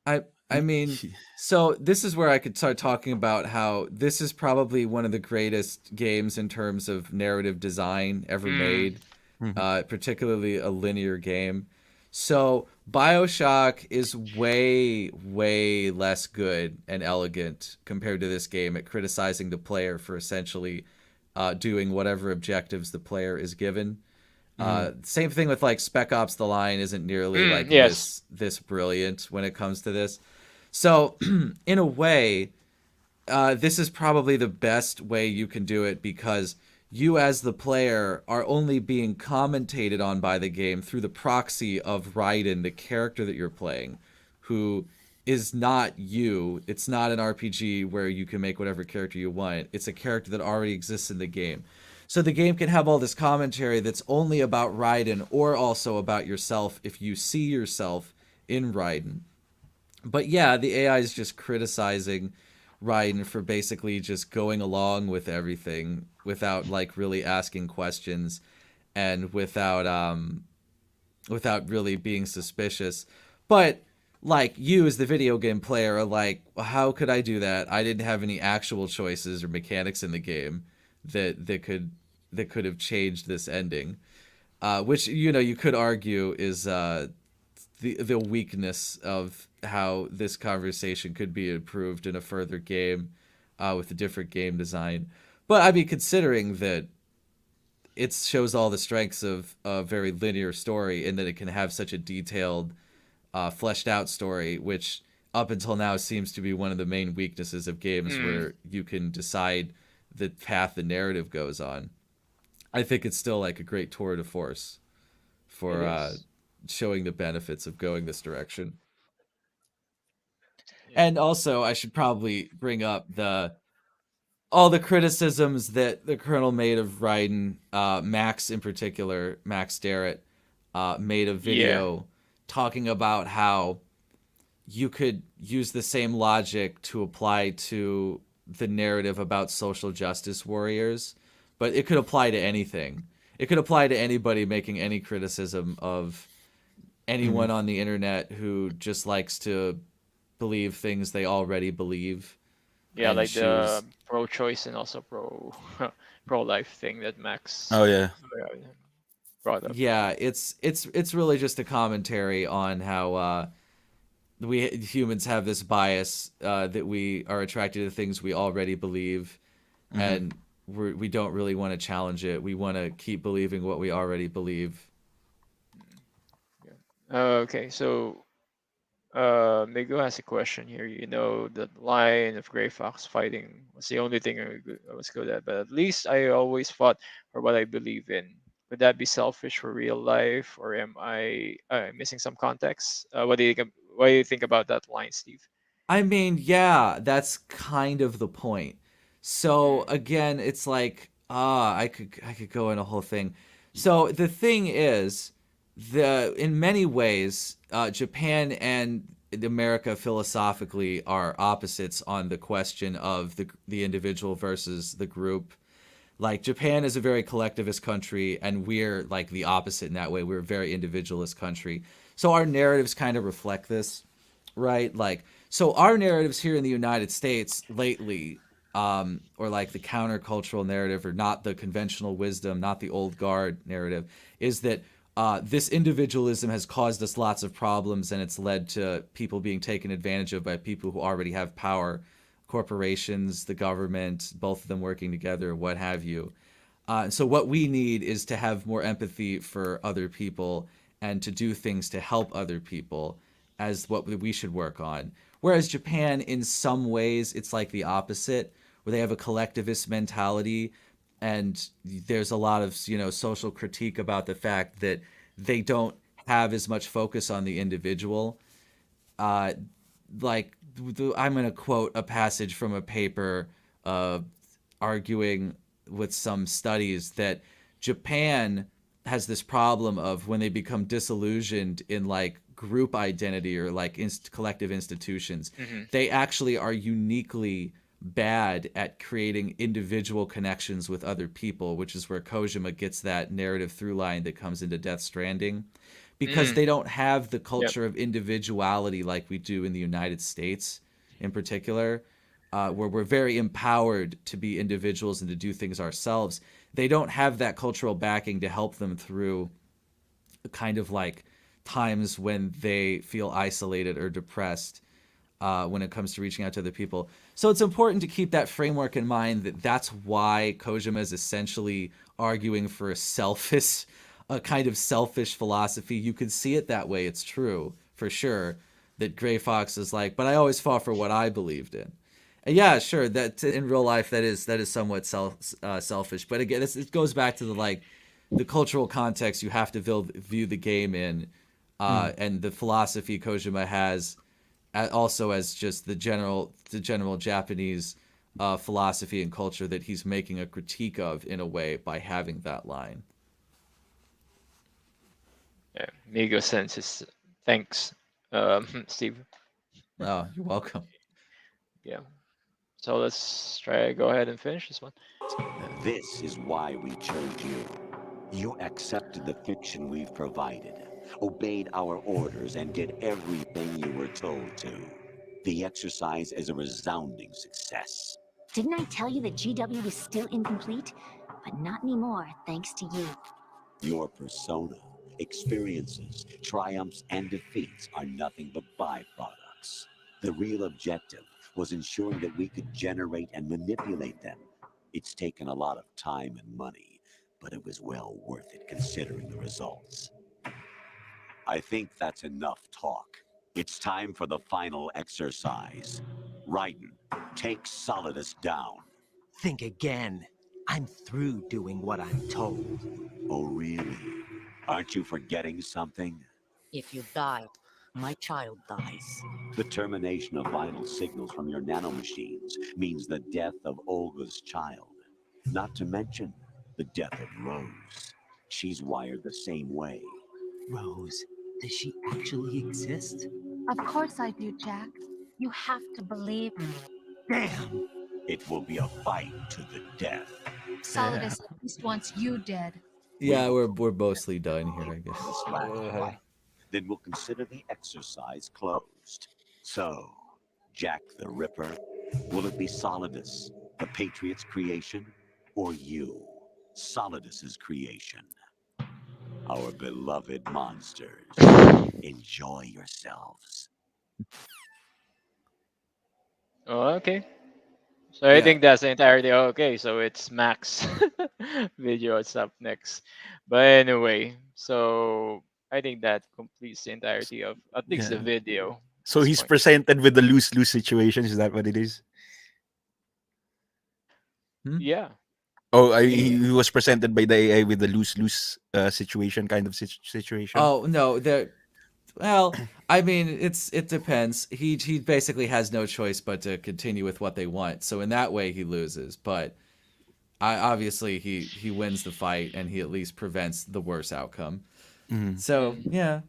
I I mean, so this is where I could start talking about how this is probably one of the greatest games in terms of narrative design ever made, particularly a linear game. So BioShock is way, way less good and elegant compared to this game at criticizing the player for essentially doing whatever objectives the player is given. Same thing with like Spec Ops: The Line isn't nearly like yes. this brilliant when it comes to this. So in a way, this is probably the best way you can do it because you as the player are only being commentated on by the game through the proxy of Raiden, the character that you're playing, who is not you. It's not an RPG where you can make whatever character you want. It's a character that already exists in the game. So the game can have all this commentary that's only about Raiden or also about yourself if you see yourself in Raiden. But yeah, the AI is just criticizing Raiden for basically just going along with everything without like really asking questions and without really being suspicious. But like you as the video game player are like, well, how could I do that? I didn't have any actual choices or mechanics in the game that could have changed this ending. Which you could argue is the weakness of how this conversation could be improved in a further game with a different game design. But I mean, considering that it shows all the strengths of a very linear story in that it can have such a detailed, fleshed out story, which up until now seems to be one of the main weaknesses of games where you can decide the path the narrative goes on. I think it's still like a great tour de force for showing the benefits of going this direction. And also, I should probably bring up all the criticisms that the Colonel made of Raiden, Max in particular, Max Darrett, made a video talking about how you could use the same logic to apply to the narrative about social justice warriors, but it could apply to anything. It could apply to anybody making any criticism of anyone on the internet who just likes to believe things they already believe. Yeah, like the pro-choice and also pro-life thing that Max brought up. Yeah, it's really just a commentary on how we humans have this bias that we are attracted to things we already believe, and we don't really want to challenge it. We want to keep believing what we already believe. Okay, so Mego has a question here. The line of Grey Fox fighting was the only thing I was good at, but at least I always fought for what I believe in. Would that be selfish for real life, or am I missing some context? What do you think about that line, Steve? I mean, yeah, that's kind of the point. So again, it's like I could go in a whole thing. So the thing is, in many ways, Japan and America philosophically are opposites on the question of the individual versus the group. Like Japan is a very collectivist country, and we're like the opposite in that way. We're a very individualist country. So our narratives kind of reflect this, right? Like, so our narratives here in the United States lately, or like the countercultural narrative, or not the conventional wisdom, not the old guard narrative, is that this individualism has caused us lots of problems, and it's led to people being taken advantage of by people who already have power, corporations, the government, both of them working together, what have you. So what we need is to have more empathy for other people and to do things to help other people as what we should work on. Whereas Japan, in some ways, it's like the opposite, where they have a collectivist mentality, and there's a lot of social critique about the fact that they don't have as much focus on the individual. Like I'm going to quote a passage from a paper arguing with some studies that Japan has this problem of when they become disillusioned in like group identity or like collective institutions, they actually are uniquely bad at creating individual connections with other people, which is where Kojima gets that narrative through line that comes into Death Stranding. because Mm. they don't have the Yep. culture of individuality like we do in the United States in particular, where we're very empowered to be individuals and to do things ourselves. They don't have that cultural backing to help them through kind of like times when they feel isolated or depressed, when it comes to reaching out to other people. So it's important to keep that framework in mind, that that's why Kojima is essentially arguing for a kind of selfish philosophy. You can see it that way. It's true for sure that Gray Fox is like, but I always fought for what I believed in. And yeah, sure, that in real life that is somewhat selfish. But again, it goes back to the cultural context you have to view the game in, and the philosophy Kojima has, also as just the general Japanese philosophy and culture that he's making a critique of in a way by having that line. Yeah. Migo senses. Thanks, Steve. Oh, you're welcome. Yeah. So let's try. Go ahead and finish this one. This is why we chose you. You accepted the fiction we've provided, obeyed our orders, and did everything you were told to. The exercise is a resounding success. Didn't I tell you that GW was still incomplete? But not anymore, thanks to you. Your persona, experiences, triumphs, and defeats are nothing but byproducts. The real objective was ensuring that we could generate and manipulate them. It's taken a lot of time and money, but it was well worth it considering the results. I think that's enough talk. It's time for the final exercise. Raiden, take Solidus down. Think again. I'm through doing what I'm told. Oh, really? Aren't you forgetting something? If you die, my child dies. The termination of vital signals from your nanomachines means the death of Olga's child. Not to mention the death of Rose. She's wired the same way. Rose, does she actually exist? Of course I do, Jack. You have to believe me. Damn! It will be a fight to the death. Solidus at least wants you dead. Yeah, we're mostly done here, I guess. Right. Then we'll consider the exercise closed. So, Jack the Ripper, will it be Solidus, the Patriot's creation, or you, Solidus's creation? Our beloved monsters, enjoy yourselves. Oh, okay. So I Yeah. think that's the entirety. Okay, so it's Max video. It's up next. But anyway, so I think that completes the entirety of at least the Yeah. video. at So this he's point. presented with the lose-lose situation. Is that what it is? Yeah. Oh, he was presented by the AI with the lose-lose situation, kind of situation. Oh no, well, I mean, it depends. He basically has no choice but to continue with what they want. So in that way, he loses. But obviously, he wins the fight, and he at least prevents the worst outcome. Mhm. So yeah,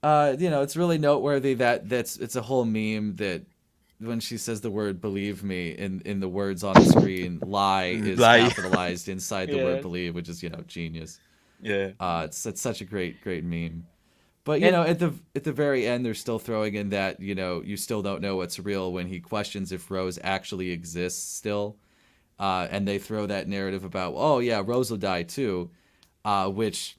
it's really noteworthy that it's a whole meme that when she says the word "believe me" in the words on the screen, "lie" is Lie. capitalized inside the word Yes. "believe," which is genius. Yeah. It's such a great meme. But And- at the very end, they're still throwing in that you still don't know what's real when he questions if Rose actually exists still, and they throw that narrative about, oh yeah, Rose will die too, which,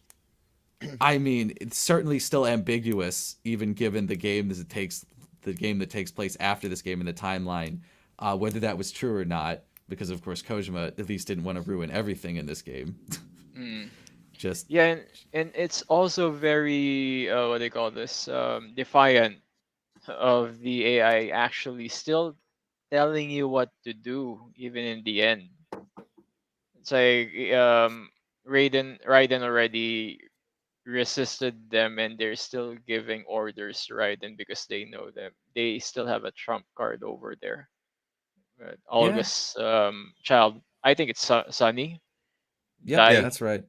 I mean, it's certainly still ambiguous, even given the game that takes place after this game in the timeline, whether that was true or not, because of course Kojima at least didn't want to ruin everything in this game. Mm. Just Yeah, and it's also very what they call this defiant of the AI actually still telling you what to do even in the end. It's like Raiden already resisted them and they're still giving orders to Raiden because they know them. They still have a trump card over there. yeah, Olga's child, I think it's Sunny, yep, died. that's right.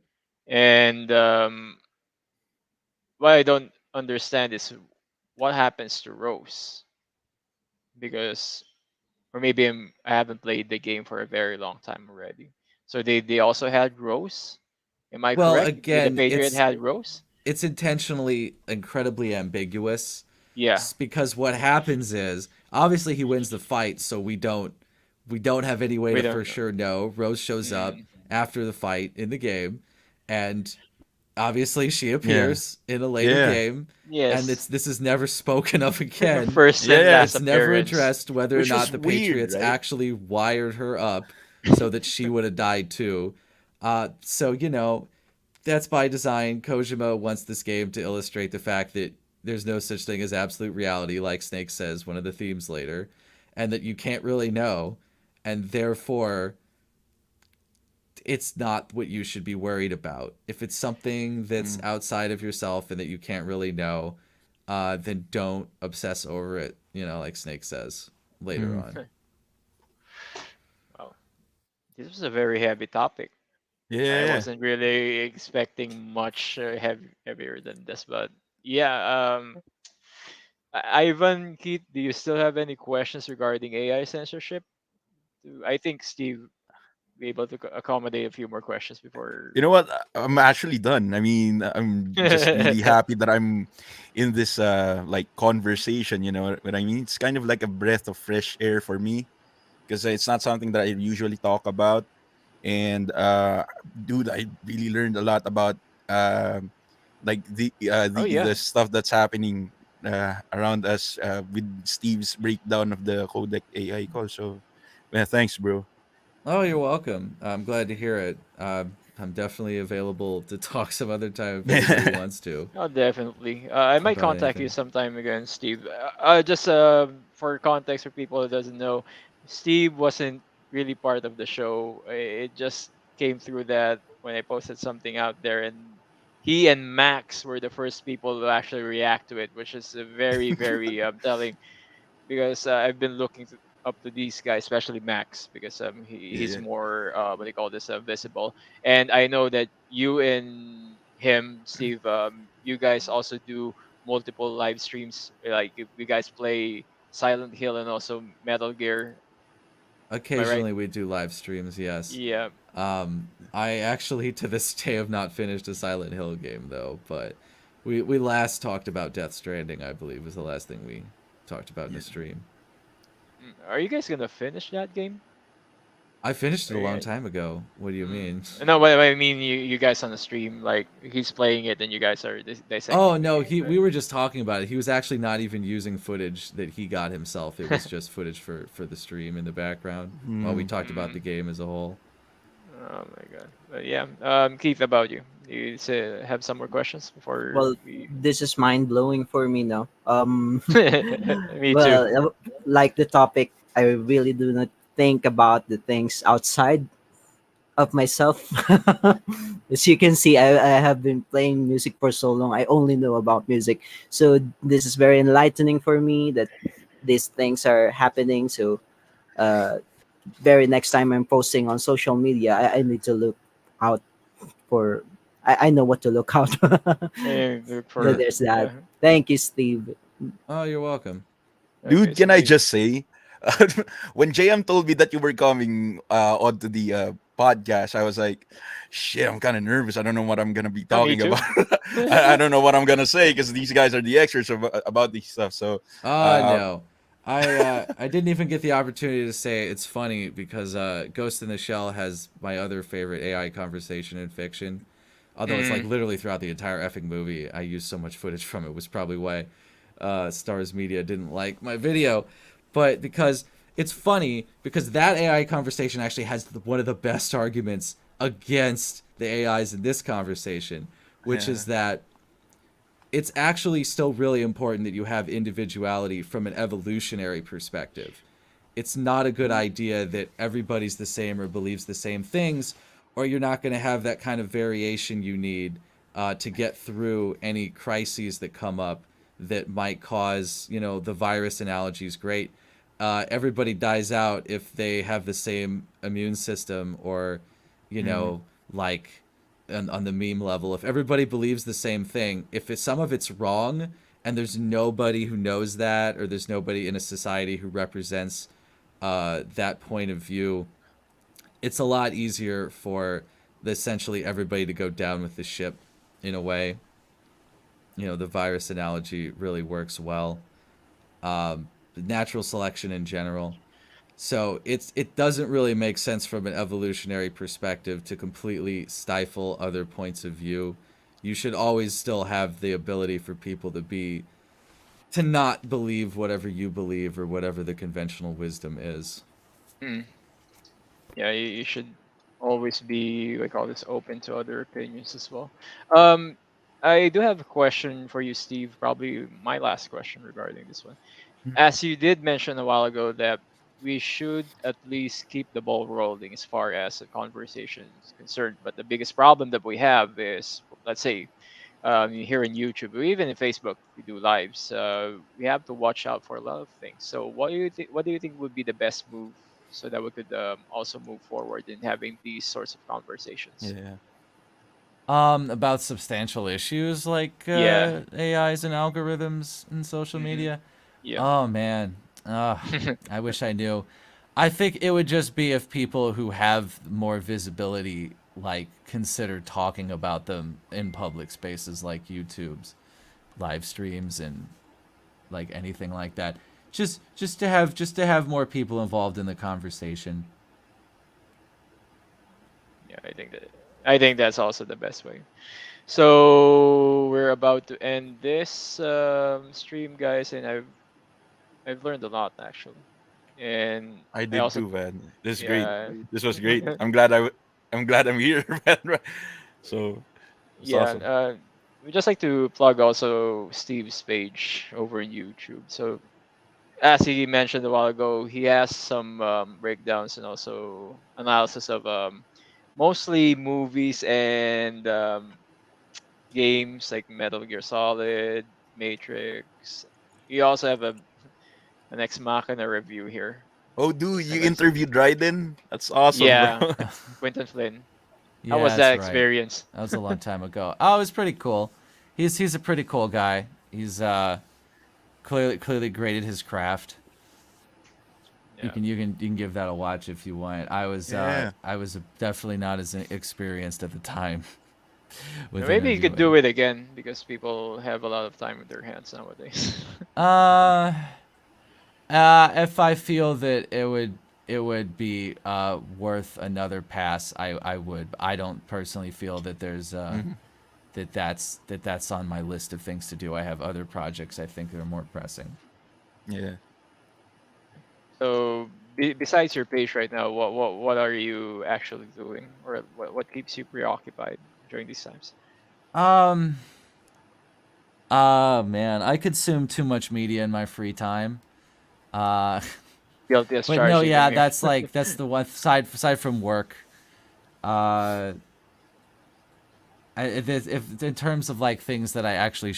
And what I don't understand is what happens to Rose because, or maybe I haven't played the game for a very long time already. So they also had Rose. Am I Well, correct? The again, Patriot had Rose. it's intentionally incredibly ambiguous. Yeah. Because what happens is obviously he wins the fight, so we don't have any way We to don't for know. sure know. Rose shows up after the fight in the game, and obviously she Yeah. appears in a later Yeah. game, and Yes. this is never spoken of again. First and Yeah. last It's never appearance. addressed whether Which or was not the weird, Patriots right? actually wired her up so that she would have died too. So that's by design. Kojima wants this game to illustrate the fact that there's no such thing as absolute reality, like Snake says, one of the themes later, and that you can't really know, and therefore it's not what you should be worried about. If it's something that's outside of yourself and that you can't really know, then don't obsess over it, like Snake says later on. Wow. This was a very heavy topic. I Yeah. wasn't really expecting much heavier than this, but yeah. Ivan, Keith, do you still have any questions regarding AI censorship? I think Steve be able to accommodate a few more questions before. You know what? I'm actually done. I mean, I'm just really happy that I'm in this like conversation. You know what I mean? It's kind of like a breath of fresh air for me because it's not something that I usually talk about. And dude, I really learned a lot about like Oh the yeah. stuff that's happening around us with Steve's breakdown of the codec AI call. So, yeah, thanks, bro. Oh, you're welcome. I'm glad to hear it. I'm definitely available to talk some other time if anybody wants to Oh, definitely. I might about contact you anything. sometime again, Steve. Just for context for people who doesn't know, Steve wasn't really part of the show. It just came through that when I posted something out there, and he and Max were the first people to actually react to it, which is very, very telling because I've been looking up to these guys, especially Max, because he's Yeah. more what do you call this visible, and I know that you and him, Steve, you guys also do multiple live streams. Like you guys play Silent Hill and also Metal Gear. Am I right? Occasionally we do live streams, yes. Yeah. I actually to this day have not finished a Silent Hill game though, but we last talked about Death Stranding, I believe, was the last thing we talked about in the stream. Are you guys gonna finish that game? I finished it Are a you long guys- time ago. What do you mean? No, but I mean you guys on the stream, like he's playing it and you guys are Oh dissecting the no, game. we were just talking about it. He was actually not even using footage that he got himself. It was just footage for the stream in the background while we talked about the game as a whole. Oh my god. But yeah. Keith, about you. You say, have some more questions before Well, we. this is mind blowing for me now. Me too. Well, like the topic, I really do not think about the things outside of myself. As you can see, I have been playing music for so long. I only know about music. So this is very enlightening for me that these things are happening. So uh, very next time I'm posting on social media, I need to look out for. I know what to look out. Look So for there's that. yeah. Thank you, Steve. Oh, you're welcome. Dude, Okay, can so I you, just say, when JM told me that you were coming onto the podcast, I was like, shit, I'm kind of nervous. I don't know what I'm gonna be me talking too. about. I don't know what I'm gonna say because these guys are the experts about these stuff. So, Oh no. I didn't even get the opportunity to say it. It's funny because Ghost in the Shell has my other favorite AI conversation in fiction. Although it's like literally throughout the entire effing movie, I used so much footage from it, was probably why Stars Media didn't like my video. But because it's funny because that AI conversation actually has one of the best arguments against the AIs in this conversation, which is that it's actually still really important that you have individuality from an evolutionary perspective. It's not a good idea that everybody's the same or believes the same things, or you're not going to have that kind of variation you need to get through any crises that come up that might cause, the virus analogy is great. Everybody dies out if they have the same immune system or, like on the meme level, if everybody believes the same thing, if some of it's wrong and there's nobody who knows that, or there's nobody in a society who represents that point of view, it's a lot easier for essentially everybody to go down with the ship in a way. the virus analogy really works well. Natural selection in general. So it doesn't really make sense from an evolutionary perspective to completely stifle other points of view. You should always still have the ability for people to not believe whatever you believe or whatever the conventional wisdom is. Yeah, you should always be like all this open to other opinions as well. I do have a question for you, Steve. Probably my last question regarding this one. As you did mention a while ago that we should at least keep the ball rolling as far as the conversation is concerned. But the biggest problem that we have is, let's say, here in YouTube or even in Facebook, we do lives. We have to watch out for a lot of things. So, what do you think? What do you think would be the best move so that we could also move forward in having these sorts of conversations? Yeah. About substantial issues like Yeah. AIs and algorithms in social media. Yeah. Oh man, I wish I knew. I think it would just be if people who have more visibility like consider talking about them in public spaces like YouTube's live streams and like anything like that. Just to have more people involved in the conversation. Yeah, I think that's also the best way. So we're about to end this stream, guys, and I've learned a lot actually, and I I did also too, man. This is great. yeah This was great. I'm glad I'm here, man. So it's yeah. awesome. We just like to plug also Steve's page over in YouTube. So as he mentioned a while ago, he has some breakdowns and also analysis of mostly movies and games like Metal Gear Solid, Matrix. You also have an Ex Machina review here. Oh, dude, you And that's it. interviewed Dryden? That's awesome, Yeah, bro. Quentin Flynn. Yeah, How was that that's right. experience? That was a long time ago. Oh, it was pretty cool. He's a pretty cool guy. He's clearly graded his craft. Yeah. You can give that a watch if you want. I was definitely not as experienced at the time. with Maybe you could interviewing. do it again because people have a lot of time with their hands nowadays. If I feel that it would be worth another pass, I would. I don't personally feel that there's that's on my list of things to do. I have other projects I think that are more pressing. Yeah. So besides your page right now, what are you actually doing, or what keeps you preoccupied during these times? Man, I consume too much media in my free time. Guilty as But charged. no, even yeah, here. that's the one aside from work. If in terms of like things that I actually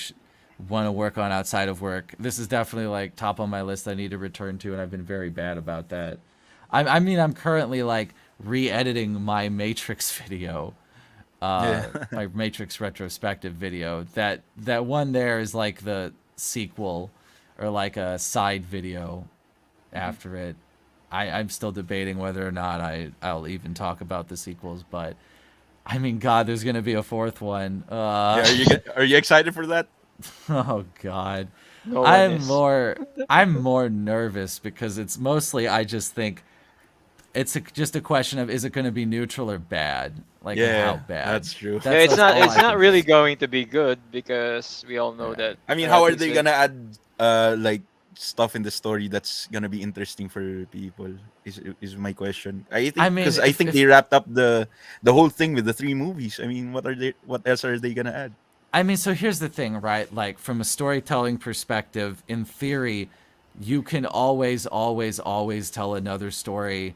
want to work on outside of work, this is definitely like top on my list. I need to return to, and I've been very bad about that. I mean, I'm currently like re-editing my Matrix video, my Matrix retrospective video. That one there is like the sequel, or like a side video after it. I'm still debating whether or not I'll even talk about the sequels, but I mean, God, there's gonna be a fourth one. Yeah, are you excited for that? Oh God, No one is. I'm more nervous because it's mostly I just think it's just a question of is it going to be neutral or bad? Like how bad? That's true. Yeah, it's not. all It's I not can really think. going to be good because we all know that. I mean, how are things they like- gonna add like stuff in the story that's gonna be interesting for people? Is my question. I think I mean, because I think they wrapped up the whole thing with the 3 movies. I mean, what else are they gonna add? I mean, so here's the thing, right? Like from a storytelling perspective, in theory, you can always tell another story,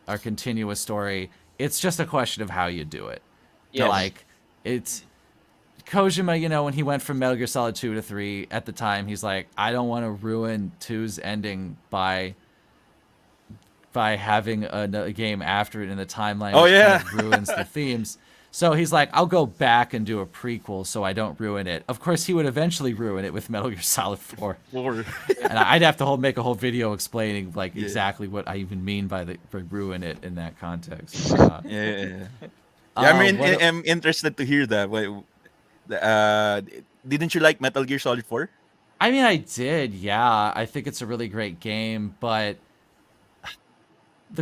or continue a story. It's just a question of how you do it. Yes. Like it's Kojima, when he went from Metal Gear Solid 2 to 3 at the time, he's like, I don't want to ruin 2's ending by having a game after it in the timeline, Oh, which yeah. kind of ruins the themes. So he's like, I'll go back and do a prequel so I don't ruin it. Of course, he would eventually ruin it with Metal Gear Solid 4. And I'd have to make a whole video explaining exactly what I even mean by ruin it in that context. Yeah, I mean, I'm interested to hear that. didn't you like Metal Gear Solid 4? I mean, I did, yeah. I think it's a really great game, but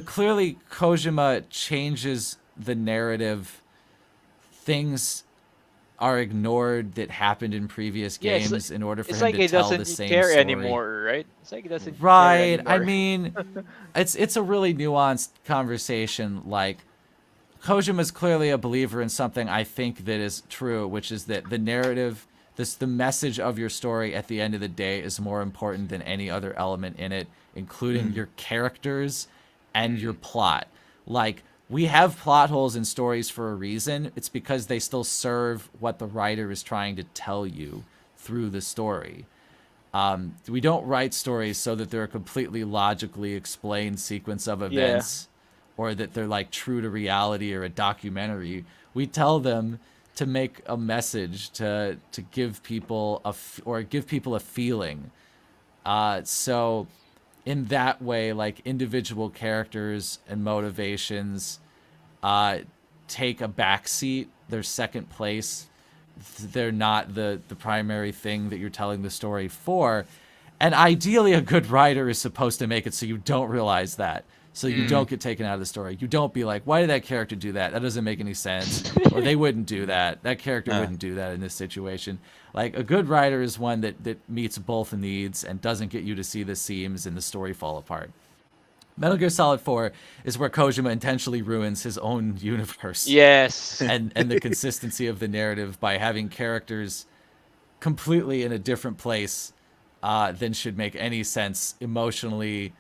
clearly Kojima changes the narrative. Things are ignored that happened in previous games in order for him like to he tell the doesn't same care story. anymore, right? It's like he doesn't care Right. anymore. I mean, it's a really nuanced conversation. Like, Kojima's clearly a believer in something I think that is true, which is that the narrative, the message of your story at the end of the day is more important than any other element in it, including your characters and your plot. Like, we have plot holes in stories for a reason. It's because they still serve what the writer is trying to tell you through the story. We don't write stories so that they're a completely logically explained sequence of events or that they're like true to reality or a documentary. We tell them to make a message, to give people give people a feeling. So in that way, like, individual characters and motivations take a backseat. They're second place. They're not the primary thing that you're telling the story for. And ideally, a good writer is supposed to make it so you don't realize that. So you don't get taken out of the story. You don't be like, why did that character do that? That doesn't make any sense. Or they wouldn't do that. That character wouldn't do that in this situation. Like, a good writer is one that meets both needs and doesn't get you to see the seams and the story fall apart. Metal Gear Solid 4 is where Kojima intentionally ruins his own universe. Yes. and the consistency of the narrative by having characters completely in a different place than should make any sense emotionally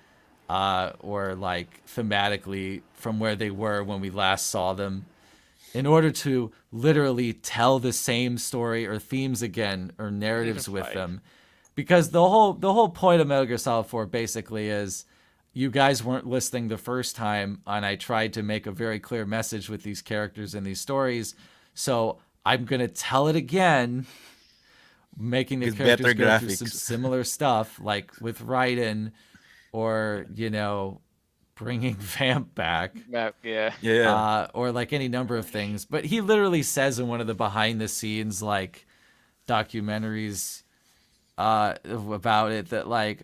or like thematically from where they were when we last saw them, in order to literally tell the same story or themes again or narratives with them. Because the whole point of Metal Gear Solid 4 basically is, you guys weren't listening the first time, and I tried to make a very clear message with these characters and these stories, so I'm going to tell it again, making the characters go through some similar stuff, like with Raiden, or, you know, bringing Vamp back. Or like any number of things. But he literally says in one of the behind-the-scenes, like, documentaries about it that, like,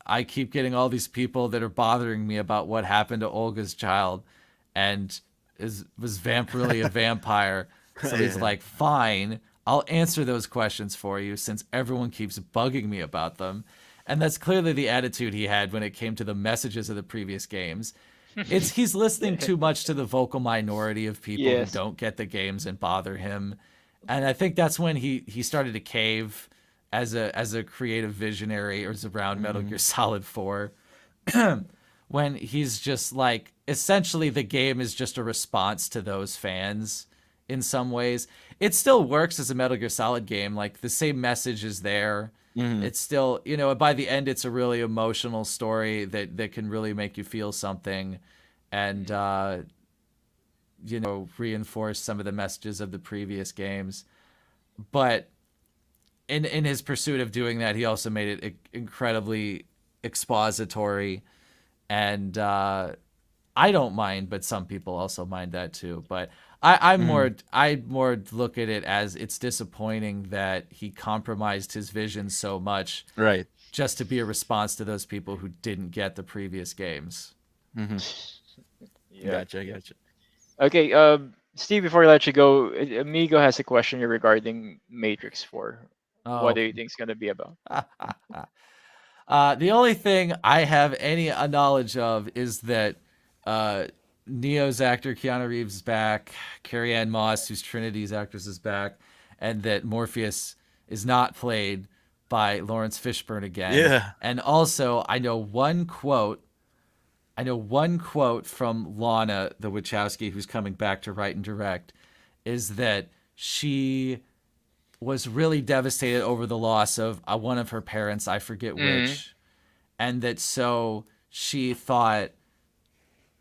I keep getting all these people that are bothering me about what happened to Olga's child, and was Vamp really a vampire? So he's like, fine, I'll answer those questions for you since everyone keeps bugging me about them. And that's clearly the attitude he had when it came to the messages of the previous games. He's listening too much to the vocal minority of people who don't get the games and bother him. And I think that's when he started to cave as a creative visionary, or is around Metal Gear Solid 4, when he's just like, essentially the game is just a response to those fans in some ways. It still works as a Metal Gear Solid game. Like, the same message is there. It's still, you know, by the end, it's a really emotional story that can really make you feel something and, you know, reinforce some of the messages of the previous games. But in his pursuit of doing that, he also made it incredibly expository, and I don't mind, but some people also mind that too. But I more look at it as, it's disappointing that he compromised his vision so much, right, just to be a response to those people who didn't get the previous games. Gotcha. Okay, Steve, before I let you go, Amigo has a question regarding Matrix 4. What do you think it's going to be about? The only thing I have any knowledge of is that Neo's actor Keanu Reeves is back, Carrie-Anne Moss, who's Trinity's actress, is back, and that Morpheus is not played by Lawrence Fishburne again. Yeah. And also, I know one quote from Lana, the Wachowski, who's coming back to write and direct, is that she was really devastated over the loss of one of her parents, I forget which, and that so she thought,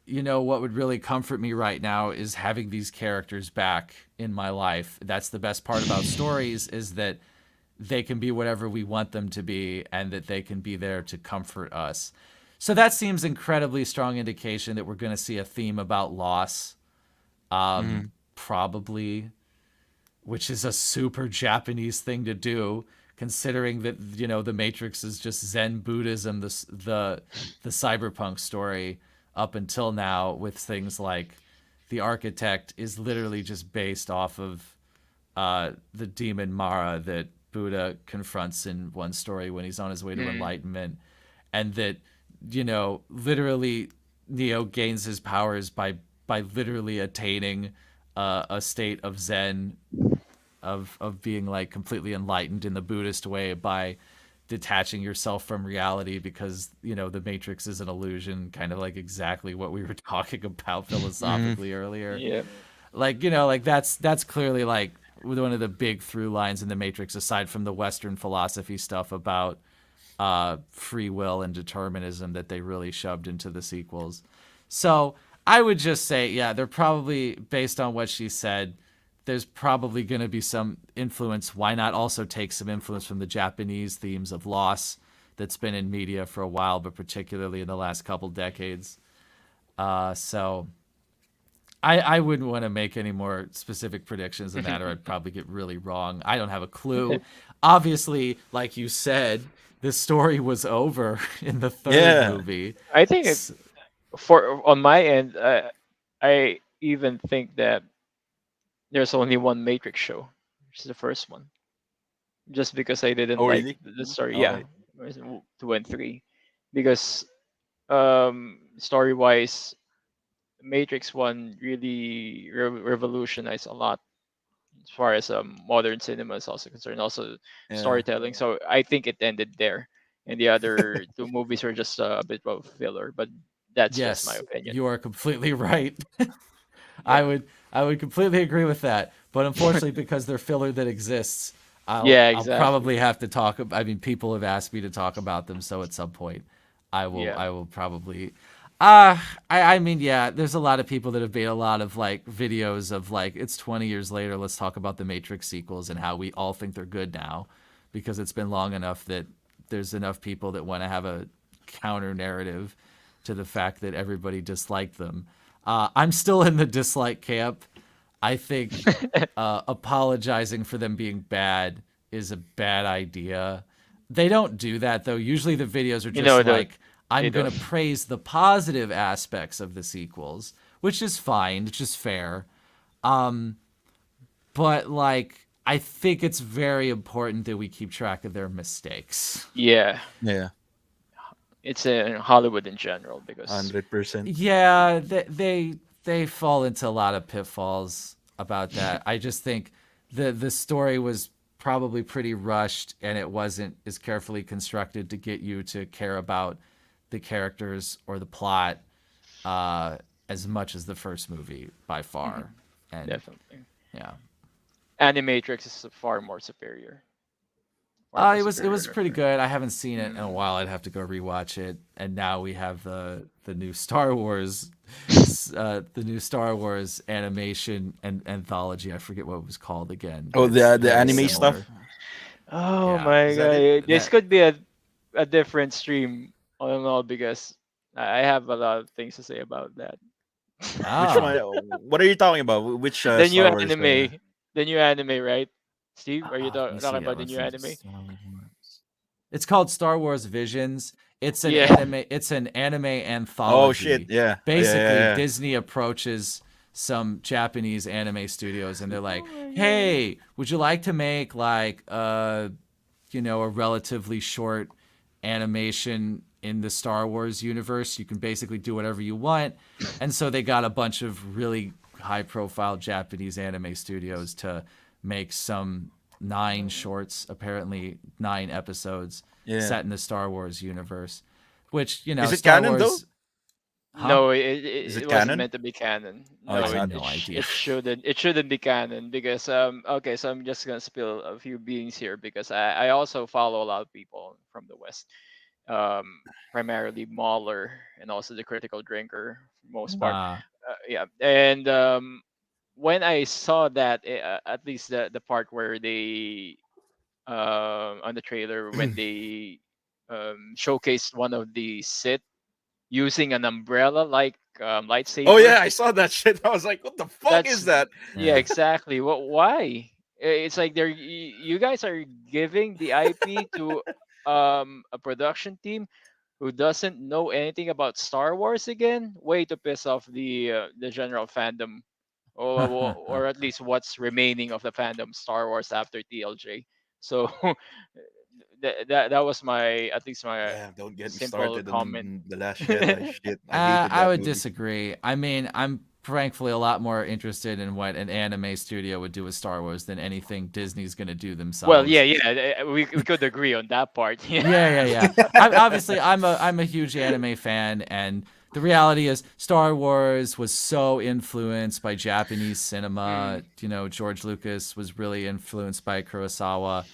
you know, what would really comfort me right now is having these characters back in my life. That's the best part about stories, is that they can be whatever we want them to be, and that they can be there to comfort us. So that seems incredibly strong indication that we're going to see a theme about loss, probably. which is a super Japanese thing to do, considering that, you know, the Matrix is just Zen Buddhism, the cyberpunk story up until now, with things like the architect is literally just based off of the demon Mara that Buddha confronts in one story when he's on his way to enlightenment, and that, you know, literally Neo gains his powers by literally attaining a state of Zen, of being like completely enlightened in the Buddhist way by detaching yourself from reality, because, you know, the Matrix is an illusion, kind of like exactly what we were talking about philosophically earlier. Yeah. Like, you know, like that's clearly like one of the big through lines in the Matrix, aside from the Western philosophy stuff about free will and determinism that they really shoved into the sequels. So I would just say, yeah, they're probably, based on what she said, there's probably going to be some influence. Why not also take some influence from the Japanese themes of loss that's been in media for a while, but particularly in the last couple decades? So I wouldn't want to make any more specific predictions than that, or I'd probably get really wrong. I don't have a clue. Obviously, like you said, the story was over in the third movie. I think it's on my end. I even think that there's only one Matrix show, which is the first one. Just because I didn't like really? the story. Oh. Yeah, 2 and 3, because story wise, Matrix 1 really revolutionized a lot as far as modern cinema is also concerned, also storytelling. So I think it ended there, and the other two movies were just a bit of filler. But that's just my opinion. You are completely right. I would completely agree with that. But unfortunately, because they're filler that exists, I'll probably have to talk. I mean, people have asked me to talk about them, so at some point, I will probably. I mean, yeah, there's a lot of people that have made a lot of like videos of like, it's 20 years later, let's talk about the Matrix sequels and how we all think they're good now, because it's been long enough that there's enough people that want to have a counter narrative to the fact that everybody disliked them. I'm still in the dislike camp. I think apologizing for them being bad is a bad idea. They don't do that, though. Usually the videos are just like, I'm going to praise the positive aspects of the sequels, which is fine. It's just fair. But, like, I think it's very important that we keep track of their mistakes. Yeah. Yeah. It's in Hollywood in general, because 100%. Yeah, they fall into a lot of pitfalls about that. I just think the story was probably pretty rushed, and it wasn't as carefully constructed to get you to care about the characters or the plot as much as the first movie by far. And definitely. Yeah. Animatrix is far more superior. It was pretty good. I haven't seen it in a while. I'd have to go rewatch it. And now we have the new Star Wars animation and anthology. I forget what it was called again. Oh, the anime stuff. Oh my god! This could be a different stream all in all, because I have a lot of things to say about that. Which one? What are you talking about? Which the new Star Wars anime? The new anime, right? Steve, are you talking about the new anime? It's called Star Wars Visions. It's an anime. It's an anime anthology. Oh shit! Yeah. Basically, Disney approaches some Japanese anime studios, and they're like, "Hey, would you like to make like a relatively short animation in the Star Wars universe? You can basically do whatever you want." And so they got a bunch of really high-profile Japanese anime studios to make some 9 shorts, apparently 9 episodes set in the Star Wars universe. Which, is it Star canon Wars, though? Huh? No, it wasn't meant to be canon. No, no, I had no idea. It shouldn't be canon, because okay, so I'm just gonna spill a few beans here, because I also follow a lot of people from the West, primarily Mauler and also the Critical Drinker for the most part. And when I saw that, at least the part where they on the trailer, when they showcased one of the Sith using an umbrella like lightsaber. Oh yeah, I saw that shit. I was like, what the fuck is that? Yeah, exactly. Why? it's like you guys are giving the IP to a production team who doesn't know anything about Star Wars again. Way to piss off the general fandom, or at least what's remaining of the fandom Star Wars after TLJ. So that was my, at least my Yeah, don't get me simple started comment. on The Last Jedi shit. I hated I that would movie. disagree. I mean, I'm frankly a lot more interested in what an anime studio would do with Star Wars than anything Disney's going to do Well, themselves. yeah, we could agree on that part. Yeah. I'm a huge anime fan, and the reality is Star Wars was so influenced by Japanese cinema. You know, George Lucas was really influenced by Kurosawa,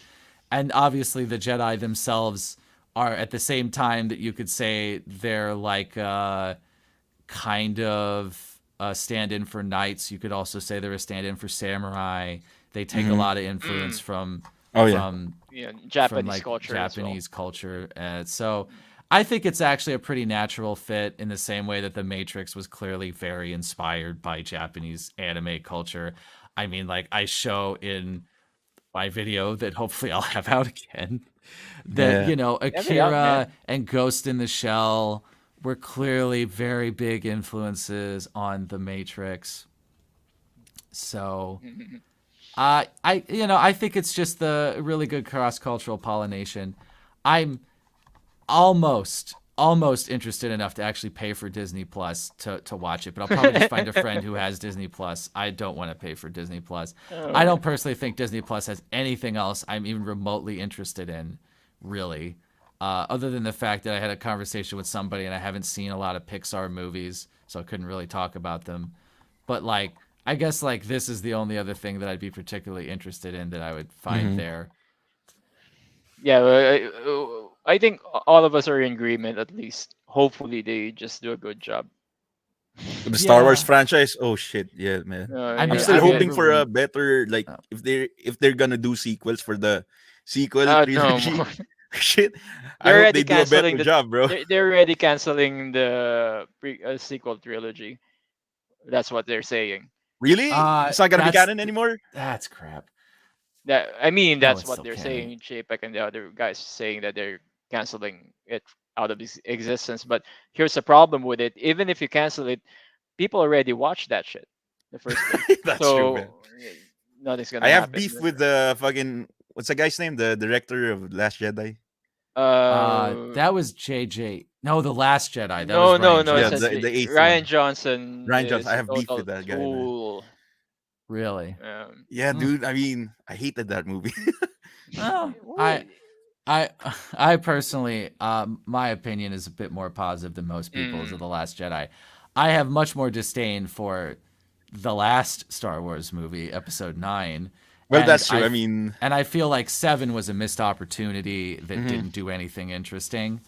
and obviously the Jedi themselves are at the same time that you could say they're like kind of a stand-in for knights. You could also say they're a stand-in for samurai. They take a lot of influence from Japanese like culture Japanese culture. So I think it's actually a pretty natural fit in the same way that The Matrix was clearly very inspired by Japanese anime culture. I mean, like I show in my video that hopefully I'll have out again that, you know, Akira and Ghost in the Shell were clearly very big influences on The Matrix. So I think it's just the really good cross-cultural pollination. I'm almost interested enough to actually pay for Disney Plus to watch it, but I'll probably just find a friend who has Disney Plus. I don't want to pay for Disney Plus. I don't personally think Disney Plus has anything else I'm even remotely interested in, really. Other than the fact that I had a conversation with somebody and I haven't seen a lot of Pixar movies, so I couldn't really talk about them. But like, I guess like this is the only other thing that I'd be particularly interested in that I would find there. Yeah, I think all of us are in agreement. At least, hopefully, they just do a good job. The Star Wars franchise, oh shit, yeah, man. I'm still hoping for a better, like, if they're gonna do sequels for the sequel trilogy. No. Shit, I hope they do a better job, bro. They're already canceling the sequel trilogy. That's what they're saying. Really? It's not gonna be canon anymore? That's crap. That's what they're saying. Chapek and the other guys saying that they're canceling it out of existence. But here's the problem with it: even if you cancel it, people already watched that shit the first day. That's true, man. Nothing's gonna I have happen. beef with the fucking, what's the guy's name? The director of Last Jedi. That was JJ. No, The Last Jedi. That was no. The eighth Ryan one. Johnson. Ryan Johnson. I have beef with that guy. Man. Really? Yeah, dude. I mean, I hated that movie. I personally, my opinion is a bit more positive than most people's of The Last Jedi. I have much more disdain for the last Star Wars movie, Episode 9. Well, that's true. I mean, and I feel like 7 was a missed opportunity that didn't do anything interesting.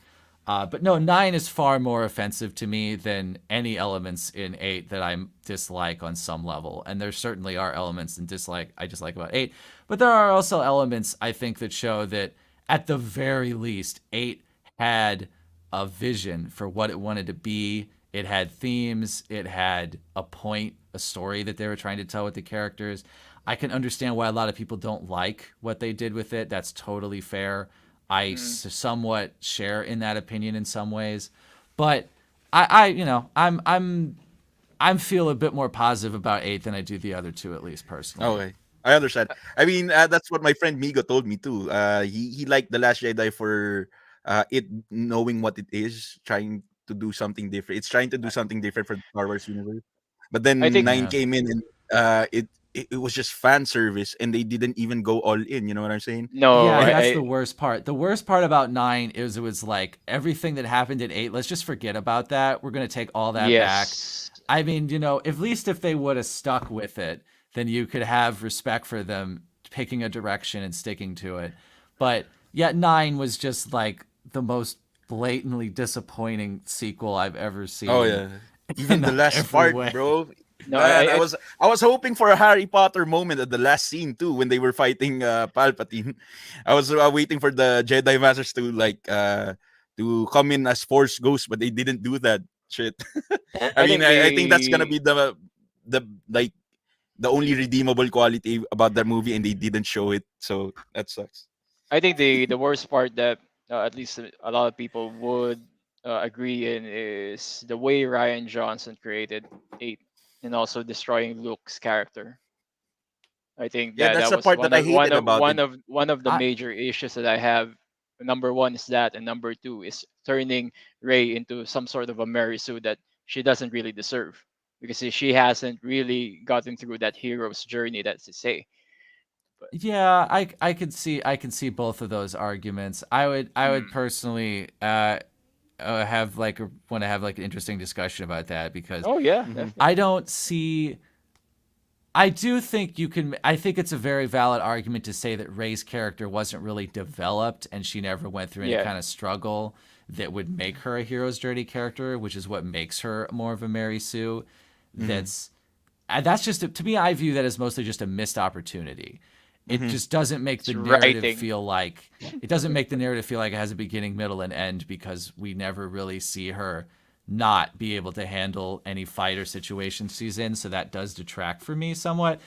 But no, 9 is far more offensive to me than any elements in 8 that I dislike on some level. And there certainly are elements I dislike about 8. But there are also elements I think that show that at the very least, 8 had a vision for what it wanted to be. It had themes. It had a point, a story that they were trying to tell with the characters. I can understand why a lot of people don't like what they did with it. That's totally fair. I somewhat share in that opinion in some ways, but I feel a bit more positive about 8 than I do the other 2, at least personally. Okay, I understand. I mean, that's what my friend Migo told me too. He liked The Last Jedi for it knowing what it is, trying to do something different. It's trying to do something different for the Star Wars universe. But then 9 came in and it was just fan service, and they didn't even go all in. You know what I'm saying? No, yeah, that's the worst part. The worst part about 9 is it was like everything that happened in 8. Let's just forget about that. We're gonna take all that back. I mean, at least if they would have stuck with it, then you could have respect for them picking a direction and sticking to it. But yet 9 was just like the most blatantly disappointing sequel I've ever seen. Oh yeah, even the last part, bro. No, I was hoping for a Harry Potter moment at the last scene too, when they were fighting Palpatine. I was waiting for the Jedi Masters to come in as Force Ghosts, but they didn't do that shit. I think that's gonna be the the only redeemable quality about that movie, and they didn't show it. So that sucks. I think the worst part that at least a lot of people would agree in is the way Ryan Johnson created 8 and also destroying Luke's character. I think Yeah, that that's that the was part that I hated about it. one of the I major issues that I have. Number one is that, and number two is turning Ray into some sort of a Mary Sue that she doesn't really deserve because she hasn't really gotten through that hero's journey. That's to say, but Yeah, I can see both of those arguments. I would mm, personally have like want to have like an interesting discussion about that because oh yeah, Mm-hmm. I definitely. don't see. I do think you can. I think it's a very valid argument to say that Rey's character wasn't really developed and she never went through any Yeah. kind of struggle that would make her a hero's journey character, which is what makes her more of a Mary Sue. Mm-hmm. That's just to me. I view that as mostly just a missed opportunity. It Mm-hmm. just doesn't make It's the narrative writing. feel like it doesn't make the narrative feel like it has a beginning, middle, and end because we never really see her not be able to handle any fight or situation she's in. So that does detract for me somewhat.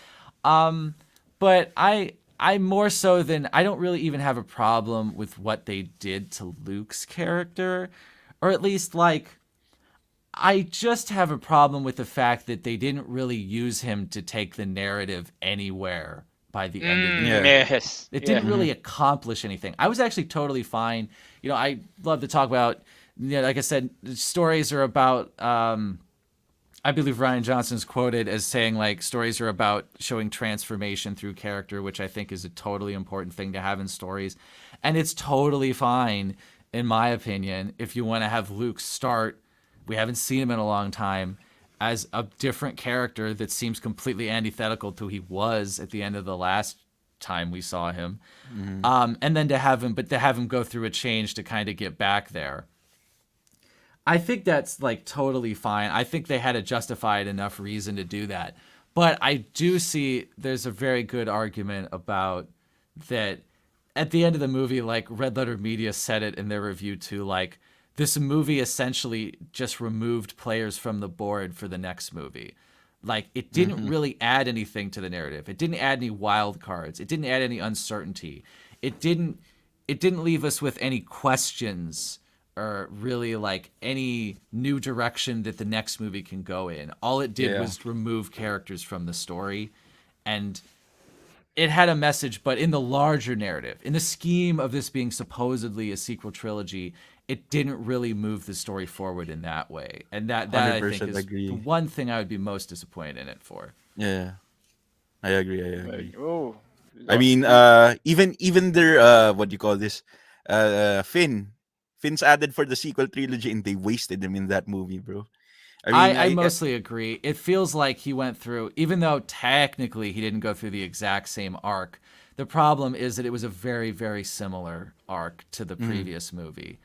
But I more so than I don't really even have a problem with what they did to Luke's character, or at least like I just have a problem with the fact that they didn't really use him to take the narrative anywhere by the end of the Yeah. movie. Yes. It Yeah. didn't really accomplish anything. I was actually totally fine. You know, I love to talk about, you know, like I said, stories are about, I believe Ryan Johnson's quoted as saying, like, stories are about showing transformation through character, which I think is a totally important thing to have in stories. And it's totally fine, in my opinion, if you want to have Luke start, we haven't seen him in a long time, as a different character that seems completely antithetical to who he was at the end of the last time we saw him. And then to have him go through a change to kind of get back there. I think that's like totally fine. I think they had a justified enough reason to do that. But I do see there's a very good argument about that at the end of the movie, like Red Letter Media said it in their review too, like this movie essentially just removed players from the board for the next movie. Like it didn't really add anything to the narrative. It didn't add any wild cards. It didn't add any uncertainty. It didn't leave us with any questions or really like any new direction that the next movie can go in. All it did Yeah. was remove characters from the story, and it had a message, but in the larger narrative, in the scheme of this being supposedly a sequel trilogy, it didn't really move the story forward in that way. And that I think 100% is agree. the one thing I would be most disappointed in it for. Yeah, I agree. Like, oh, I mean, even their what do you call this? Finn's added for the sequel trilogy, and they wasted him in that movie, bro. I mean, I mostly agree. It feels like he went through, even though technically he didn't go through the exact same arc. The problem is that it was a very, very similar arc to the previous movie.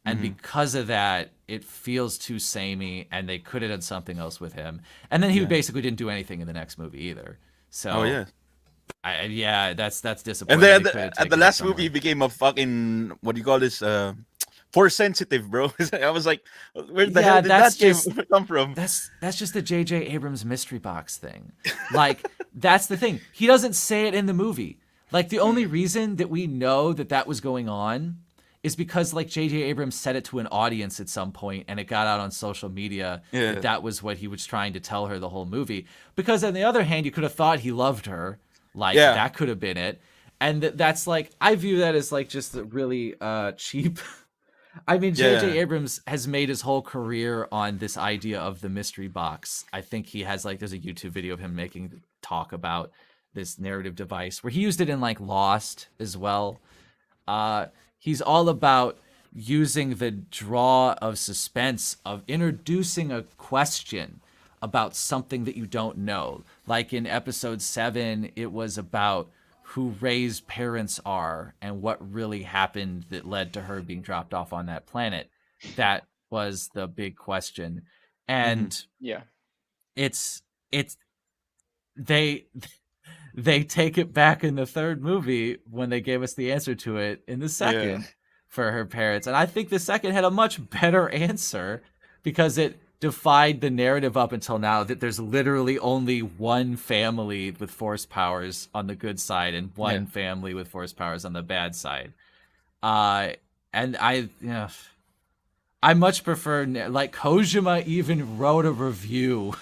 And because of that, it feels too samey, and they could have done something else with him. And then he basically didn't do anything in the next movie either. So, oh yeah. That's And disappointing. then They could have at taken the it last somewhere. movie, he became a fucking what do you call this? Force sensitive, bro. I was like, where the hell did that come from? That's just the J.J. Abrams mystery box thing. Like, that's the thing. He doesn't say it in the movie. Like, the only reason that we know that that was going on is because, like, J.J. Abrams said it to an audience at some point, and it got out on social media that that was what he was trying to tell her the whole movie. Because on the other hand, you could have thought he loved her. Like, that could have been it. And that's, like, I view that as, like, just really cheap. I mean, J.J. Abrams has made his whole career on this idea of the mystery box. I think he has, like, there's a YouTube video of him making talk about this narrative device where he used it in, like, Lost as well. He's all about using the draw of suspense, of introducing a question about something that you don't know. Like in episode 7, it was about who Rey's parents are and what really happened that led to her being dropped off on that planet. That was the big question. And it's they take it back in the third movie when they gave us the answer to it in the second for her parents. And I think the second had a much better answer because it defied the narrative up until now that there's literally only one family with force powers on the good side and one family with force powers on the bad side. And I much prefer, like, Kojima even wrote a review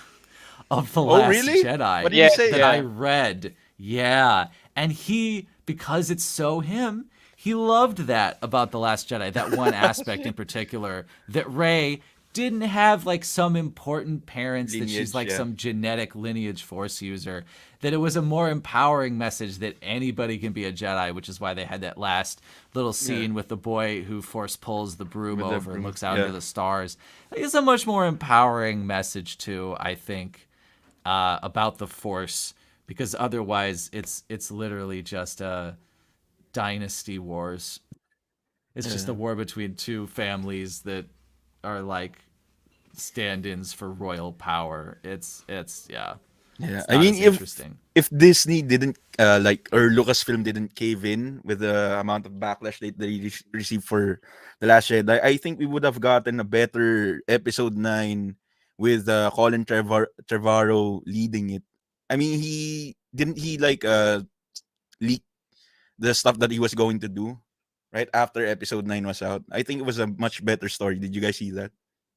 of The Last really? Jedi. What did you say? That I read. Yeah. And he, because it's so him, he loved that about The Last Jedi, that one aspect in particular, that Rey didn't have like some important parents, that she's like some genetic lineage force user, that it was a more empowering message that anybody can be a Jedi, which is why they had that last little scene with the boy who force pulls the broom over and looks out into the stars. It's a much more empowering message too, I think, about the force, because otherwise it's literally just a dynasty wars. It's just a war between two families that are like stand-ins for royal power. It's Yeah, it's I mean, interesting. if Disney didn't or Lucasfilm didn't cave in with the amount of backlash that they received for The Last Jedi, I think we would have gotten a better episode 9 with Colin Trevorrow leading it. I mean, he leak the stuff that he was going to do right after episode 9 was out. I think it was a much better story. Did you guys see that?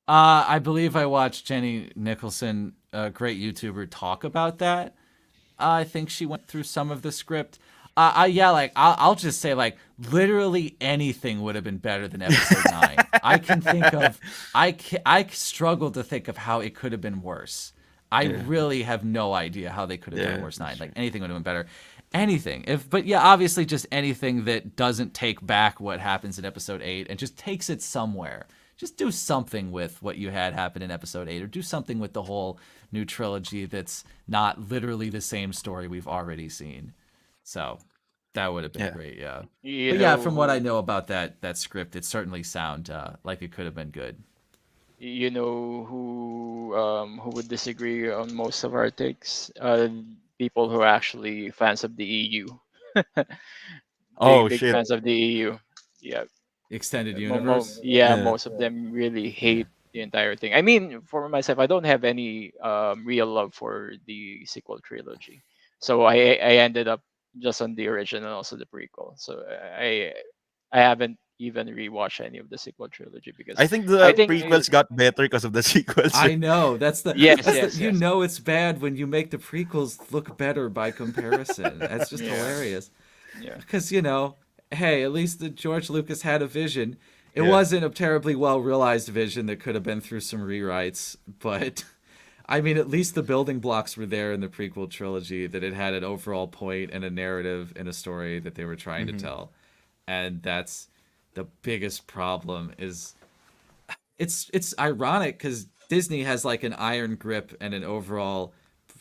I believe I watched Jenny Nicholson, a great YouTuber, talk about that. I think she went through some of the script. I'll just say, like, literally anything would have been better than episode 9. I can think of, I struggle to think of how it could have been worse. I really have no idea how they could have done worse 9. Like, anything would have been better. Anything. Obviously just anything that doesn't take back what happens in episode 8 and just takes it somewhere. Just do something with what you had happen in episode 8, or do something with the whole new trilogy that's not literally the same story we've already seen. So that would have been great, But from what I know about that script, it certainly sound like it could have been good. You know who would disagree on most of our takes? People who are actually fans of the EU. Big Shit. fans of the EU. Yeah. Extended universe? Most of them really hate the entire thing. I mean, for myself, I don't have any real love for the sequel trilogy. So I ended up just on the original and also the prequel. So I haven't even rewatched any of the sequel trilogy because I think the prequels got better because of the sequels. I know. That's the yes. You know it's bad when you make the prequels look better by comparison. That's just hilarious. Yeah. Because, hey, at least George Lucas had a vision. It wasn't a terribly well realized vision that could have been through some rewrites, but I mean, at least the building blocks were there in the prequel trilogy, that it had an overall point and a narrative and a story that they were trying to tell. And that's the biggest problem. Is it's ironic because Disney has like an iron grip and an overall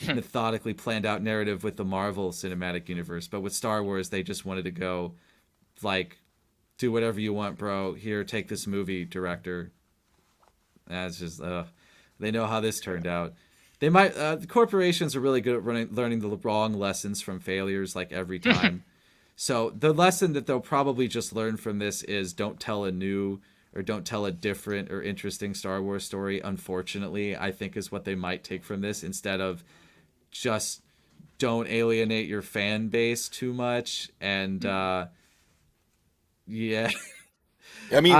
methodically planned out narrative with the Marvel Cinematic Universe, but with Star Wars they just wanted to go like, do whatever you want, bro. Here, take this movie, director. That's just they know how this turned out. They might the corporations are really good at learning the wrong lessons from failures, like, every time. So the lesson that they'll probably just learn from this is don't tell a different or interesting Star Wars story, unfortunately, I think is what they might take from this, instead of just don't alienate your fan base too much. And yeah. I mean,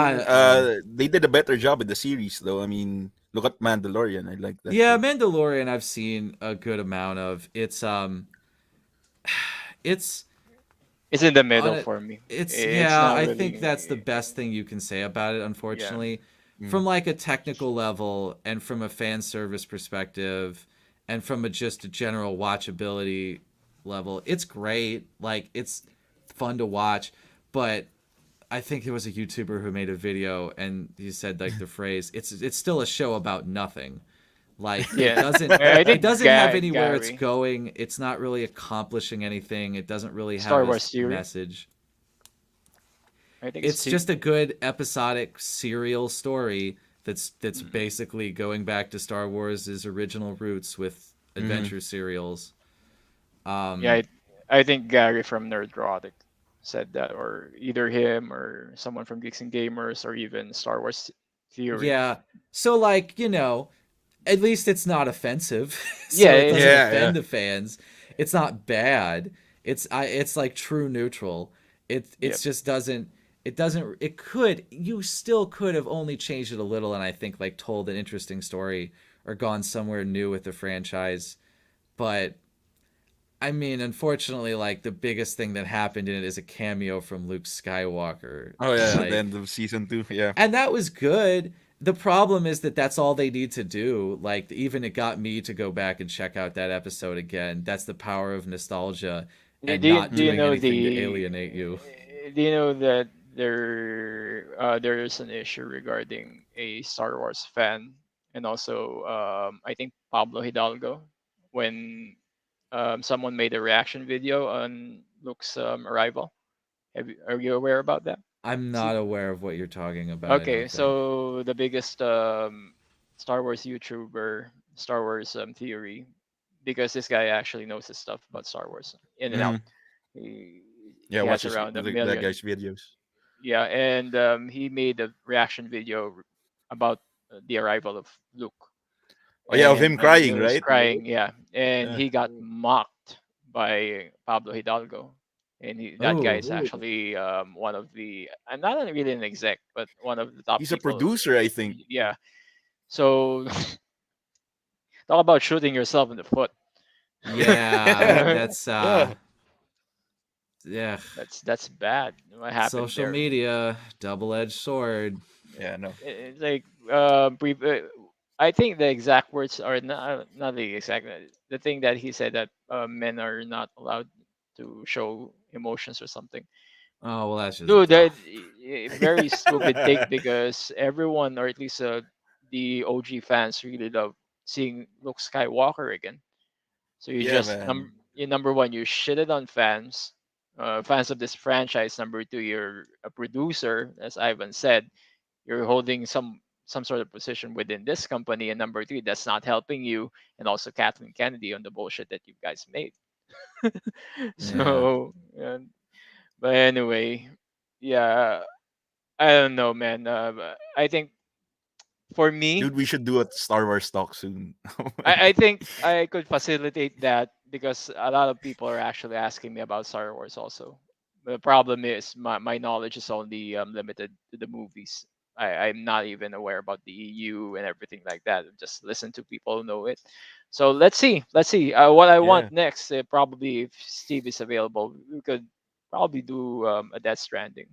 they did a better job with the series, though. I mean, look at Mandalorian. I like that. Yeah, Mandalorian I've seen a good amount of. It's in the middle for me. I think that's the best thing you can say about it, unfortunately. From like a technical level and from a fan service perspective and from just a general watchability level, it's great. Like, it's fun to watch, but I think there was a YouTuber who made a video and he said, like, the phrase, it's still a show about nothing. Like, it doesn't have anywhere it's going. It's not really accomplishing anything. It doesn't really have a message. I think it's just a good episodic serial story that's basically going back to Star Wars' original roots with adventure serials. I think Gary from Nerdrotic said that, or either him or someone from Geeks and Gamers, or even Star Wars Theory. Yeah. So, like, At least it's not offensive, so Yeah, it doesn't Yeah, offend yeah. the fans. It's not bad. It's like true neutral. yep. It's just doesn't. It doesn't. It could. You still could have only changed it a little, and I think like told an interesting story or gone somewhere new with the franchise. But I mean, unfortunately, like the biggest thing that happened in it is a cameo from Luke Skywalker. Oh yeah, the Like, end of season 2. Yeah. and that was good. The problem is that that's all they need to do. Like, even it got me to go back and check out that episode again. That's the power of nostalgia and not Do you doing know anything to the alienate you. do you know that there is an issue regarding a Star Wars fan and also I think Pablo Hidalgo when someone made a reaction video on Luke's arrival. Are you aware about that? I'm See? not aware of what you're talking about, I Okay, don't think. so the biggest Star Wars YouTuber, Star Wars theory, because this guy actually knows his stuff about Star Wars in and out. Mhm. He Yeah, he watch has his, around a that million. guy's videos. Yeah, and he made a reaction video about the arrival of Luke, Oh yeah, of and him he crying, was right? crying. Yeah, and Yeah. he got mocked by Pablo Hidalgo, and that guy Oh, is actually one of the, I'm not really an exec, but one of the top He's a people. producer, I think. Yeah, so talk about shooting yourself in the foot. yeah, Yeah. that's Yeah. yeah. That's bad. What happened Social there? media, double-edged sword. Yeah, no. It's like I think the exact words are not the exact the thing that he said that men are not allowed to show emotions or something. Oh, well, that's just Dude, dumb. very stupid take because everyone, or at least the OG fans, really love seeing Luke Skywalker again. So you Yeah, just man. number one, you shitted on fans, fans of this franchise. Number two, you're a producer, as Ivan said. You're holding some sort of position within this company, and number three, that's not helping you, and also Kathleen Kennedy on the bullshit that you guys made. Yeah. So, but anyway, yeah, I don't know, man. I think for me, Dude, we should do a Star Wars talk soon. I think I could facilitate that because a lot of people are actually asking me about Star Wars also. The problem is my knowledge is only limited to the movies. I'm not even aware about the EU and everything like that. Just listen to people who know it. So let's see. Let's see. What I want Yeah. next, probably if Steve is available, we could probably do a Death Stranding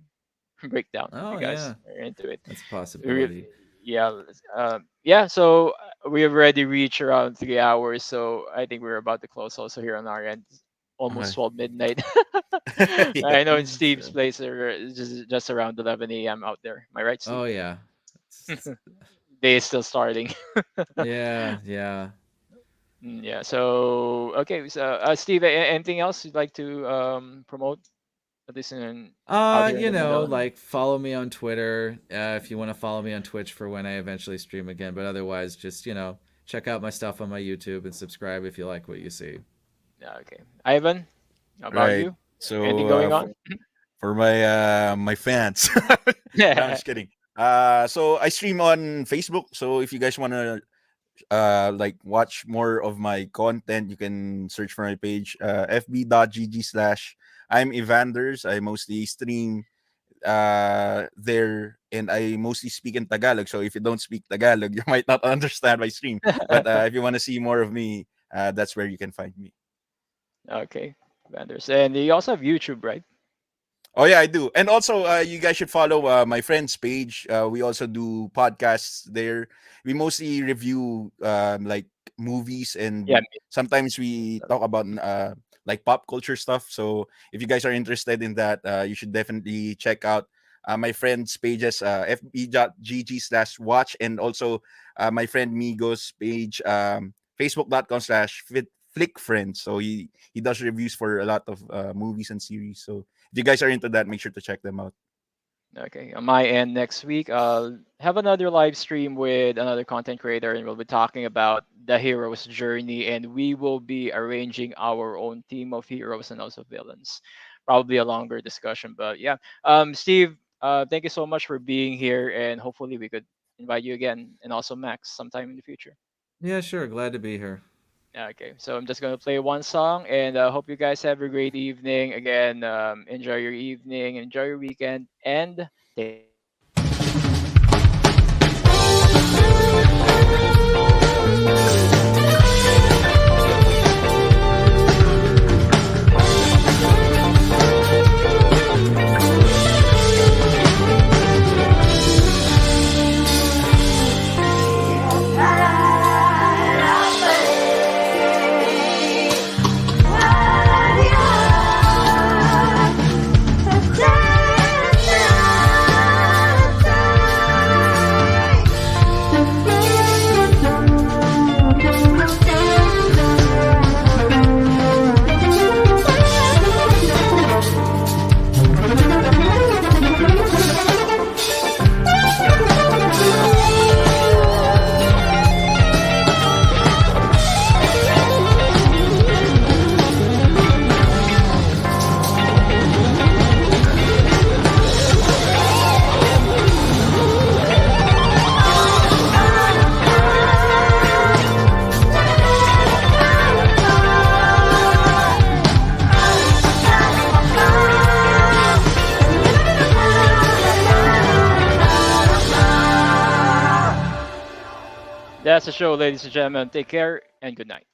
breakdown if you Oh, guys yeah. are into it. That's a Re- possibility. yeah, yeah. So we've already reached around 3 hours, so I think we're about to close also here on our end. Almost Okay. 12 midnight. Yeah. I know in Steve's So, place it's just around 11 a.m. out there. Am I right, Steve? oh, yeah. Day is still starting. Yeah, yeah. Yeah. So okay. So Steve, anything else you'd like to promote? At least out here in You the know, middle. like follow me on Twitter if you want to follow me on Twitch for when I eventually stream again. But otherwise, just check out my stuff on my YouTube and subscribe if you like what you see. Yeah. Okay. Ivan, how about Right. you? Anything So going on? for my fans. I'm Yeah. just kidding. So I stream on Facebook. So if you guys wanna like watch more of my content, you can search for my page, fb.gg/ I'm Ivanderzz. I mostly stream there, and I mostly speak in Tagalog. So if you don't speak Tagalog, you might not understand my stream. But if you want to see more of me, that's where you can find me. Okay, vendors. And you also have YouTube, right? Oh yeah, I do. And also, you guys should follow my friend's page. We also do podcasts there. We mostly review like movies, Yeah. and sometimes we talk about like pop culture stuff. So if you guys are interested in that, you should definitely check out my friend's pages, fb.gg/watch, and also my friend Migo's page, facebook.com/flick friends. So he does reviews for a lot of movies and series. So if you guys are into that, make sure to check them out. Okay. On my end, next week, I'll have another live stream with another content creator, and we'll be talking about the hero's journey, and we will be arranging our own team of heroes and also villains. Probably a longer discussion, but yeah. Steve, thank you so much for being here, and hopefully we could invite you again, and also Max sometime in the future. Yeah, sure. Glad to be here. Okay, so I'm just gonna play one song, and hope you guys have a great evening. Again, enjoy your evening, enjoy your weekend, and take care. That's the show, ladies and gentlemen. Take care and good night.